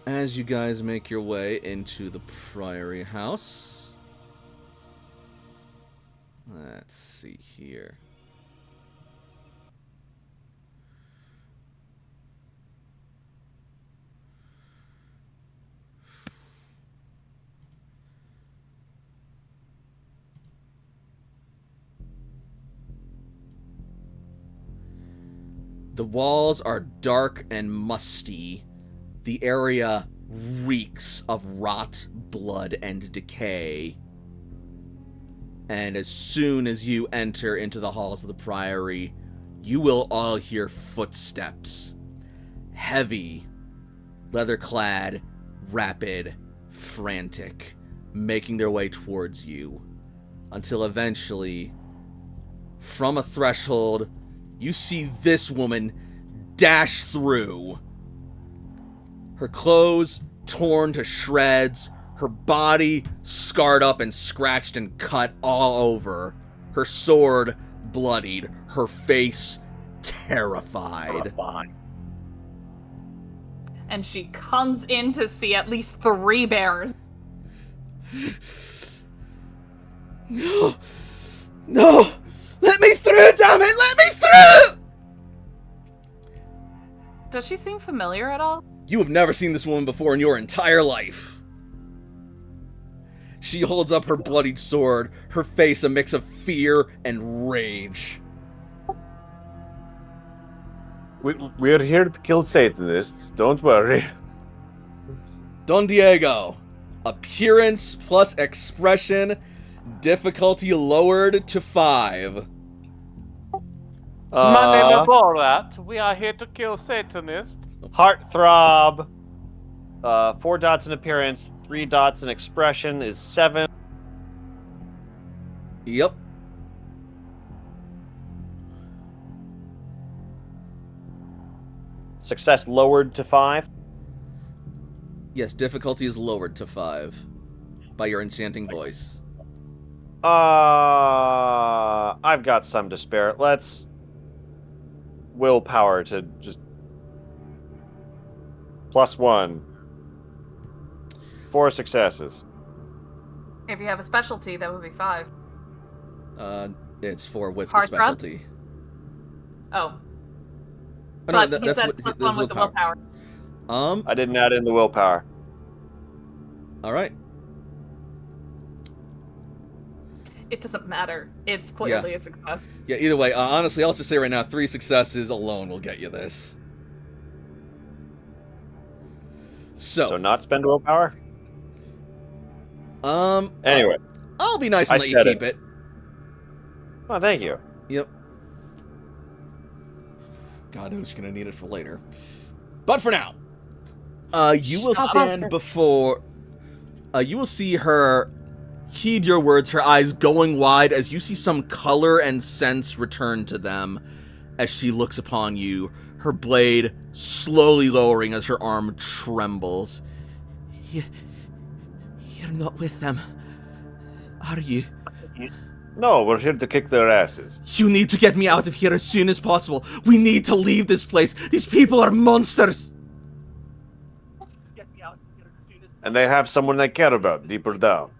as you guys make your way into the Priory House, let's see here. The walls are dark and musty. The area reeks of rot, blood, and decay. And as soon as you enter into the halls of the Priory, you will all hear footsteps. Heavy, leather-clad, rapid, frantic, making their way towards you. Until eventually, from a threshold, you see this woman dash through. Her clothes torn to shreds, her body scarred up and scratched and cut all over, her sword bloodied, her face terrified. and she comes in to see at least 3 bears. No! No! Let me through, damn it! Let me through! Does she seem familiar at all? You have never seen this woman before in your entire life. She holds up her bloodied sword, her face a mix of fear and rage. We're here to kill Satanists, don't worry. Don Diego. Appearance plus expression. Difficulty lowered to 5. My name is Borat. We are here to kill Satanists. Heartthrob. 4 dots in appearance, 3 dots in expression is 7. Yep. Success lowered to 5. Yes, difficulty is lowered to 5 by your enchanting voice. I've got some to spare. Let's willpower to just +1. 4 successes. If you have a specialty, that would be 5. It's 4 with the Heartthrob? specialty. Oh. Oh, But no, he said +1 with the willpower. I didn't add in the willpower. All right. It doesn't matter. It's clearly a success. Yeah, either way, honestly, I'll just say right now, 3 successes alone will get you this. So not spend willpower? Anyway. I'll be nice and let you said keep it. Oh, thank you. Yep. God knows you're gonna need it for later. But for now, you will stand before. You will see her heed your words, her eyes going wide as you see some color and sense return to them as she looks upon you, her blade slowly lowering as her arm trembles. You're not with them, are you? No, we're here to kick their asses. You need to get me out of here as soon as possible. We need to leave this place. These people are monsters. Get me out of here as soon as possible. And they have someone they care about deeper down.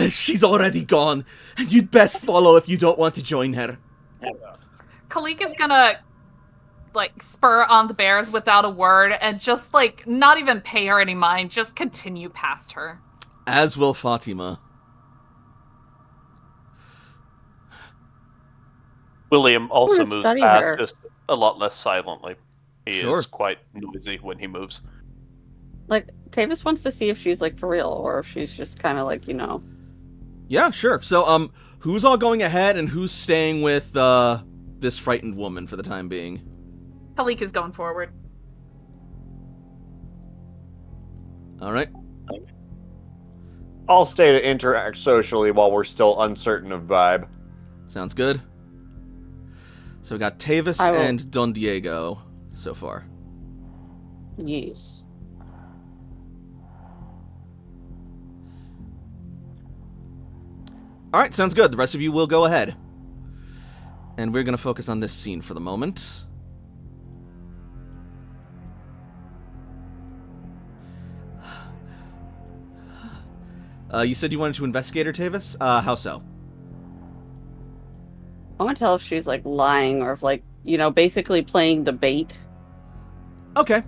She's already gone, and you'd best follow if you don't want to join her. Kalik is gonna, like, spur on the bears without a word and just, like, not even pay her any mind, just continue past her. As will Fatima. William also I'm gonna moves study past, her. just a lot less silently. He Sure. is quite noisy when he moves. Like, Tavis wants to see if she's, like, for real, or if she's just kind of, like, you know... Yeah, sure. So, who's all going ahead and who's staying with, this frightened woman for the time being? Kalik is going forward. Alright. I'll stay to interact socially while we're still uncertain of vibe. Sounds good. So we got Tavis and Don Diego so far. Yes. Alright, sounds good. The rest of you will go ahead. And we're going to focus on this scene for the moment. You said you wanted to investigate her, Tavis? How so? I want to tell if she's, like, lying or if, like, you know, basically playing the bait. Okay.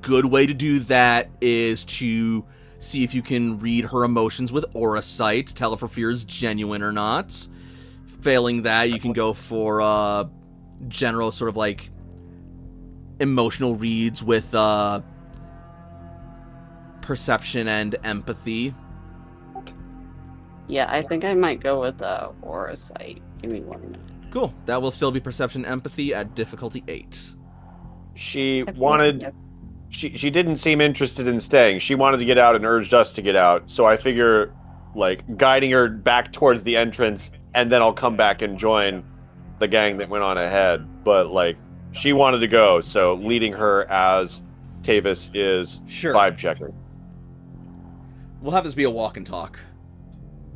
Good way to do that is to see if you can read her emotions with Aura Sight, tell if her fear is genuine or not. Failing that, you can go for, general sort of, like, emotional reads with, perception and empathy. Yeah, I think I might go with Aura Sight. Give me 1 minute. Cool. That will still be perception empathy at difficulty 8. She wanted... She didn't seem interested in staying. She wanted to get out and urged us to get out. So I figure, like, guiding her back towards the entrance, and then I'll come back and join the gang that went on ahead. But, like, she wanted to go, so leading her as Tavis is Sure. vibe checking. We'll have this be a walk and talk.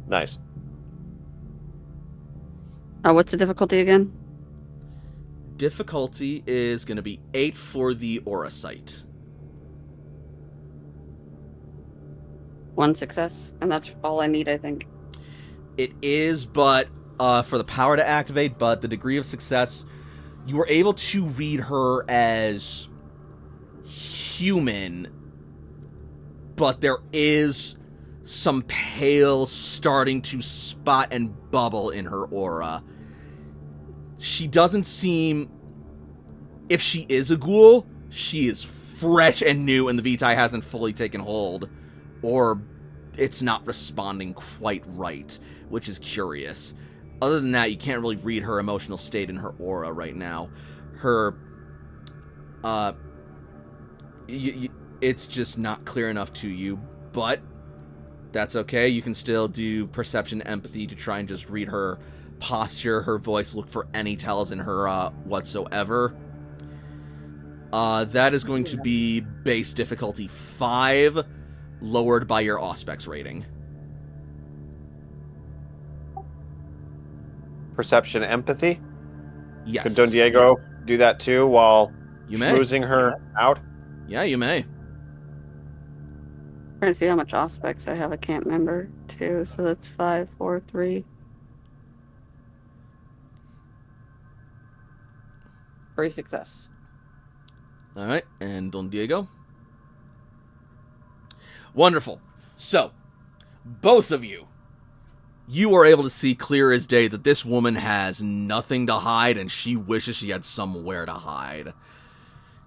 Nice. What's the difficulty again? difficulty is going to be 8 for the aura sight. 1 success, and that's all I need, I think. It is, but for the power to activate, but the degree of success, you were able to read her as human, but there is some pale starting to spot and bubble in her aura. She doesn't seem... If she is a ghoul, she is fresh and new and the Vitae hasn't fully taken hold. Or it's not responding quite right, which is curious. Other than that, you can't really read her emotional state in her aura right now. Her... it's just not clear enough to you, but that's okay. You can still do perception, empathy to try and just read her posture, her voice, look for any tells in her whatsoever. That is going to be base difficulty 5, lowered by your Auspex rating. Perception, empathy? Yes. Could Don Diego do that too while You may. schmoozing her out? Yeah, you may. Trying to see how much Auspex I have. I can't remember. 2, so that's 5, 4, 3. 3 success. Alright, and Don Diego. Wonderful. So, both of you are able to see clear as day that this woman has nothing to hide and she wishes she had somewhere to hide.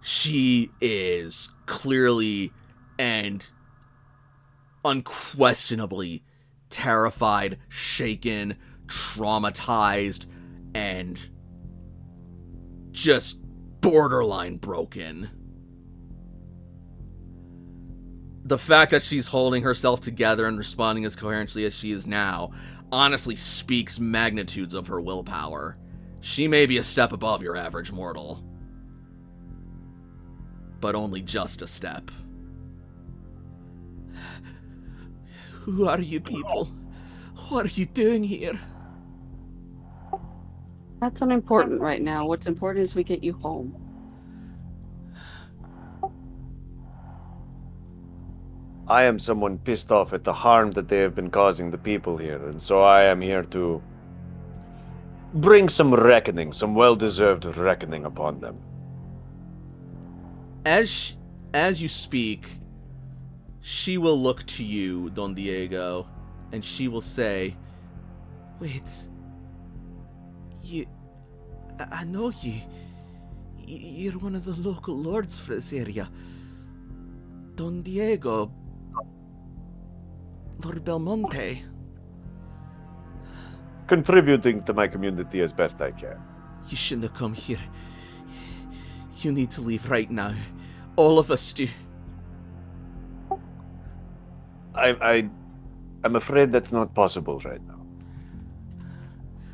She is clearly and unquestionably terrified, shaken, traumatized, and just borderline broken. The fact that she's holding herself together and responding as coherently as she is now honestly speaks magnitudes of her willpower. She may be a step above your average mortal, but only just a step. Who are you people? What are you doing here? That's unimportant right now. What's important is we get you home. I am someone pissed off at the harm that they have been causing the people here, and so I am here to bring some reckoning, some well-deserved reckoning upon them. As you speak, she will look to you, Don Diego, and she will say, "Wait, I know you. You're one of the local lords for this area. Don Diego, Lord Belmonte." Contributing to my community as best I can. You shouldn't have come here. You need to leave right now. All of us do. I'm afraid that's not possible right now.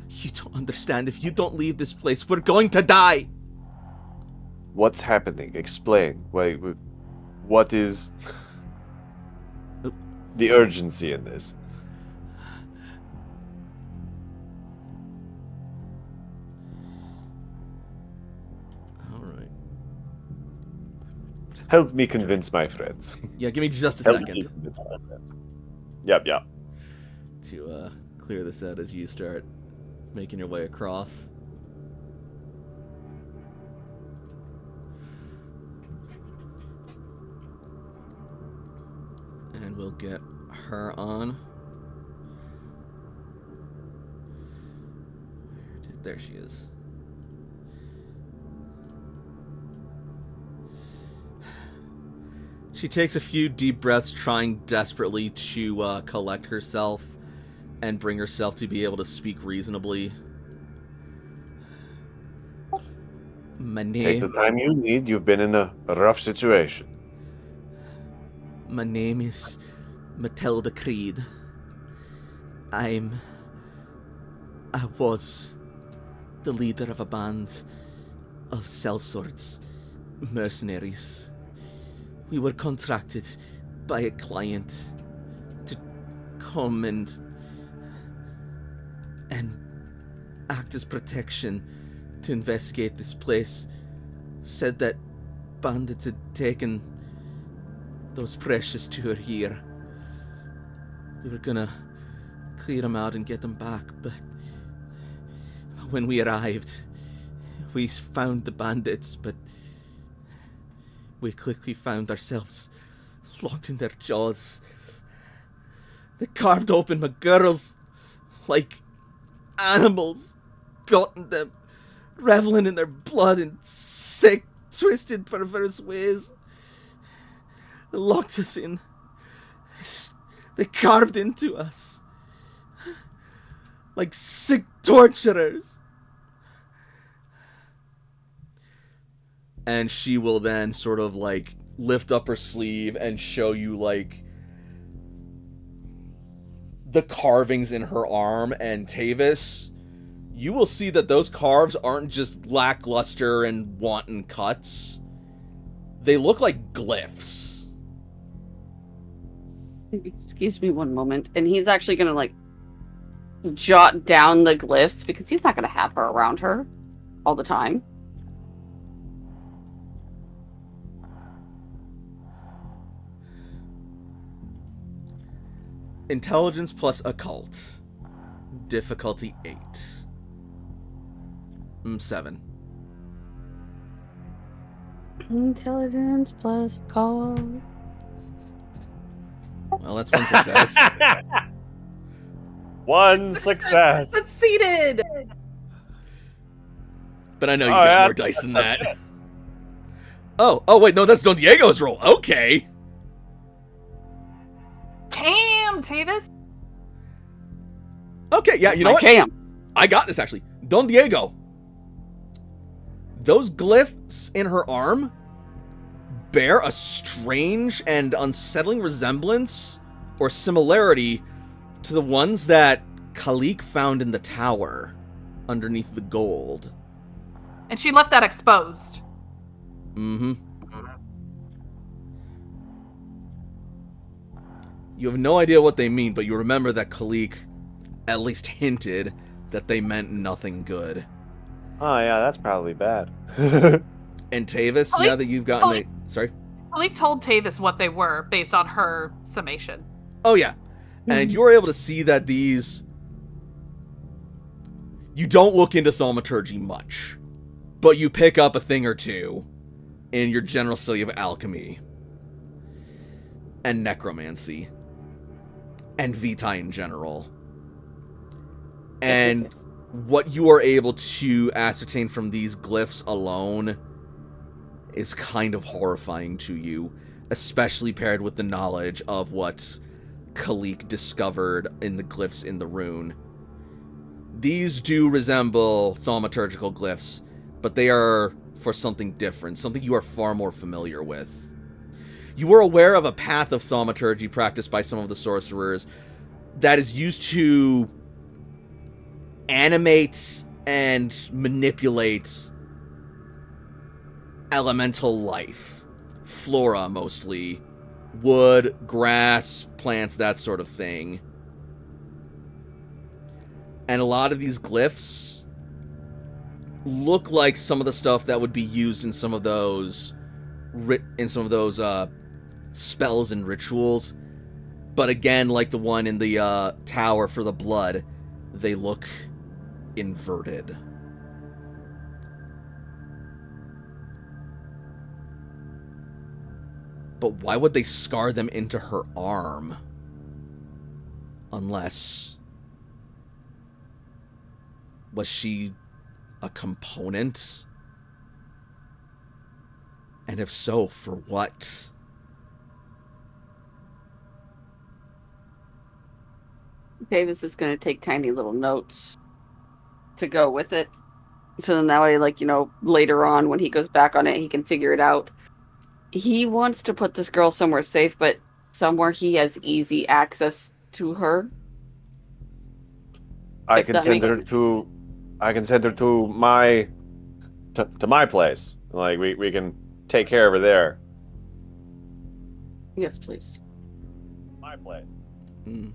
You don't understand. If you don't leave this place, we're going to die. What's happening? Explain. What is the urgency in this? All right. Help me convince my friends. Yeah, give me just a Help me second convince my friends. Yep. to clear this out as you start making your way across. And we'll get her on. There she is. She takes a few deep breaths, trying desperately to collect herself and bring herself to be able to speak reasonably. My Take name... the time you need. You've been in a rough situation. My name is Matilda Creed. I was the leader of a band of sellswords, mercenaries. We were contracted by a client to come and act as protection to investigate this place. Said that bandits had taken those precious two are here. We were gonna clear them out and get them back, but when we arrived, we found the bandits, but we quickly found ourselves locked in their jaws. They carved open my girls like animals, gotten them, reveling in their blood in sick, twisted, perverse ways. They locked us in. They carved into us like sick torturers. And she will then sort of like lift up her sleeve and show you like the carvings in her arm. And Tavis, you will see that those carves aren't just lackluster and wanton cuts. They look like glyphs. Excuse me one moment. And he's actually going to, like, jot down the glyphs because he's not going to have her around her all the time. Intelligence plus occult. Difficulty 8. 7. Intelligence plus call. Well, that's one success. One success. Succeeded. But I know you got more dice than that. Oh, wait, no, that's Don Diego's roll. Okay. Damn, Tavis. Okay, yeah, you know My what? jam. I got this, actually. Don Diego. Those glyphs in her arm bear a strange and unsettling resemblance or similarity to the ones that Khalik found in the tower underneath the gold. And she left that exposed. Mm-hmm. You have no idea what they mean, but you remember that Khalik at least hinted that they meant nothing good. Oh yeah, that's probably bad. And Tavis, Khalik- now that you've gotten Khalik- Sorry? Malik told Tavis what they were based on her summation. Oh, yeah. And you were able to see that these... You don't look into thaumaturgy much, but you pick up a thing or two in your general study of alchemy and necromancy and vitae in general. And what you are able to ascertain from these glyphs alone is kind of horrifying to you, especially paired with the knowledge of what Khalik discovered in the glyphs in the rune. These do resemble thaumaturgical glyphs, but they are for something different, something you are far more familiar with. You were aware of a path of thaumaturgy practiced by some of the sorcerers that is used to animate and manipulate elemental life. Flora, mostly. Wood, grass, plants, that sort of thing. And a lot of these glyphs look like some of the stuff that would be used in some of those spells and rituals. But again, like the one in the tower for the blood, they look inverted. But why would they scar them into her arm? Unless... Was she a component? And if so, for what? Davis is going to take tiny little notes to go with it. So then that way, like, later on when he goes back on it, he can figure it out. He wants to put this girl somewhere safe, but somewhere he has easy access to her. I can send her to my place. Like we can take care of her there. Yes, please. My place. Mm.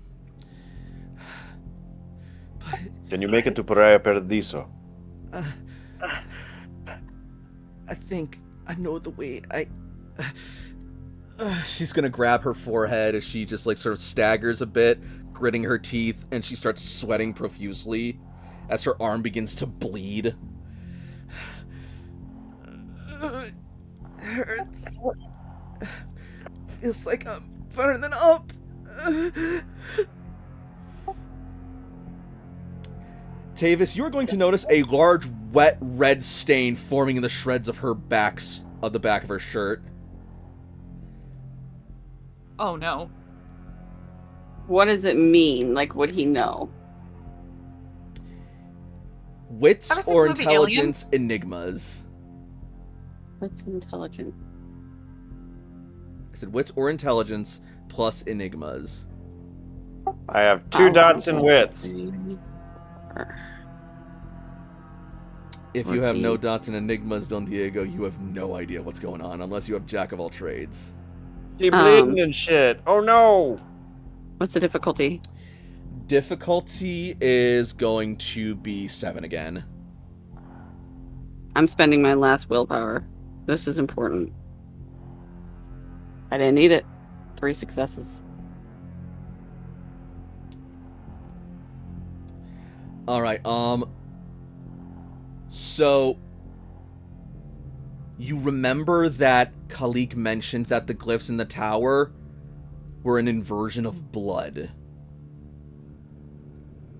Can you make it to Praia Paradiso? I think I know the way. She's gonna grab her forehead as she just like sort of staggers a bit, gritting her teeth, and she starts sweating profusely as her arm begins to bleed. It hurts. Feels like I'm burning up. Tavis, you are going to notice a large, wet, red stain forming in the shreds of the back of her shirt. Oh no. What does it mean? Like, would he know? Wits Ever seen or the movie intelligence enigmas. What's intelligent? I said wits or intelligence plus enigmas. I have 2 dots in wits. If you have no dots in enigmas, Don Diego, you have no idea what's going on unless you have jack of all trades. She bleeding and shit. Oh no! What's the difficulty? Difficulty is going to be 7 again. I'm spending my last willpower. This is important. I didn't need it. 3 successes. Alright, so you remember that Khalik mentioned that the glyphs in the tower were an inversion of blood.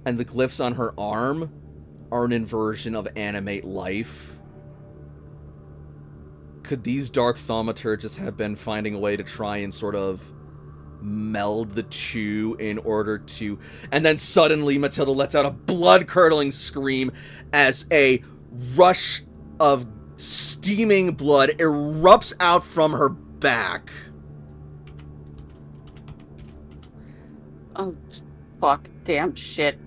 And the glyphs on her arm are an inversion of animate life. Could these dark thaumaturges have been finding a way to try and sort of meld the two in order to... And then suddenly Matilda lets out a blood-curdling scream as a rush of steaming blood erupts out from her back. Oh, fuck. Damn shit.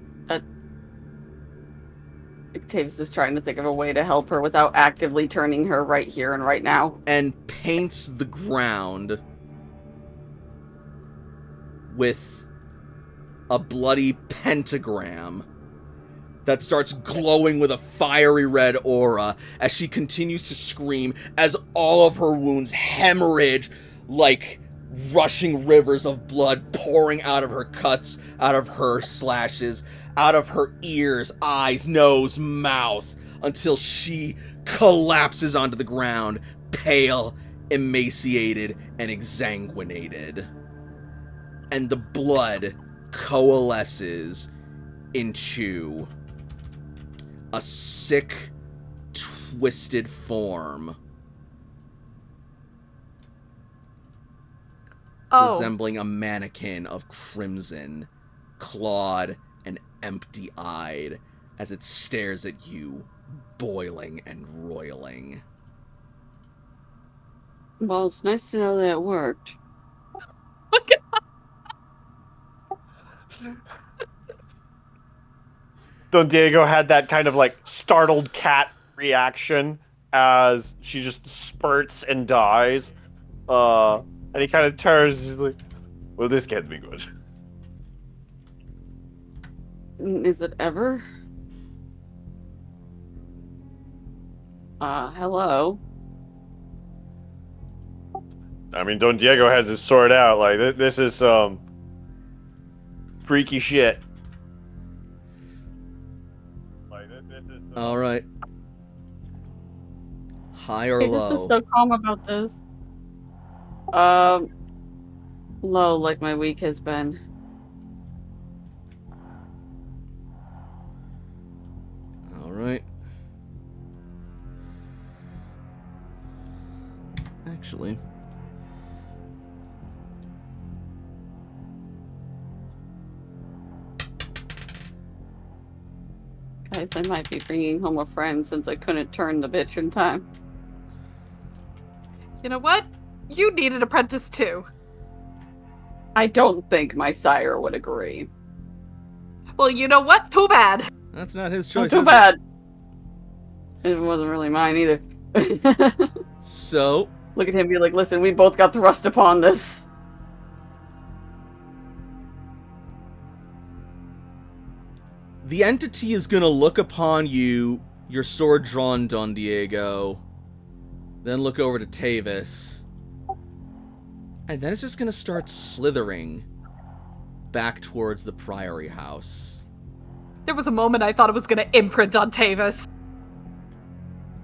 Taves is trying to think of a way to help her without actively turning her right here and right now. And paints the ground with a bloody pentagram that starts glowing with a fiery red aura as she continues to scream as all of her wounds hemorrhage like rushing rivers of blood pouring out of her cuts, out of her slashes, out of her ears, eyes, nose, mouth, until she collapses onto the ground, pale, emaciated, and exsanguinated. And the blood coalesces into a sick, twisted form. Resembling a mannequin of crimson, clawed and empty-eyed as it stares at you, boiling and roiling. Well, it's nice to know that it worked. Don Diego had that kind of like startled cat reaction as she just spurts and dies. And he kind of turns, he's like, well, this can't be good. Is it ever? Hello? I mean, Don Diego has his sword out. Like, this is some freaky shit. Like, this is All right. High or Hey, low? this is so calm about this. Low, like my week has been. All right. Actually, Guys, I might be bringing home a friend since I couldn't turn the bitch in time. You know what? You need an apprentice too. I don't think my sire would agree. Well, you know what? Too bad. that's not his Oh, choice. too is bad. It wasn't really mine either. it? So, Look at him be like, listen, we both got thrust upon this. the entity is going to look upon you your sword drawn, Don Diego. Then look over to Tavis. And then it's just going to start slithering back towards the Priory House. There was a moment I thought it was going to imprint on Tavis.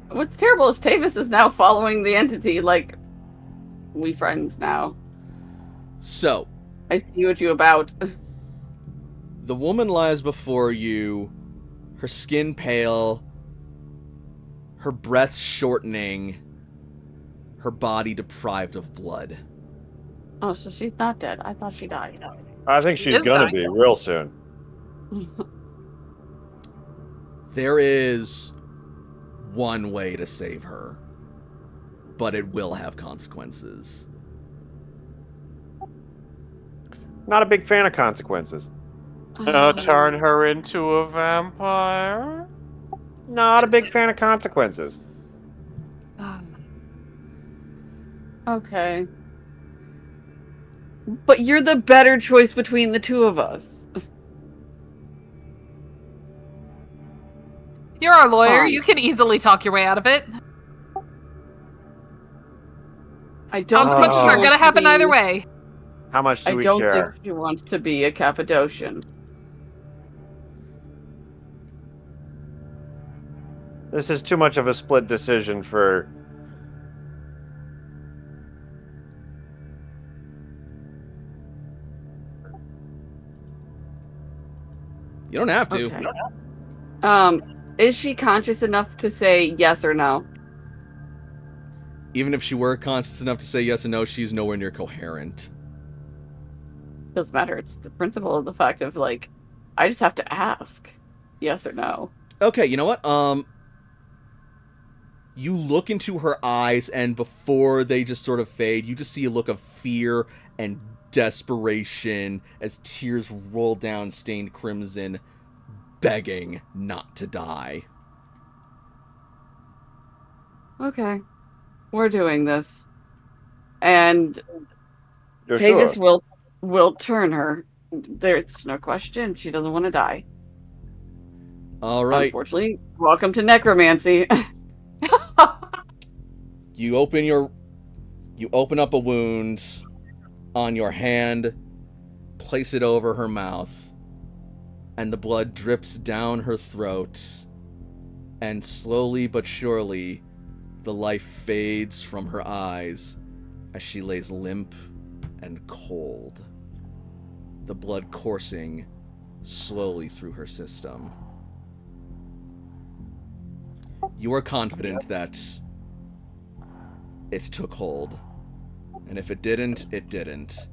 What's terrible is Tavis is now following the entity, like, we friends now. So, I see what you about. the woman lies before you, her skin pale, her breath shortening, her body deprived of blood. Oh, so she's not dead. I thought she died. I think she's is gonna dying. be real soon. There is one way to save her, but it will have consequences. Not a big fan of consequences. Turn her into a vampire? Not a big fan of consequences. Okay. But you're the better choice between the two of us. You're our lawyer. Fine. You can easily talk your way out of it. I don't think Consequences she are wants going to happen be- either way. How much do I we don't care? think she wants to be a Cappadocian. This is too much of a split decision for... You don't have to. Okay. Is she conscious enough to say yes or no? Even if she were conscious enough to say yes or no, she's nowhere near coherent. Doesn't matter. It's the principle of the fact of, like, I just have to ask yes or no. Okay, you know what? You look into her eyes, and before they just sort of fade, you just see a look of fear and desperation as tears roll down stained crimson, begging not to die. Okay. We're doing this. And You're Tavis sure? will turn her. There's no question. She doesn't want to die. All right, Unfortunately, welcome to necromancy. you open up a wound on your hand, place it over her mouth, and the blood drips down her throat, and slowly but surely, the life fades from her eyes as she lays limp and cold, the blood coursing slowly through her system. You are confident that it took hold, and if it didn't, it didn't,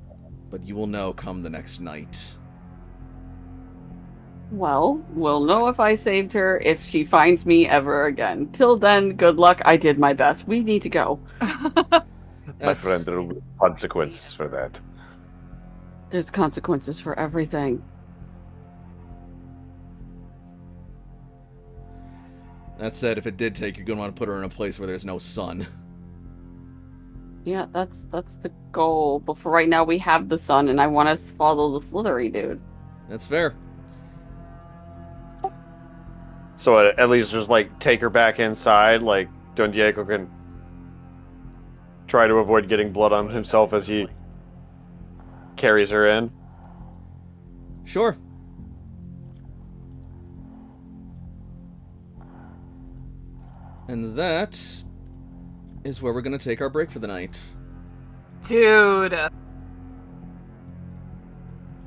but you will know come the next night. Well, we'll know if I saved her if she finds me ever again. Till then, good luck. I did my best. We need to go. My friend, there will be consequences for that. There's consequences for everything. That said, if it did take, you're gonna want to put her in a place where there's no sun. Yeah, that's the goal. But for right now, we have the sun, and I want us to follow the slithery dude. That's fair. So at least just, like, take her back inside, like, Don Diego can try to avoid getting blood on himself as he carries her in. Sure. And that is where we're going to take our break for the night. Dude.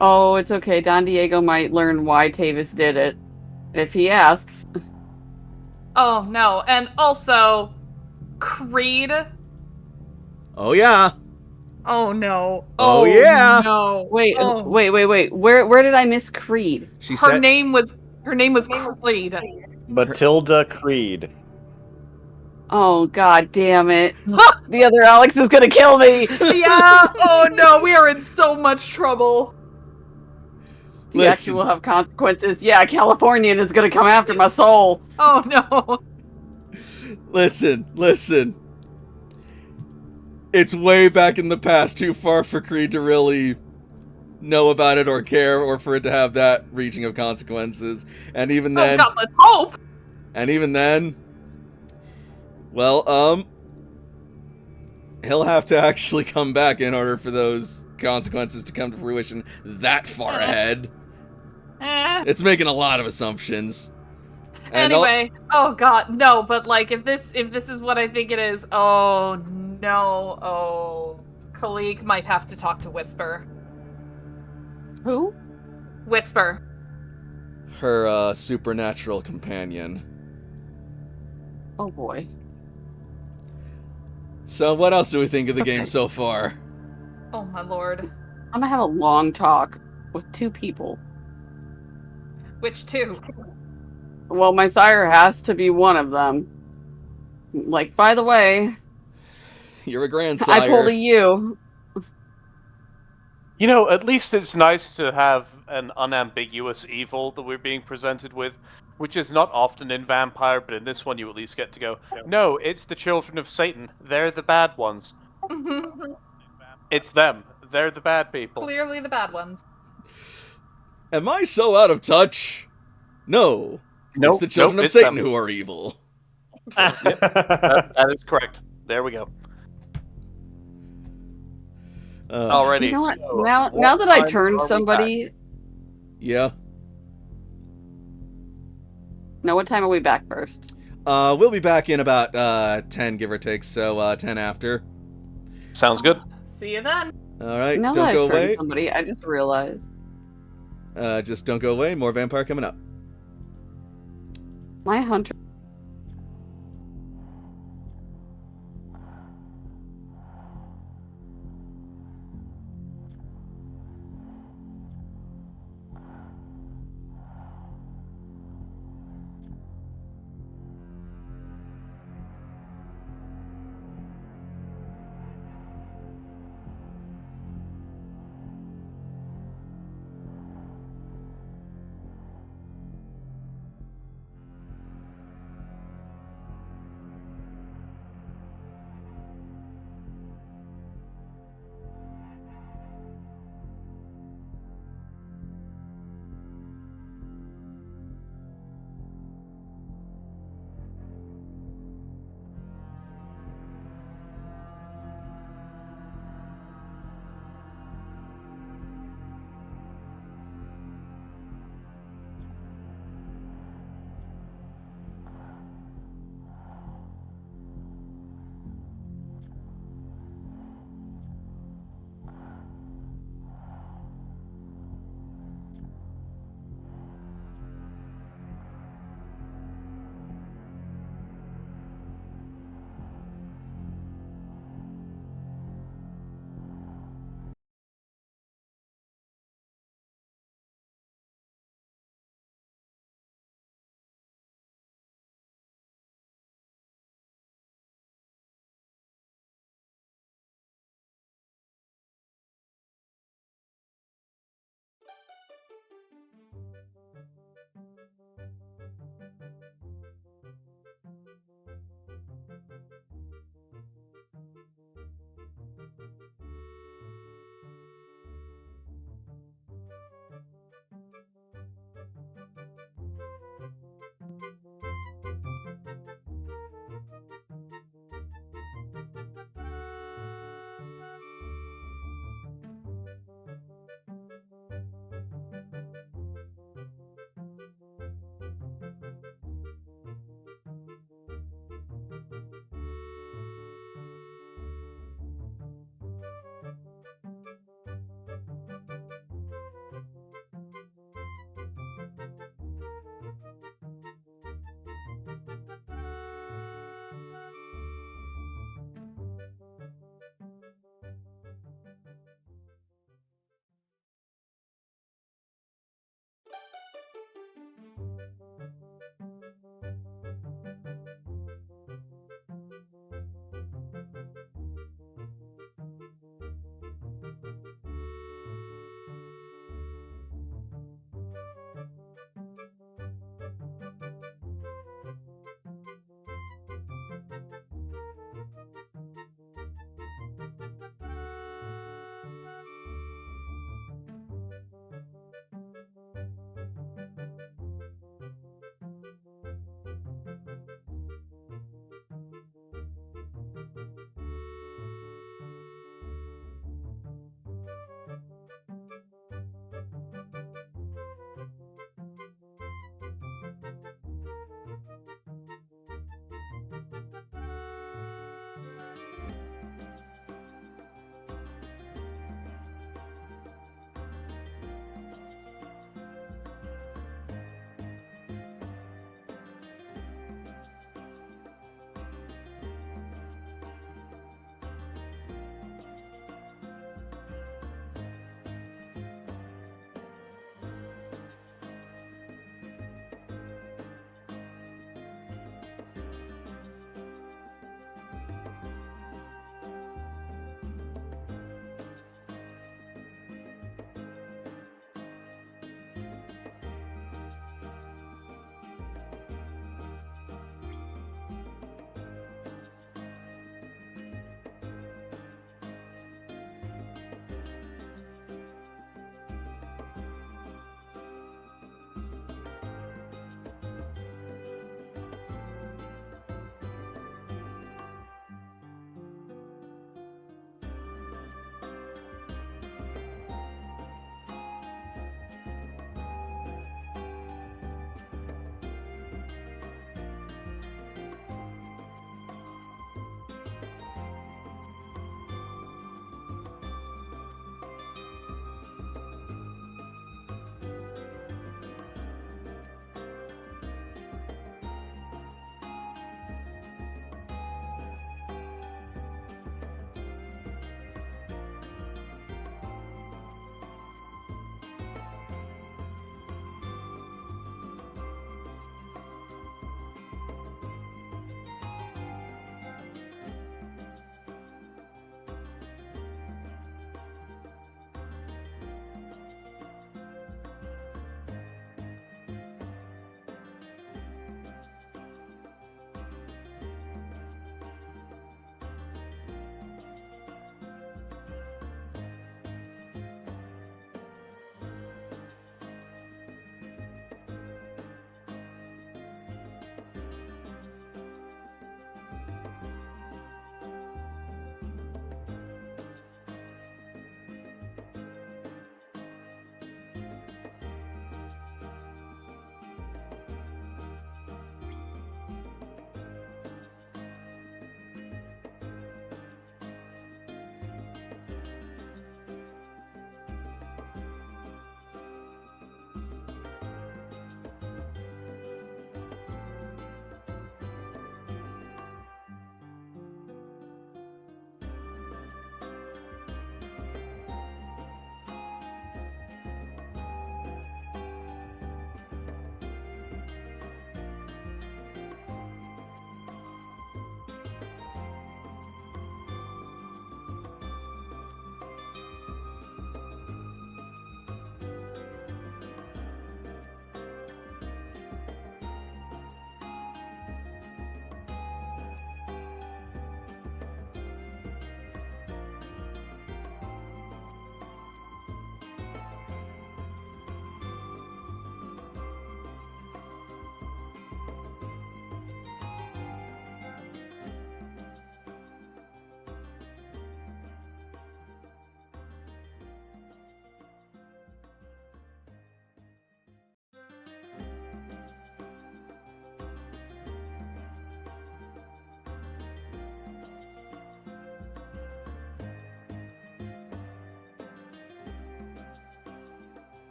Oh, it's okay. Don Diego might learn why Tavis did it. If he asks. Oh, no. And also, Creed. Oh, yeah. Oh, no. Oh, yeah. No. Wait, Oh. wait. Where did I miss Creed? She Her said... name was Creed. Matilda Creed. Oh, god damn it. The other Alex is gonna kill me! Yeah. Oh, no. We are in so much trouble. The Listen. action will have consequences. Yeah, Californian is gonna come after my soul. Oh, no. Listen. It's way back in the past, too far for Creed to really know about it or care, or for it to have that reaching of consequences. And even then... Oh, God, let's hope. And even then, well, he'll have to actually come back in order for those consequences to come to fruition that far ahead. It's making a lot of assumptions. And Anyway, oh god, no, but like if this is what I think it is, oh no, oh Khalik might have to talk to Whisper. Who? Whisper. her supernatural companion. Oh boy. So what else do we think of the Okay. game so far? Oh my lord. I'm gonna have a long talk with two people. Which two? Well, my sire has to be one of them. Like, by the way, You're a grandsire. I pulled a U. You know, at least it's nice to have an unambiguous evil that we're being presented with, which is not often in Vampire, but in this one you at least get to go, no, it's the children of Satan. They're the bad ones. It's them. They're the bad people. Clearly the bad ones. Am I so out of touch? No. Nope, It's the children nope, of it's Satan them. who are evil. That is correct. There we go. Alrighty. You know what? so Now that I time turned are we somebody. Yeah. Now, what time are we back first? We'll be back in about 10, give or take, so 10 after. back? Sounds good. See you then. Alright, Now don't that go I've turned away. somebody, I just realized Just don't go away. More Vampire coming up. my hunter.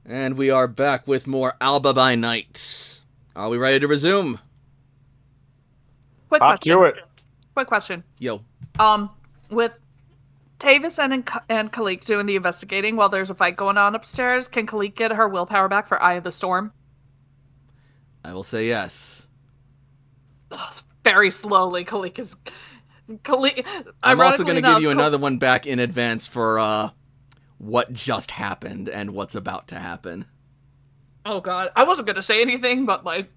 And we are back with more Alba by Night. Are we ready to resume? Quick Hop question. to it. Quick question. Yo. With Tavis and Kalik doing the investigating while there's a fight going on upstairs, can Kalik get her willpower back for Eye of the Storm? I will say yes. Ugh, very slowly, Kalik is... Kalik... I'm also going to give you enough, another one back in advance for what just happened and what's about to happen. Oh god, I wasn't gonna say anything, but like,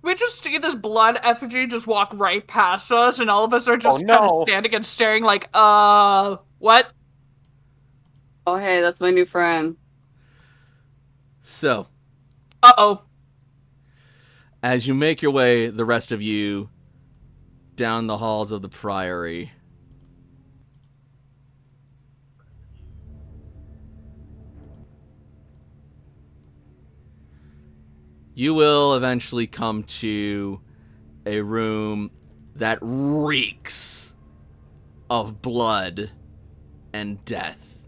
we just see this blood effigy just walk right past us, and all of us are just kind of standing and staring like, what? Oh, hey, that's my new friend. So, Uh-oh. as you make your way, the rest of you, down the halls of the Priory, you will eventually come to a room that reeks of blood and death.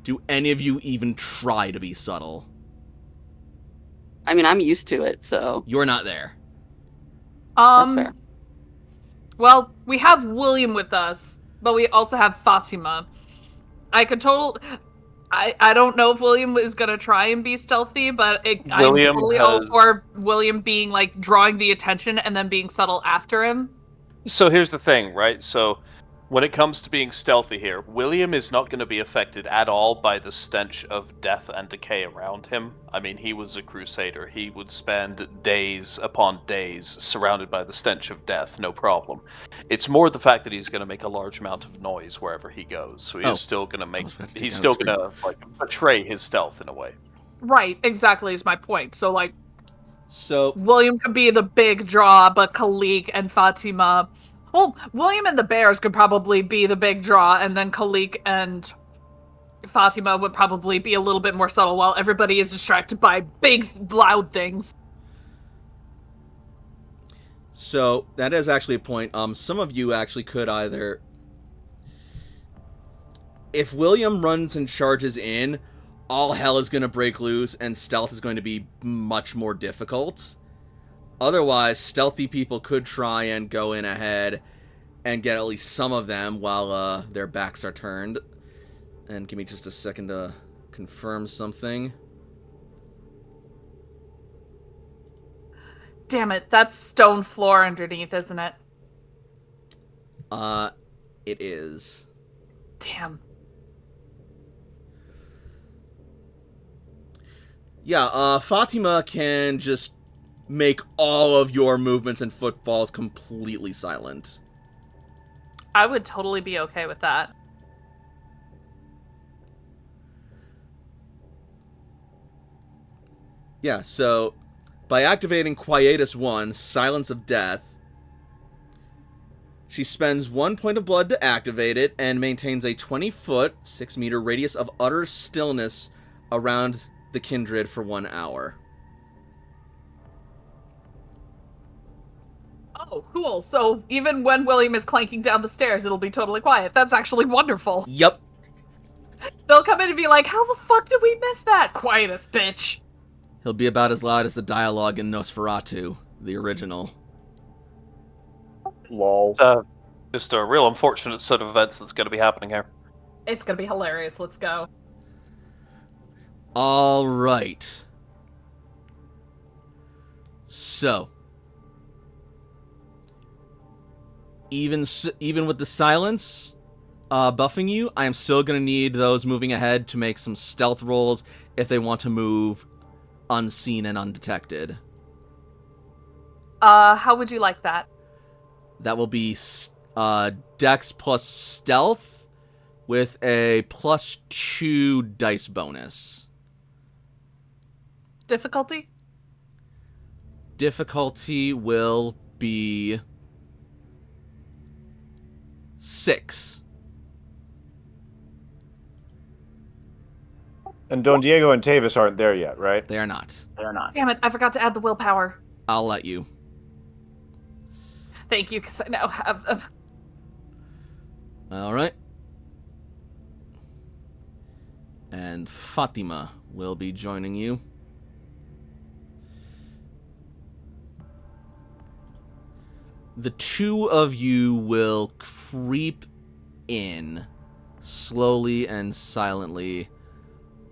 Do any of you even try to be subtle? I mean, I'm used to it, so You're not there. that's fair. Well, we have William with us, but we also have Fatima. I don't know if William is gonna try and be stealthy, but I'm totally all for William being like drawing the attention and then being subtle after him. So here's the thing, right? So when it comes to being stealthy here, William is not going to be affected at all by the stench of death and decay around him. I mean, he was a crusader. He would spend days upon days surrounded by the stench of death, no problem. It's more the fact that he's going to make a large amount of noise wherever he goes. So he's still going to he's still going to like betray his stealth in a way. Right, exactly is my point. So William could be the big draw, but Kalik and Fatima... Well, William and the Bears could probably be the big draw, and then Kalik and Fatima would probably be a little bit more subtle while everybody is distracted by big, loud things. So that is actually a point. Some of you actually could either... If William runs and charges in, all hell is going to break loose, and stealth is going to be much more difficult. Otherwise, stealthy people could try and go in ahead and get at least some of them while their backs are turned. And give me just a second to confirm something. Damn it, that's stone floor underneath, isn't it? It is. Damn. Yeah, Fatima can just make all of your movements and footfalls completely silent. I would totally be okay with that. Yeah, so by activating Quietus 1, Silence of Death, she spends 1 point of blood to activate it and maintains a 20-foot, 6-meter radius of utter stillness around the kindred for 1 hour. Oh, cool. So even when William is clanking down the stairs, it'll be totally quiet. That's actually wonderful. Yep. They'll come in and be like, how the fuck did we miss that? Quietest bitch. He'll be about as loud as the dialogue in Nosferatu, the original. Lol. Just a real unfortunate set of events that's going to be happening here. It's gonna be hilarious. Let's go. All right. So, even with the silence buffing you, I am still going to need those moving ahead to make some stealth rolls if they want to move unseen and undetected. How would you like that? That will be Dex plus Stealth with a +2 dice bonus. Difficulty? Difficulty will be 6. And Don Diego and Tavis aren't there yet, right? They are not. Damn it, I forgot to add the willpower. I'll let you. Thank you, because I now have... All right. and Fatima will be joining you. The two of you will creep in slowly and silently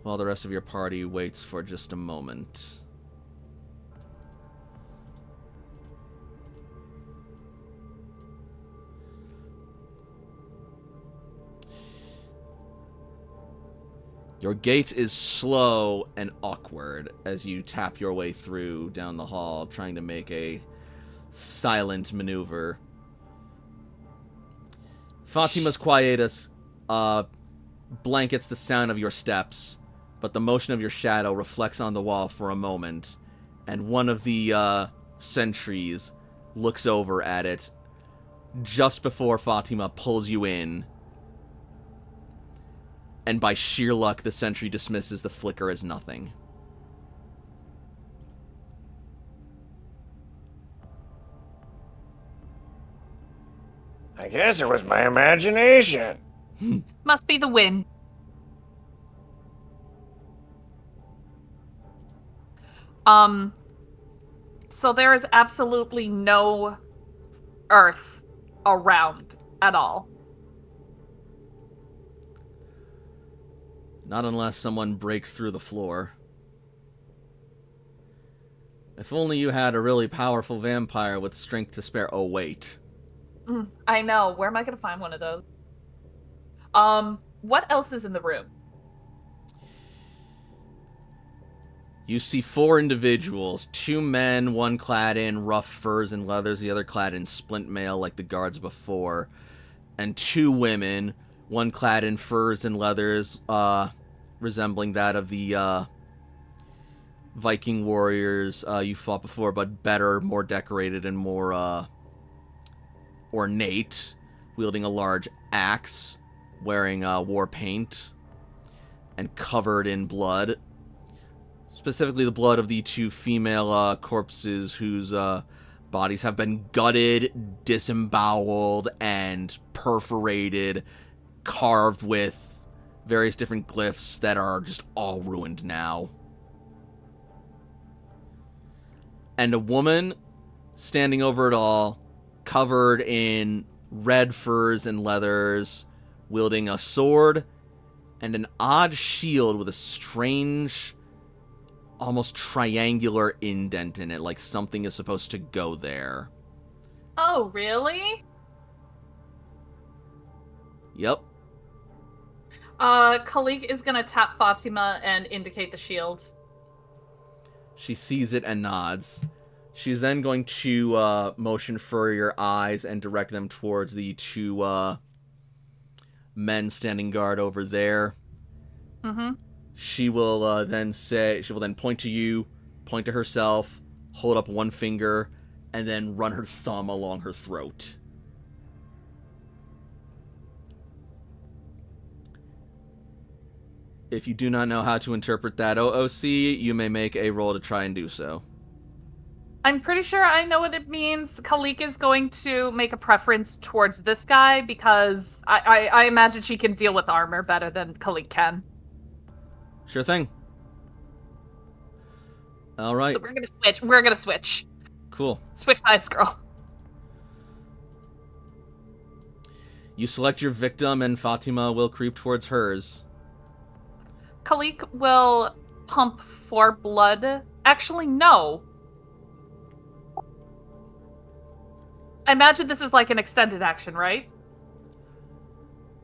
while the rest of your party waits for just a moment. Your gait is slow and awkward as you tap your way through down the hall, trying to make a silent maneuver. Fatima's quietus blankets the sound of your steps, but the motion of your shadow reflects on the wall for a moment, and one of the sentries looks over at it just before Fatima pulls you in. And by sheer luck, the sentry dismisses the flicker as nothing. I guess it was my imagination. Must be the wind. So there is absolutely no earth around at all. Not unless someone breaks through the floor. If only you had a really powerful vampire with strength to spare. Oh, wait. I know. Where am I going to find one of those? What else is in the room? You see 4 individuals, 2 men, one clad in rough furs and leathers, the other clad in splint mail like the guards before, and 2 women, one clad in furs and leathers, resembling that of the Viking warriors you fought before, but better, more decorated, and more ornate, wielding a large axe, wearing war paint, and covered in blood. Specifically the blood of the 2 female corpses whose bodies have been gutted, disemboweled, and perforated, carved with various different glyphs that are just all ruined now. And a woman standing over it all, covered in red furs and leathers, wielding a sword and an odd shield with a strange, almost triangular indent in it, like something is supposed to go there. Oh, really? Yep. Khalik is gonna tap Fatima and indicate the shield. She sees it and nods. She's then going to motion for your eyes and direct them towards the 2 men standing guard over there. Mm-hmm. She will then point to you, point to herself, hold up one finger, and then run her thumb along her throat. If you do not know how to interpret that OOC, you may make a roll to try and do so. I'm pretty sure I know what it means. Khalik is going to make a preference towards this guy because I imagine she can deal with armor better than Khalik can. Sure thing. All right. So we're gonna switch. We're gonna switch. Cool. Switch sides, girl. You select your victim, and Fatima will creep towards hers. Khalik will pump for blood. Actually, no. I imagine this is like an extended action, right?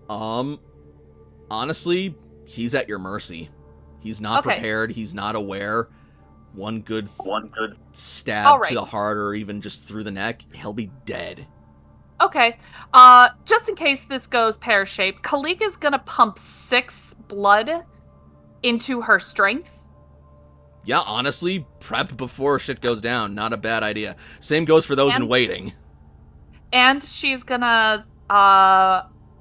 Honestly, he's at your mercy. He's not prepared. He's not aware. One good stab to the heart or even just through the neck, he'll be dead. Okay. Just in case this goes pear-shaped, Khalik is gonna pump 6 blood into her strength. Yeah, honestly, prep before shit goes down. Not a bad idea. Same goes for those in waiting. And she's gonna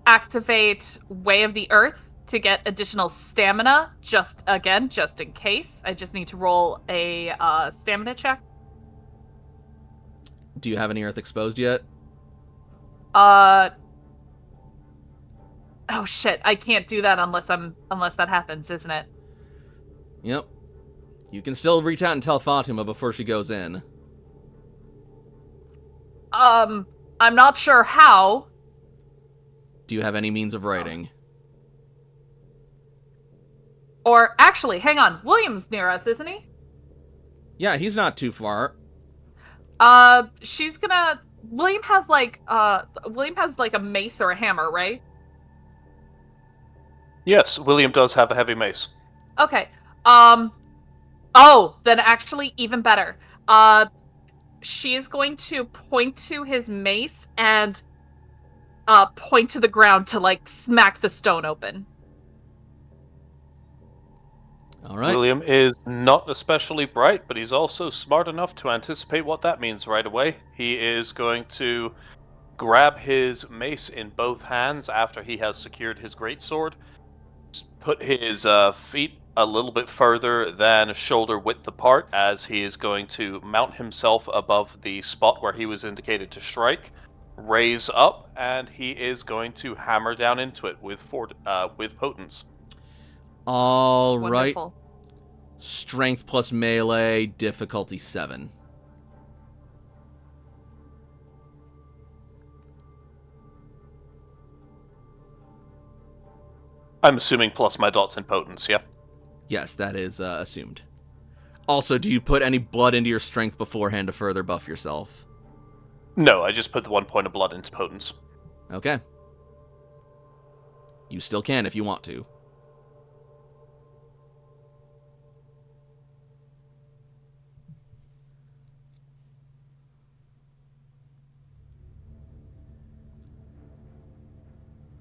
activate Way of the Earth to get additional stamina, just in case. I just need to roll a stamina check. Do you have any earth exposed yet? I Oh shit, I can't do that unless that happens, isn't it? Yep. You can still reach out and tell Fatima before she goes in. I'm not sure how. Do you have any means of writing? Or actually, hang on. William's near us, isn't he? Yeah, he's not too far. She's gonna. William has like a mace or a hammer, right? Yes, William does have a heavy mace. Okay. Oh, then actually even better. She is going to point to his mace and point to the ground to like smack the stone open. All right. William is not especially bright, but he's also smart enough to anticipate what that means right away. He is going to grab his mace in both hands after he has secured his greatsword, put his feet a little bit further than shoulder width apart as he is going to mount himself above the spot where he was indicated to strike, raise up, and he is going to hammer down into it with potence. All right. Wonderful. Strength plus melee, difficulty 7. I'm assuming plus my dots in potence, yeah? Yes, that is assumed. Also, do you put any blood into your strength beforehand to further buff yourself? No, I just put the 1 point of blood into potence. Okay. You still can if you want to.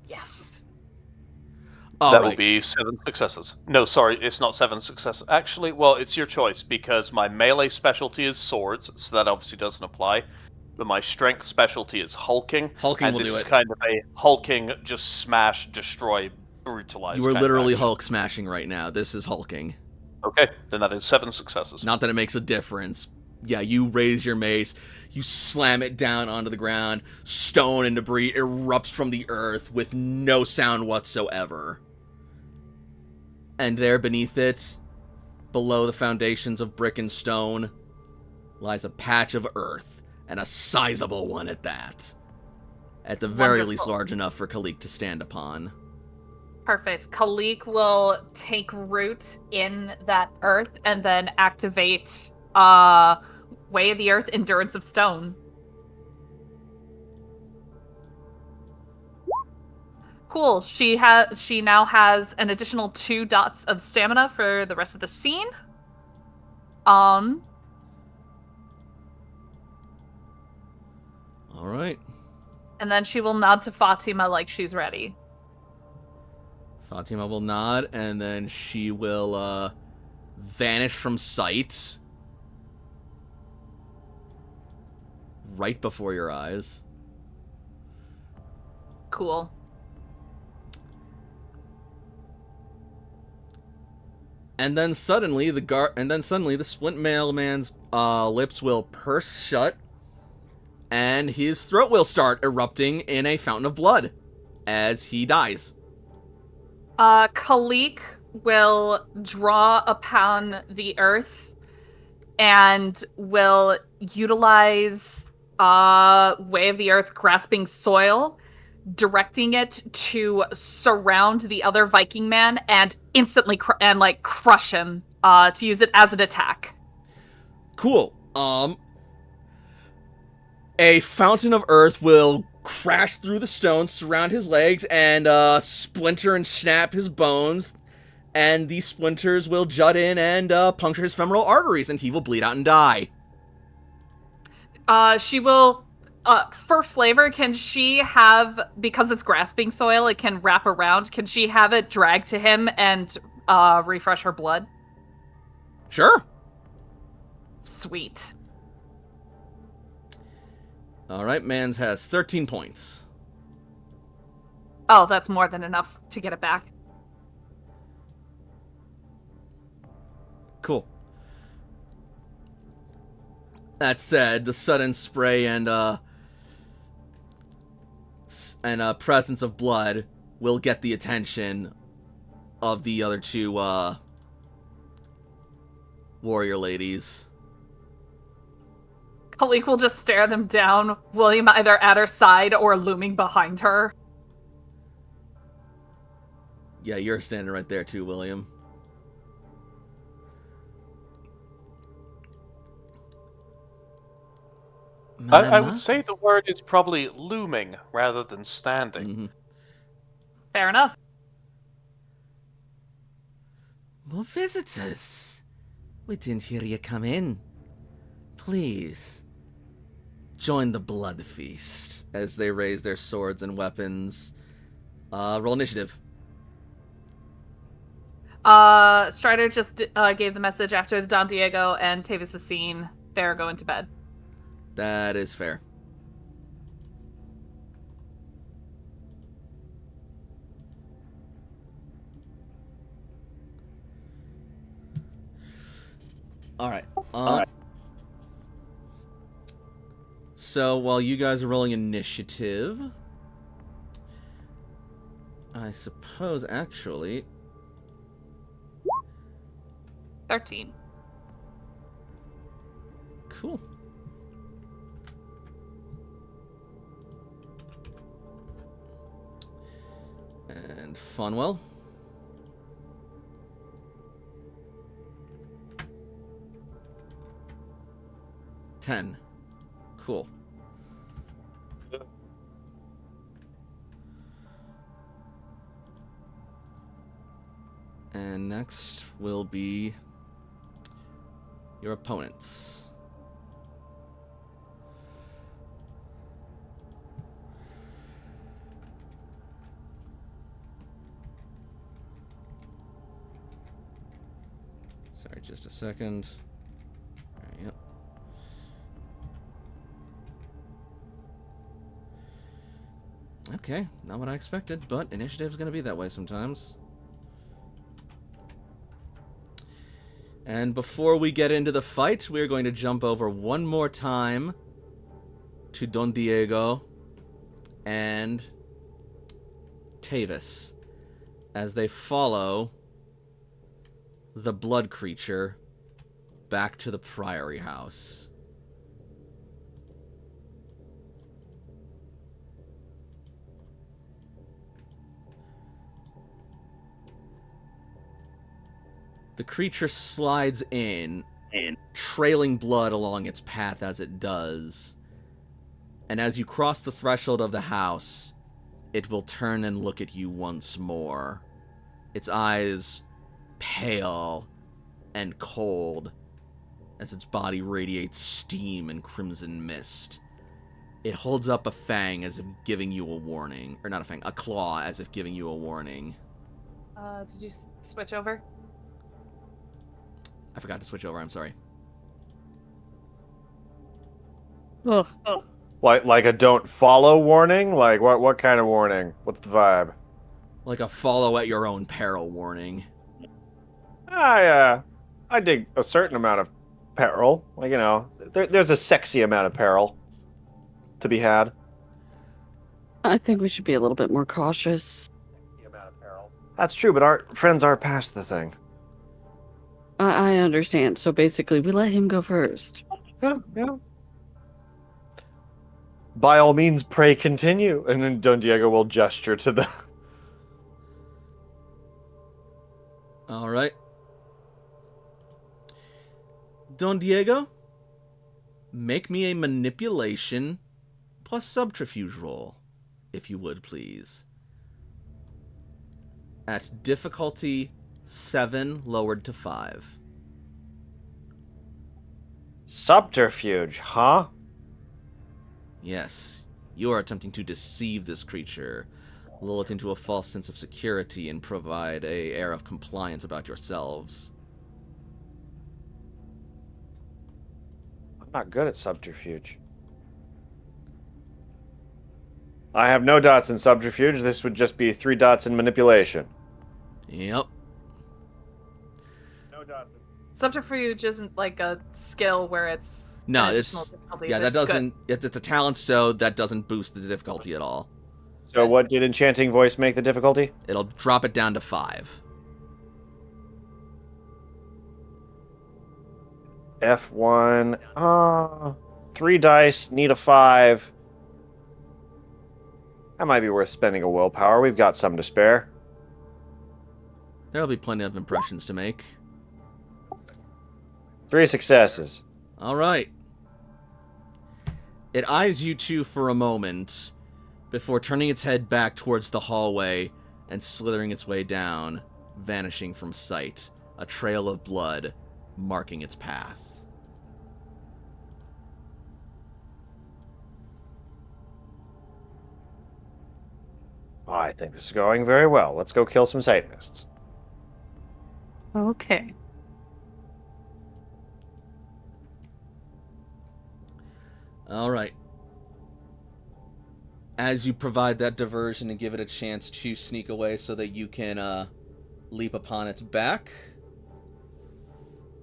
Yes. That will be 7 successes. No, sorry, it's not 7 successes. Actually, well, it's your choice, because my melee specialty is swords, so that obviously doesn't apply. But my strength specialty is hulking. Hulking and will this do is it. kind of a hulking, just smash, destroy, brutalize. You are kind of literally action. Hulk smashing right now. This is hulking. Okay, then that is 7 successes. Not that it makes a difference. Yeah, you raise your mace, you slam it down onto the ground, stone and debris erupts from the earth with no sound whatsoever. And there beneath it, below the foundations of brick and stone, lies a patch of earth, and a sizable one at that. At the very least Wonderful. large enough for Khalik to stand upon. Perfect. Khalik will take root in that earth and then activate Way of the Earth, Endurance of Stone. Cool. She now has an additional 2 dots of stamina for the rest of the scene. All right. And then she will nod to Fatima like she's ready. Fatima will nod, and then she will vanish from sight. Right before your eyes. Cool. And then suddenly the Splint Mailman's lips will purse shut, and his throat will start erupting in a fountain of blood as he dies. Khalik will draw upon the earth and will utilize Way of the Earth, Grasping Soil, directing it to surround the other Viking man and instantly crush him, to use it as an attack. Cool. A fountain of earth will crash through the stones, surround his legs, and splinter and snap his bones. And these splinters will jut in and puncture his femoral arteries, and he will bleed out and die. She will, for flavor, can she have, because it's Grasping Soil, it can wrap around, can she have it drag to him and refresh her blood? Sure. Sweet. All right, Mans has 13 points. Oh, that's more than enough to get it back. Cool. That said, the sudden spray and presence of blood will get the attention of the other two warrior ladies. Kalik will just stare them down, William either at her side or looming behind her. Yeah, you're standing right there too, William. I would say the word is probably looming rather than standing. Mm-hmm. Fair enough. More visitors. We didn't hear you come in. Please, join the blood feast. As they raise their swords and weapons. Roll initiative. Strider just gave the message after the Don Diego and Tavis is seen. They're going to bed. That is fair. All right. So while you guys are rolling initiative, I suppose actually 13. cool. And Funwell. $10. Cool. And next will be your opponents. Sorry, just a second. Yep. Okay, not what I expected, but initiative's gonna be that way sometimes. And before we get into the fight, we're going to jump over one more time to Don Diego and Tavis as they follow the blood creature back to the Priory House. The creature slides in, trailing blood along its path as it does. And as you cross the threshold of the house, it will turn and look at you once more. Its eyes pale and cold as its body radiates steam and crimson mist. It holds up a fang as if giving you a warning. Or not a fang, a claw as if giving you a warning. Did you switch over? I forgot to switch over, I'm sorry. Like a don't follow warning? Like what kind of warning? What's the vibe? Like a follow at your own peril warning. I dig a certain amount of peril. Like, you know, there's a sexy amount of peril to be had. I think we should be a little bit more cautious. That's true, but our friends are past the thing. I understand. So basically, we let him go first. Yeah. By all means, pray continue. And then Don Diego will gesture to the... All right. Don Diego, make me a manipulation plus subterfuge roll, if you would, please. At difficulty 7, lowered to 5. Subterfuge, huh? Yes, you are attempting to deceive this creature, lull it into a false sense of security, and provide an air of compliance about yourselves. I'm not good at subterfuge. I have no dots in subterfuge. This would just be 3 dots in manipulation. Yep. No dots. Subterfuge isn't like a skill where it's No, an it's additional difficulty, yeah, is that it? doesn't. It's a talent, so that doesn't boost the difficulty at all. So what did enchanting voice make the difficulty? It'll drop it down to 5. F1. 3 dice, need a 5. That might be worth spending a willpower. We've got some to spare. There'll be plenty of impressions to make. 3 successes. All right. It eyes you two for a moment before turning its head back towards the hallway and slithering its way down, vanishing from sight, a trail of blood marking its path. I think this is going very well. Let's go kill some Satanists. Okay. All right. As you provide that diversion and give it a chance to sneak away so that you can leap upon its back,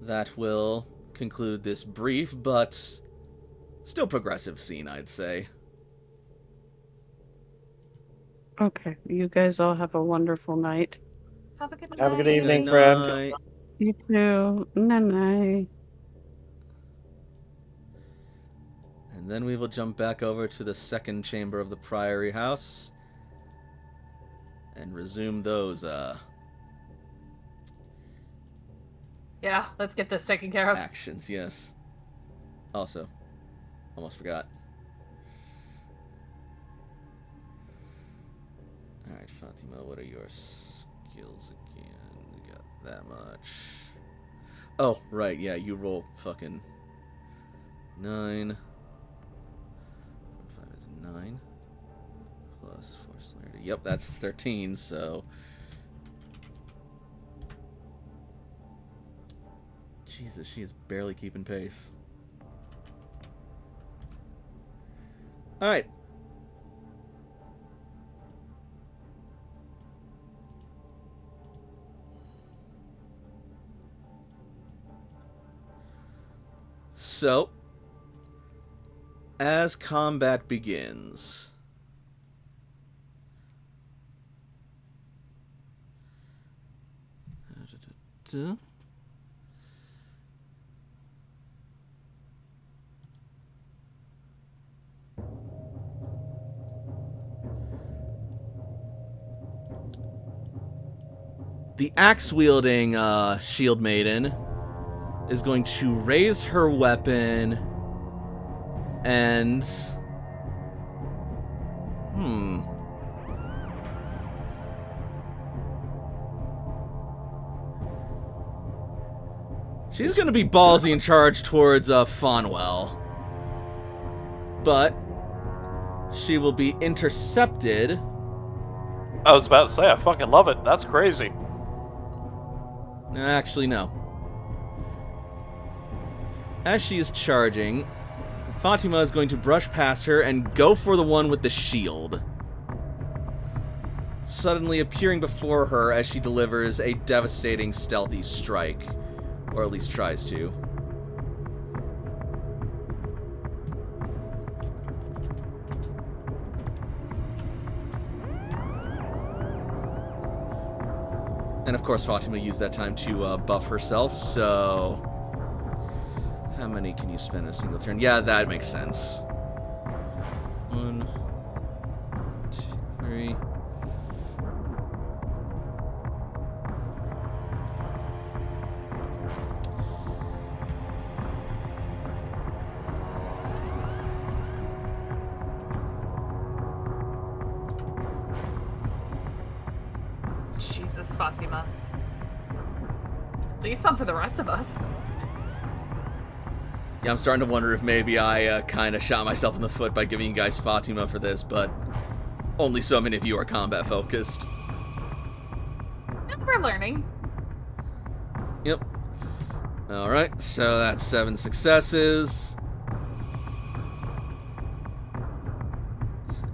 that will conclude this brief but still progressive scene, I'd say. Okay. You guys all have a wonderful night. Have a good night. Have a good evening, Good friend. night. You too. Night. And then we will jump back over to the second chamber of the Priory House and resume those Yeah, let's get this taken care of. actions, yes. Also, almost forgot. Alright, Fatima, what are your skills again? We got that much. Oh, right, yeah, you roll fucking 9. 5 is 9. Plus 4 celerity. Yep, that's 13, so... Jesus, she is barely keeping pace. Alright. So, as combat begins, the axe-wielding shield maiden is going to raise her weapon and... She's going to be ballsy and charge towards Fonwell. But she will be intercepted. I was about to say, I fucking love it. That's crazy. Actually, no. As she is charging, Fatima is going to brush past her and go for the one with the shield, suddenly appearing before her as she delivers a devastating stealthy strike, or at least tries to. And of course Fatima used that time to buff herself, so... How many can you spend in a single turn? Yeah, that makes sense. 1, 2, 3. Jesus, Fatima. Leave some for the rest of us. Yeah, I'm starting to wonder if maybe I kind of shot myself in the foot by giving you guys Fatima for this, but only so many of you are combat focused. And we're learning. Yep. Alright, so that's 7 successes.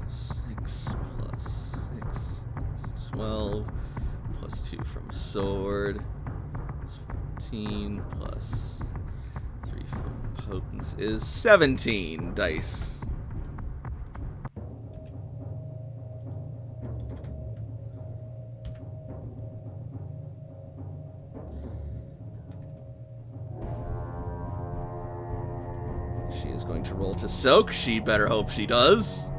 6 plus 6 is 12. Plus 2 from sword. That's 14 plus 3 from potence is 17 dice. going to roll to soak. She better hope she does.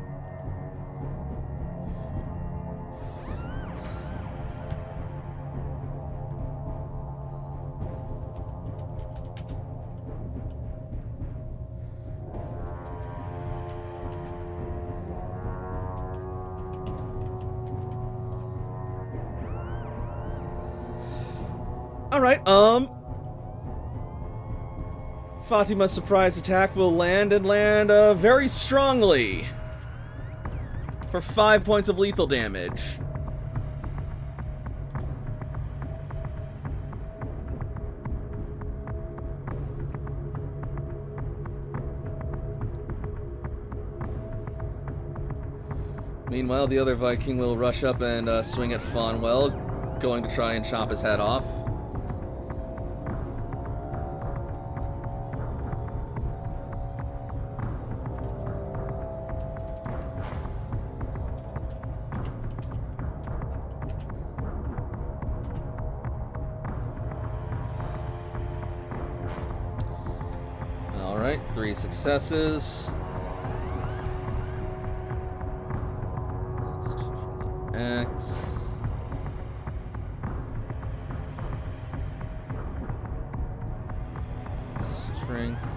Alright, Fatima's surprise attack will land very strongly. For 5 points of lethal damage. Meanwhile, the other Viking will rush up and swing at Fonwell, going to try and chop his head off. Alright, 3 successes. That's 2 from the axe. Strength.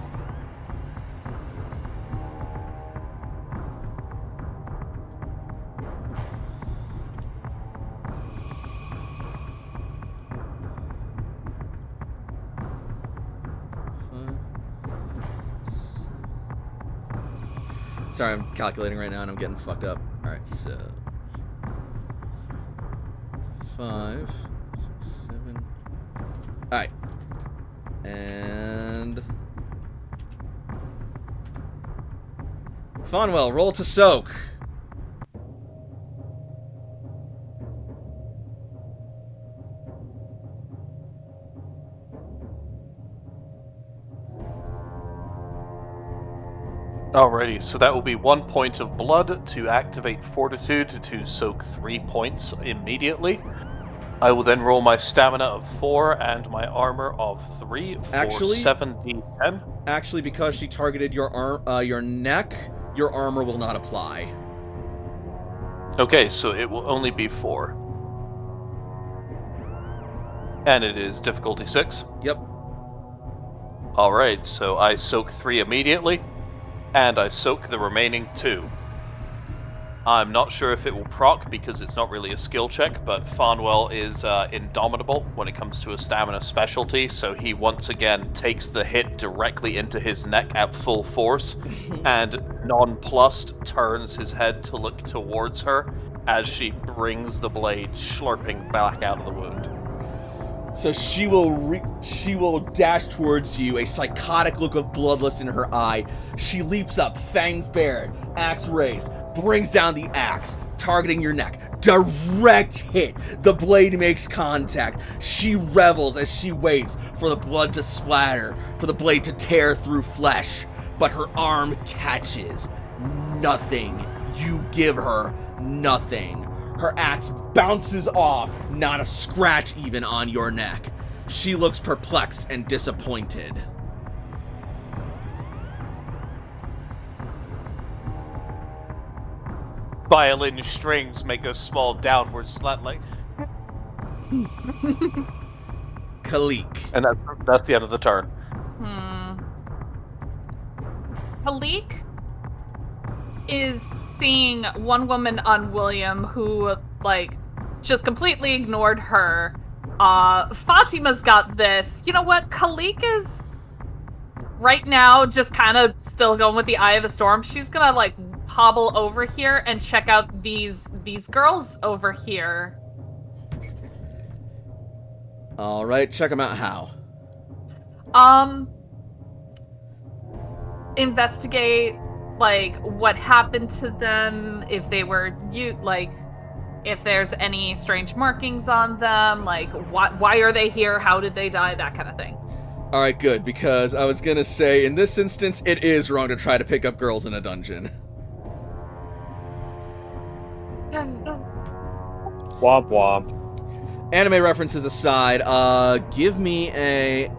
Sorry, I'm calculating right now and I'm getting fucked up. Alright, so 5, 6, 7. Alright. And Fonwell, roll to soak. Alrighty, so that will be 1 point of blood to activate Fortitude to soak 3 points immediately. I will then roll my stamina of 4 and my armor of 3 for Actually- 7d10. Actually, because she targeted your neck, your armor will not apply. Okay, so it will only be 4. And it is difficulty 6. Yep. Alright, so I soak 3 immediately, and I soak the remaining 2. I'm not sure if it will proc because it's not really a skill check, but Fonwell is indomitable when it comes to a stamina specialty, so he once again takes the hit directly into his neck at full force, and nonplussed turns his head to look towards her as she brings the blade slurping back out of the wound. So she will dash towards you, a psychotic look of bloodlust in her eye. She leaps up, fangs bared, axe raised, brings down the axe, targeting your neck. Direct hit. The blade makes contact. She revels as she waits for the blood to splatter, for the blade to tear through flesh. But her arm catches. Nothing. You give her nothing. Her axe bounces off, not a scratch even on your neck. She looks perplexed and disappointed. Violin strings make a small downward slant, like, Kalik. and that's the end of the turn. Halik is seeing one woman on William who, like, just completely ignored her. Fatima's got this. You know what? Kalik is right now just kind of still going with the eye of the storm. She's gonna, like, hobble over here and check out these girls over here. All right, check them out. How? Investigate, like, what happened to them, if they were if there's any strange markings on them, like, why are they here, how did they die, that kind of thing. All right, good, because I was gonna say, in this instance, it is wrong to try to pick up girls in a dungeon. Womp womp. Anime references aside, give me a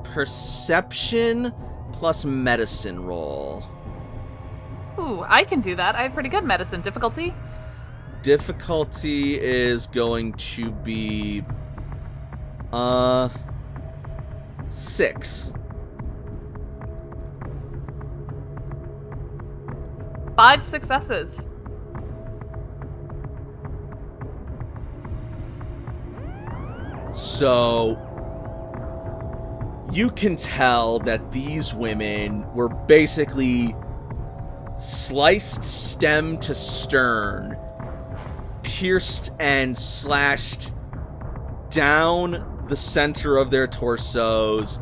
perception plus medicine roll. Ooh, I can do that. I have pretty good medicine. Difficulty? Difficulty is going to be 6. 5 successes. So you can tell that these women were basically sliced stem to stern, pierced and slashed down the center of their torsos,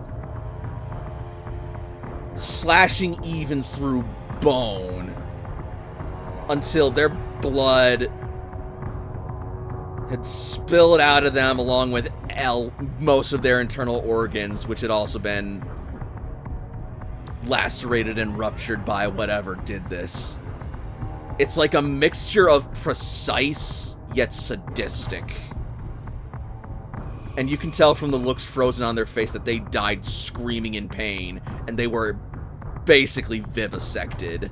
slashing even through bone until their blood had spilled out of them along with most of their internal organs, which had also been lacerated and ruptured by whatever did this. It's like a mixture of precise yet sadistic. And you can tell from the looks frozen on their face that they died screaming in pain, and they were basically vivisected.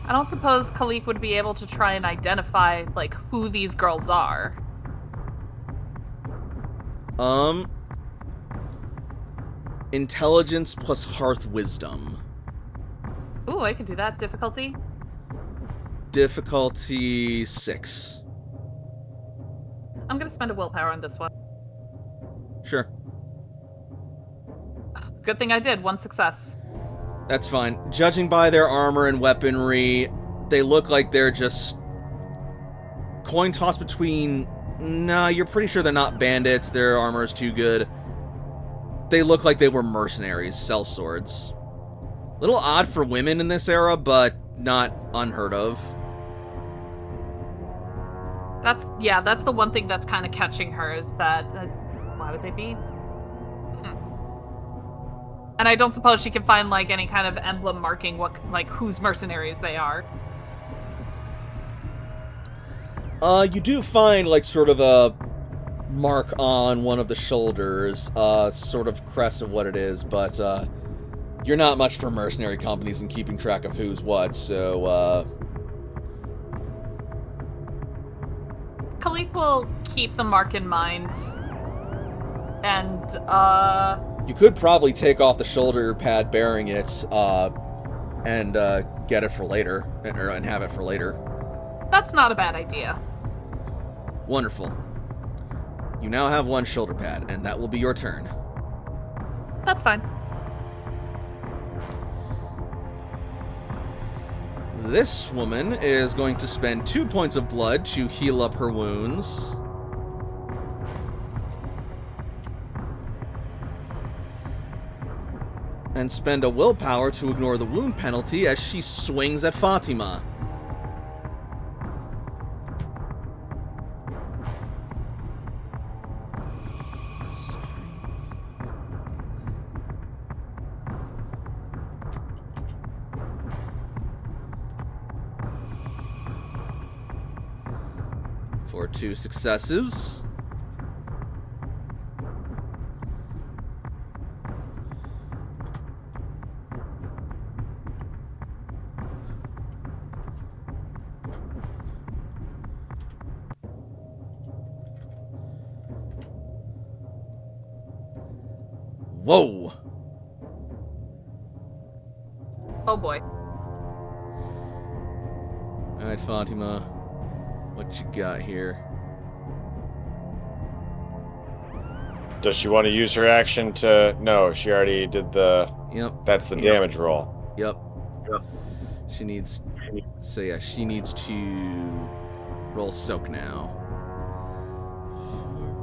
I don't suppose Khalik would be able to try and identify, like, who these girls are. Intelligence plus hearth wisdom. Ooh, I can do that. Difficulty? Difficulty 6. I'm gonna spend a willpower on this one. Sure. Good thing I did. 1 success. That's fine. Judging by their armor and weaponry, they look like they're just coin toss between... Nah, you're pretty sure they're not bandits. Their armor is too good. They look like they were mercenaries, sellswords. Little odd for women in this era, but not unheard of. That's the one thing that's kind of catching her is that, why would they be? And I don't suppose she can find, like, any kind of emblem marking whose mercenaries they are. You do find, like, sort of a mark on one of the shoulders, sort of crest of what it is, but, you're not much for mercenary companies in keeping track of who's what, so, Khalik will keep the mark in mind. And, you could probably take off the shoulder pad bearing it, and, get it for later, and have it for later. That's not a bad idea. Wonderful. You now have 1 shoulder pad, and that will be your turn. That's fine. This woman is going to spend 2 points of blood to heal up her wounds. And spend a willpower to ignore the wound penalty as she swings at Fatima. For 2 successes. Whoa! Oh boy. Alright, Fatima. What you got here? Does she want to use her action to... No, she already did the... Yep. That's the damage roll. Yep. She needs... So yeah, she needs to roll soak now. 4, 6.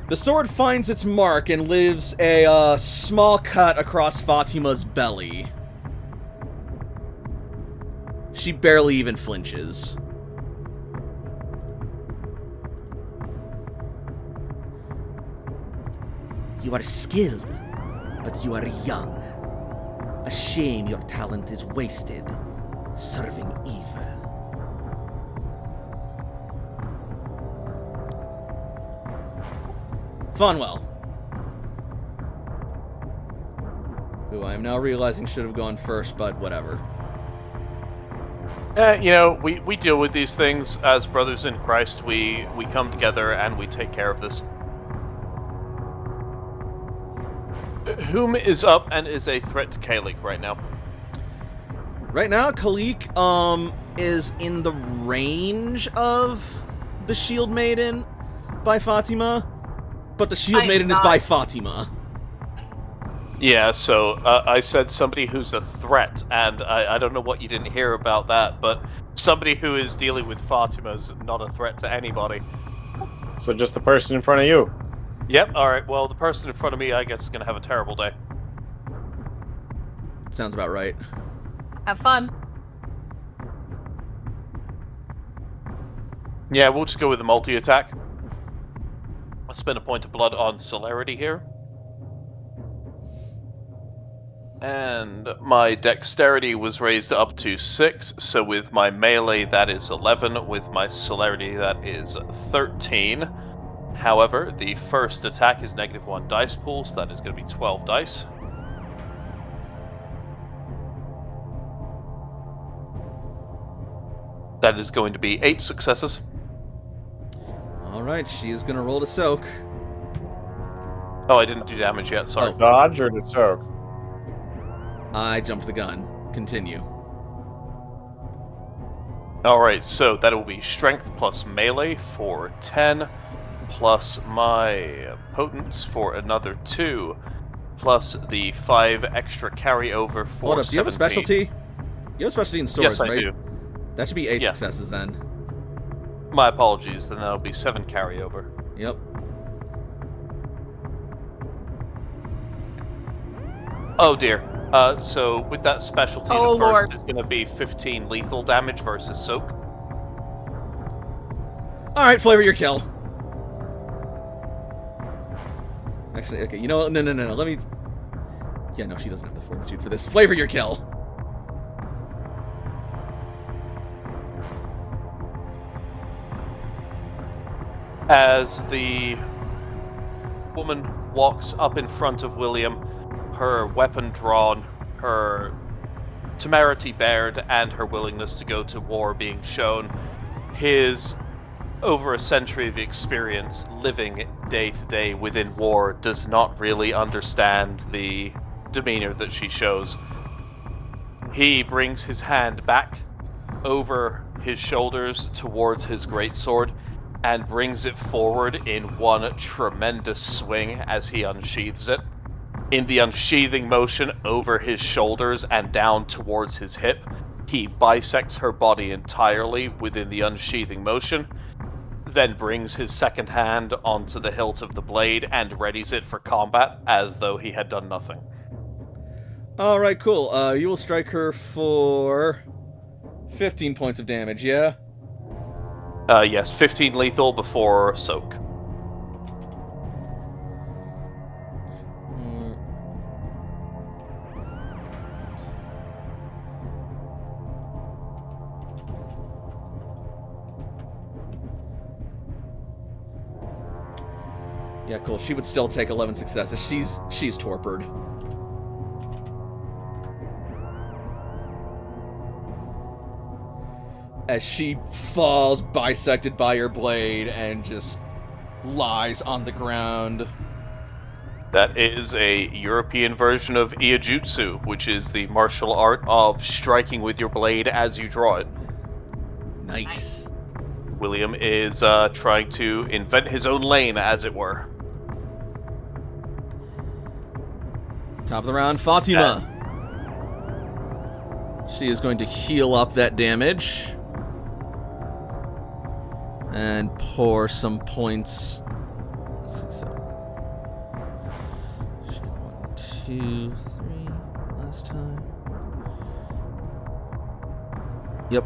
The sword finds its mark and leaves a small cut across Fatima's belly. She barely even flinches. You are skilled, but you are young. A shame your talent is wasted, serving evil. Fonwell. Who I am now realizing should have gone first, but whatever. We deal with these things as brothers in Christ. We come together and we take care of this. Whom is up and is a threat to Kalik right now? Right now, Kalik is in the range of the Shield Maiden by Fatima, but the Shield Maiden is by Fatima. Yeah, so I said somebody who's a threat, and I don't know what you didn't hear about that, but somebody who is dealing with Fatima is not a threat to anybody. So just the person in front of you. Yep, alright, well, the person in front of me, I guess, is going to have a terrible day. Sounds about right. Have fun. Yeah, we'll just go with the multi-attack. I'll spend a point of blood on celerity here. And my dexterity was raised up to 6, so with my melee that is 11, with my celerity that is 13. However, the first attack is -1 dice pool, so that is going to be 12 dice. That is going to be 8 successes. Alright, she is going to roll to soak. Oh, I didn't do damage yet, sorry. Oh. Dodge or to soak? I jumped the gun. Continue. Alright, so that will be strength plus melee for 10, plus my potence for another 2, plus the 5 extra carryover for Hold up, do you have a 17. specialty? You have a specialty in swords, Yes, I right? do. That should be 8 Yeah. successes then. My apologies, then that'll be 7 carryover. Yep. Oh dear. So with that specialty, Oh, the first Lord. is going to be 15 lethal damage versus soak. Alright, flavor your kill. Actually, okay, you know what? No, let me... Yeah, no, she doesn't have the fortitude for this. Flavor your kill. As the woman walks up in front of William, her weapon drawn, her temerity bared, and her willingness to go to war being shown, his over a century of experience living day to day within war does not really understand the demeanor that she shows. He brings his hand back over his shoulders towards his greatsword and brings it forward in one tremendous swing as he unsheathes it. In the unsheathing motion over his shoulders and down towards his hip, he bisects her body entirely within the unsheathing motion, then brings his second hand onto the hilt of the blade and readies it for combat as though he had done nothing. Alright, cool. You will strike her for 15 points of damage, yeah? Yes, 15 lethal before soak. Yeah, cool. She would still take 11 successes. She's torpid. As she falls bisected by your blade and just lies on the ground. That is a European version of Iajutsu, which is the martial art of striking with your blade as you draw it. Nice. William is trying to invent his own lane, as it were. Top of the round, Fatima. She is going to heal up that damage. And pour some points. Let's see, so. She had 1, 2, 3 last time. Yep.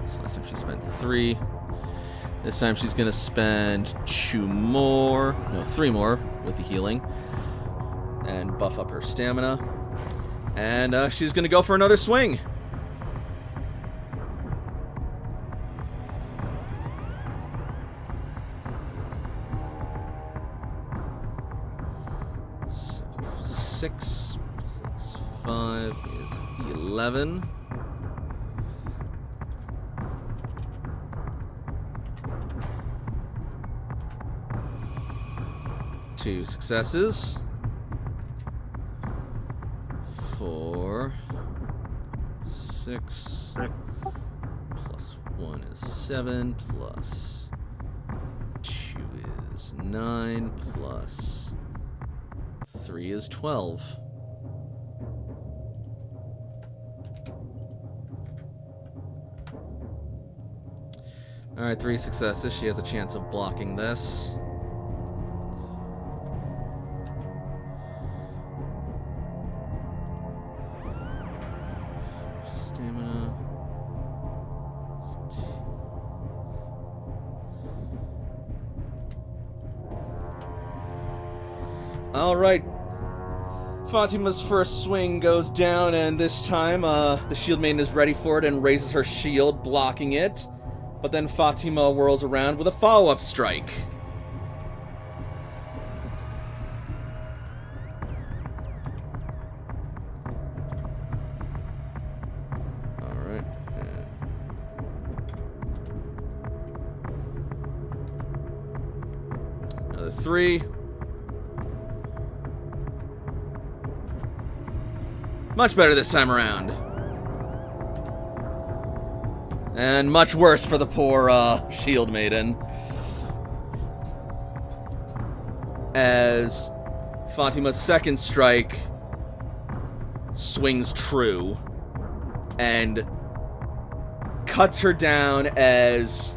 So last time she spent 3. This time she's going to spend 2 more. No, 3 more with the healing. And buff up her stamina. And she's gonna go for another swing. So 6 plus 5 is 11. Two successes. 4, 6, plus 1 is 7, plus 2 is 9, plus 3 is 12. Alright, 3 successes. She has a chance of blocking this. Stamina. Alright. Fatima's first swing goes down, and this time, the Shield Maiden is ready for it and raises her shield, blocking it. But then Fatima whirls around with a follow-up strike. Alright. Another 3. Much better this time around. And much worse for the poor, Shield Maiden. As Fatima's second strike swings true and cuts her down as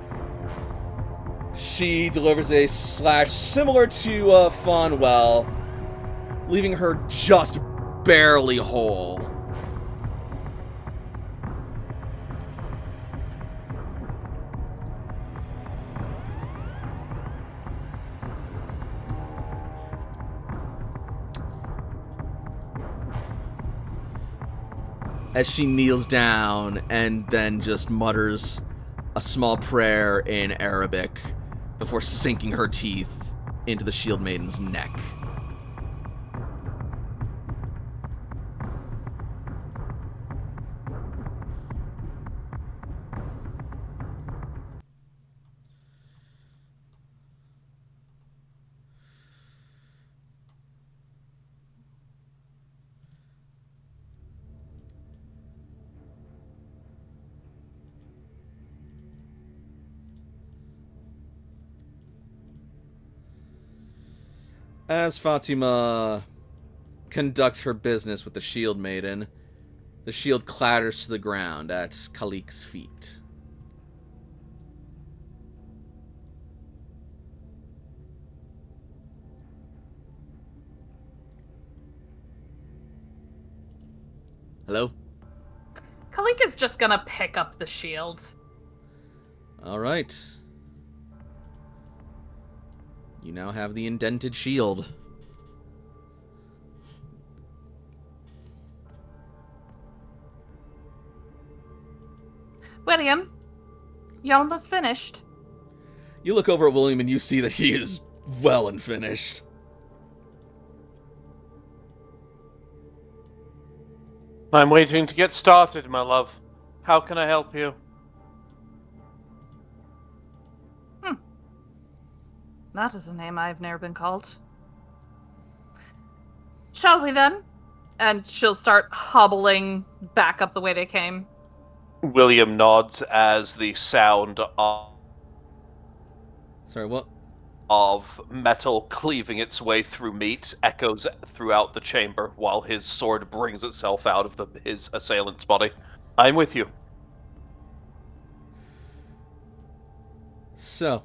she delivers a slash similar to, Fawnwell, leaving her just barely whole. As she kneels down and then just mutters a small prayer in Arabic before sinking her teeth into the Shield Maiden's neck. As Fatima conducts her business with the Shield Maiden, the shield clatters to the ground at Kalik's feet. Hello? Kalik is just gonna pick up the shield. Alright. You now have the indented shield. William, you're almost finished. You look over at William and you see that he is well and finished. I'm waiting to get started, my love. How can I help you? That is a name I've never been called. Shall we then? And she'll start hobbling back up the way they came. William nods as the sound Sorry, what? of metal cleaving its way through meat echoes throughout the chamber while his sword brings itself out of his assailant's body. I'm with you. So,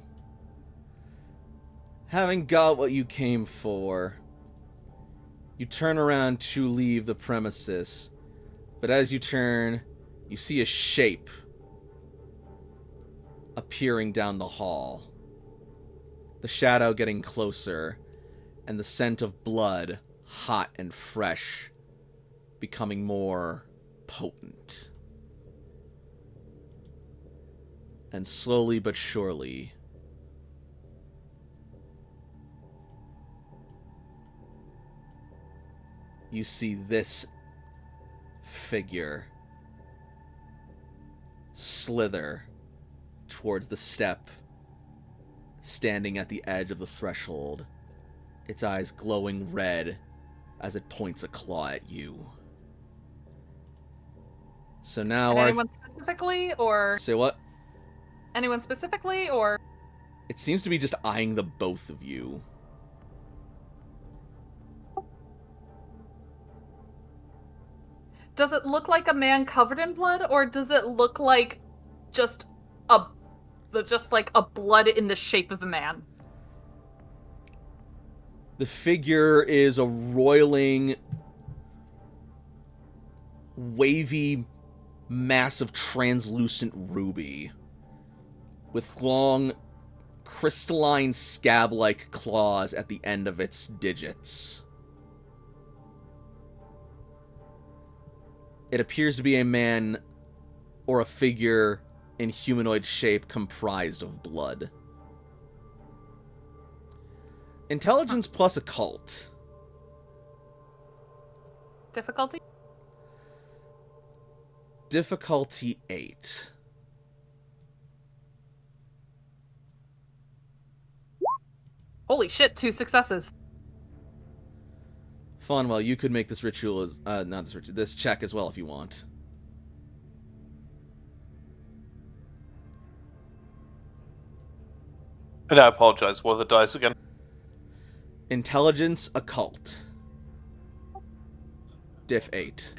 having got what you came for, you turn around to leave the premises, but as you turn, you see a shape appearing down the hall. The shadow getting closer, and the scent of blood, hot and fresh, becoming more potent. And slowly but surely, you see this figure slither towards the step, standing at the edge of the threshold, its eyes glowing red as it points a claw at you. So now anyone specifically, or... Say what? Anyone specifically, or... It seems to be just eyeing the both of you. Does it look like a man covered in blood, or does it look like just a blood in the shape of a man? The figure is a roiling, wavy mass of translucent ruby with long, crystalline scab-like claws at the end of its digits. It appears to be a man or a figure in humanoid shape comprised of blood. Intelligence plus occult. Difficulty? Difficulty 8. Holy shit, 2 successes. Fun. Well, you could make this ritual as not this ritual, this check as well if you want. And I apologize. What are the dice again? Intelligence occult. Diff 8.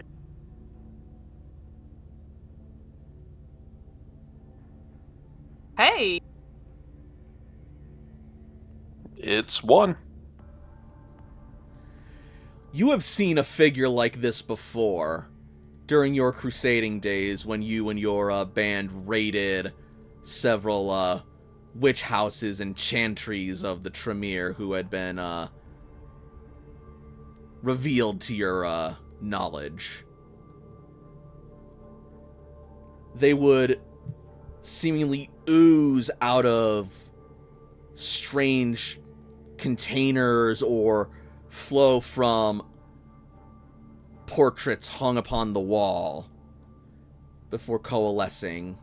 Hey! It's 1. You have seen a figure like this before during your crusading days when you and your band raided several witch houses and chantries of the Tremere who had been revealed to your knowledge. They would seemingly ooze out of strange containers or flow from portraits hung upon the wall before coalescing.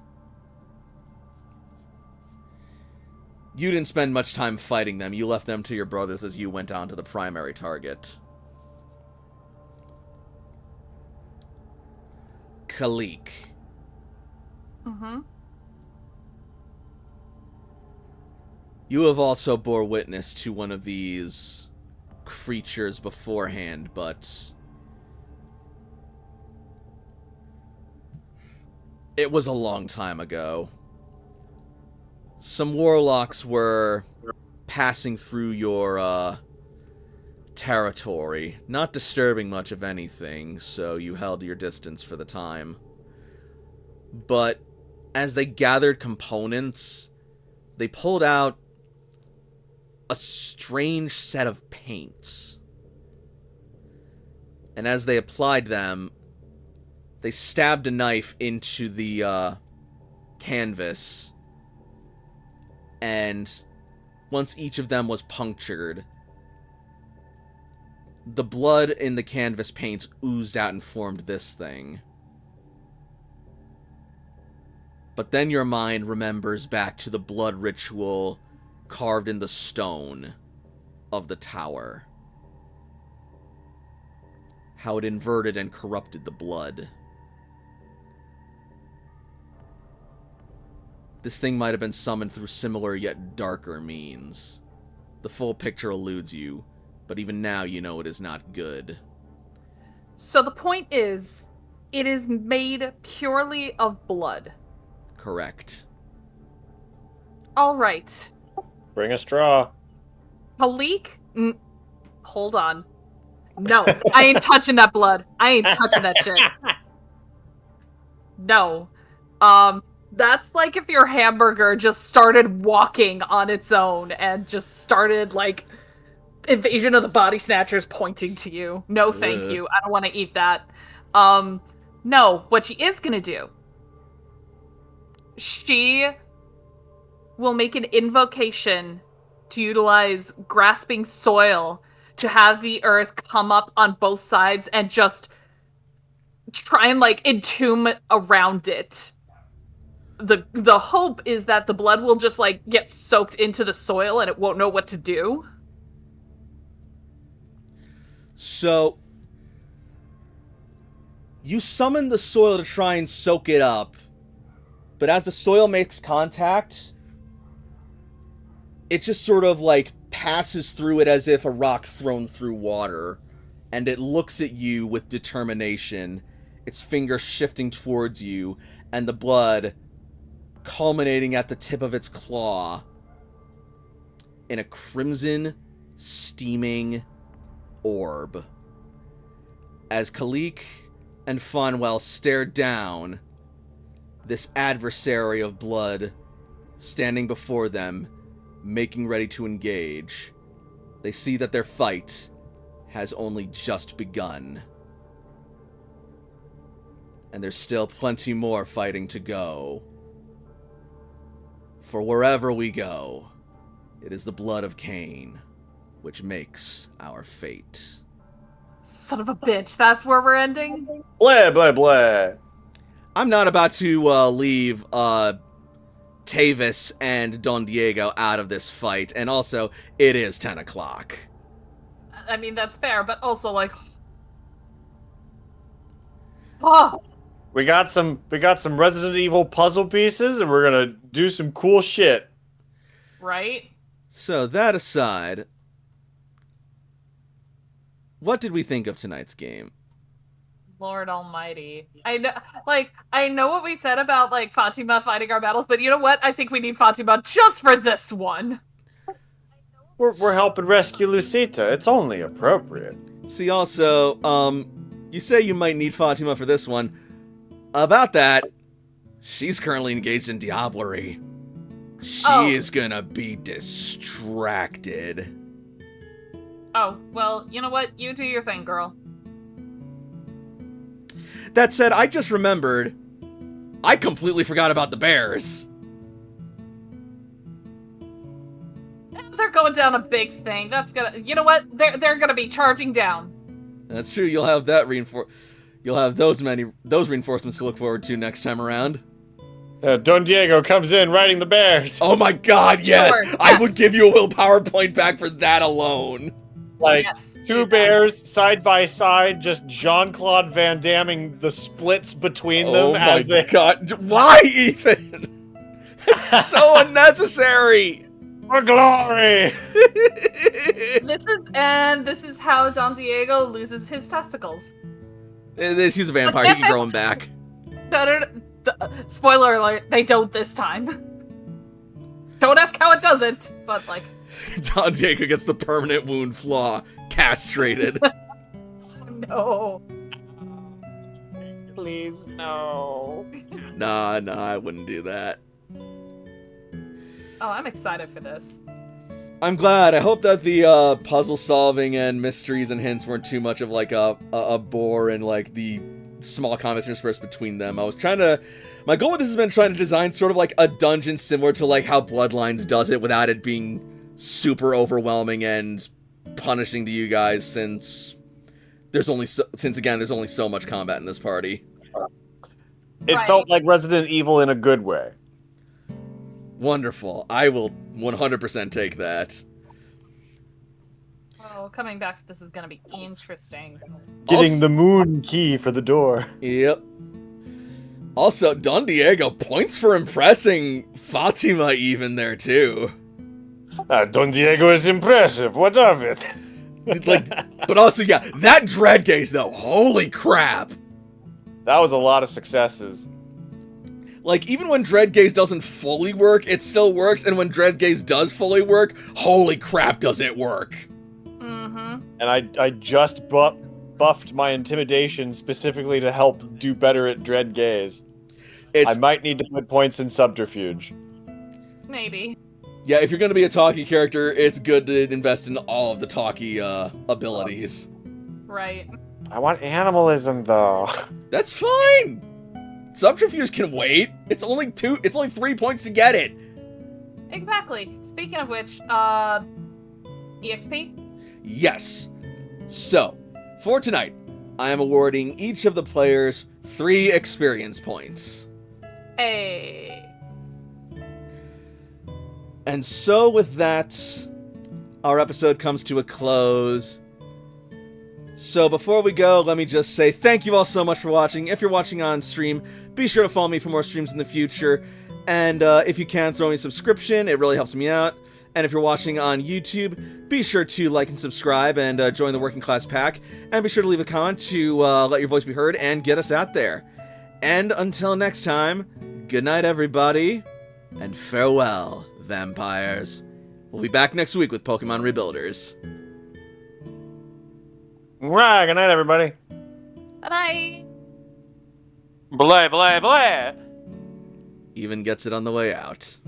You didn't spend much time fighting them. You left them to your brothers as you went on to the primary target. Khalik. Mm-hmm. You have also bore witness to one of these creatures beforehand, but it was a long time ago. Some warlocks were passing through your territory, not disturbing much of anything, so you held your distance for the time. But as they gathered components, they pulled out a strange set of paints. And as they applied them, they stabbed a knife into the canvas. And once each of them was punctured, the blood in the canvas paints oozed out and formed this thing. But then your mind remembers back to the blood ritual carved in the stone of the tower. How it inverted and corrupted the blood. This thing might have been summoned through similar yet darker means. The full picture eludes you, but even now you know it is not good. So the point is, it is made purely of blood. Correct. Alright. Bring a straw. Khalik? Hold on. No, I ain't touching that blood. I ain't touching that shit. No. That's like if your hamburger just started walking on its own and just started, like, Invasion of the Body Snatchers pointing to you. No, thank Ugh. you. I don't want to eat that. No, what she is gonna do. She will make an invocation to utilize grasping soil to have the earth come up on both sides and just try and like entomb around it. The hope is that the blood will just like get soaked into the soil and it won't know what to do. So, you summon the soil to try and soak it up, but as the soil makes contact, it just sort of like passes through it as if a rock thrown through water, and it looks at you with determination, its finger shifting towards you, and the blood culminating at the tip of its claw in a crimson, steaming orb. As Kalik and Fonwell stare down, this adversary of blood standing before them, making ready to engage, they see that their fight has only just begun. And there's still plenty more fighting to go. For wherever we go, it is the blood of Cain which makes our fate. Son of a bitch, that's where we're ending? Blah, blah, blah. I'm not about to leave Tavis and Don Diego out of this fight, and also, it is 10 o'clock. I mean, that's fair, but also, like... Oh! We got some Resident Evil puzzle pieces, and we're gonna do some cool shit. Right? So, that aside, what did we think of tonight's game? Lord almighty. I know what we said about, like, Fatima fighting our battles, but you know what? I think we need Fatima just for this one. We're helping rescue Lucita. It's only appropriate. See, also, you say you might need Fatima for this one. About that, she's currently engaged in diablerie. She is gonna be distracted. Oh, well, you know what? You do your thing, girl. That said, I just remembered, I completely forgot about the bears. They're going down a big thing. That's gonna, you know what? They're gonna be charging down. That's true. You'll have that You'll have those reinforcements to look forward to next time around. Don Diego comes in riding the bears. Oh my God! Yes, Sure, I yes. would give you a willpower point back for that alone. Like, Yes, two do that. bears side by side, just Jean-Claude Van Damming the splits between them Oh my as they... God! Why even? It's so unnecessary. For glory! This is how Don Diego loses his testicles. He's a vampire. He can grow them back. Spoiler alert, they don't this time. Don't ask how it doesn't, but like... Don Diego gets the permanent wound flaw castrated. No. Please, no. Nah, I wouldn't do that. Oh, I'm excited for this. I'm glad. I hope that the puzzle solving and mysteries and hints weren't too much of like a bore and like the small comments interspersed between them. My goal with this has been trying to design sort of like a dungeon similar to like how Bloodlines does it without it being super overwhelming and punishing to you guys since there's only so much combat in this party. It Right. felt like Resident Evil in a good way. Wonderful. I will 100% take that. Oh, coming back to this is gonna be interesting. Getting the moon key for the door. Yep. Also, Don Diego points for impressing Fatima even there too. Don Diego is impressive. What of it? Like, but also, yeah, that dread gaze though, holy crap! That was a lot of successes. Like, even when dread gaze doesn't fully work, it still works, and when dread gaze does fully work, holy crap, does it work! Mm-hmm. And I just buffed my intimidation specifically to help do better at dread gaze. I might need to put points in subterfuge. Maybe. Yeah, if you're going to be a talkie character, it's good to invest in all of the talkie abilities. Right. I want animalism, though. That's fine! Subterfuge can wait. It's only 3 points to get it. Exactly. Speaking of which, EXP? Yes. So, for tonight, I am awarding each of the players 3 experience points. Hey. And so with that, our episode comes to a close. So before we go, let me just say thank you all so much for watching. If you're watching on stream, be sure to follow me for more streams in the future. And if you can, throw me a subscription. It really helps me out. And if you're watching on YouTube, be sure to like and subscribe and join the Working Class Pack. And be sure to leave a comment to let your voice be heard and get us out there. And until next time, good night, everybody. And farewell, vampires. We'll be back next week with Pokemon Rebuilders. Right, good night, everybody. Bye-bye. Blah, blah, blah. Even gets it on the way out.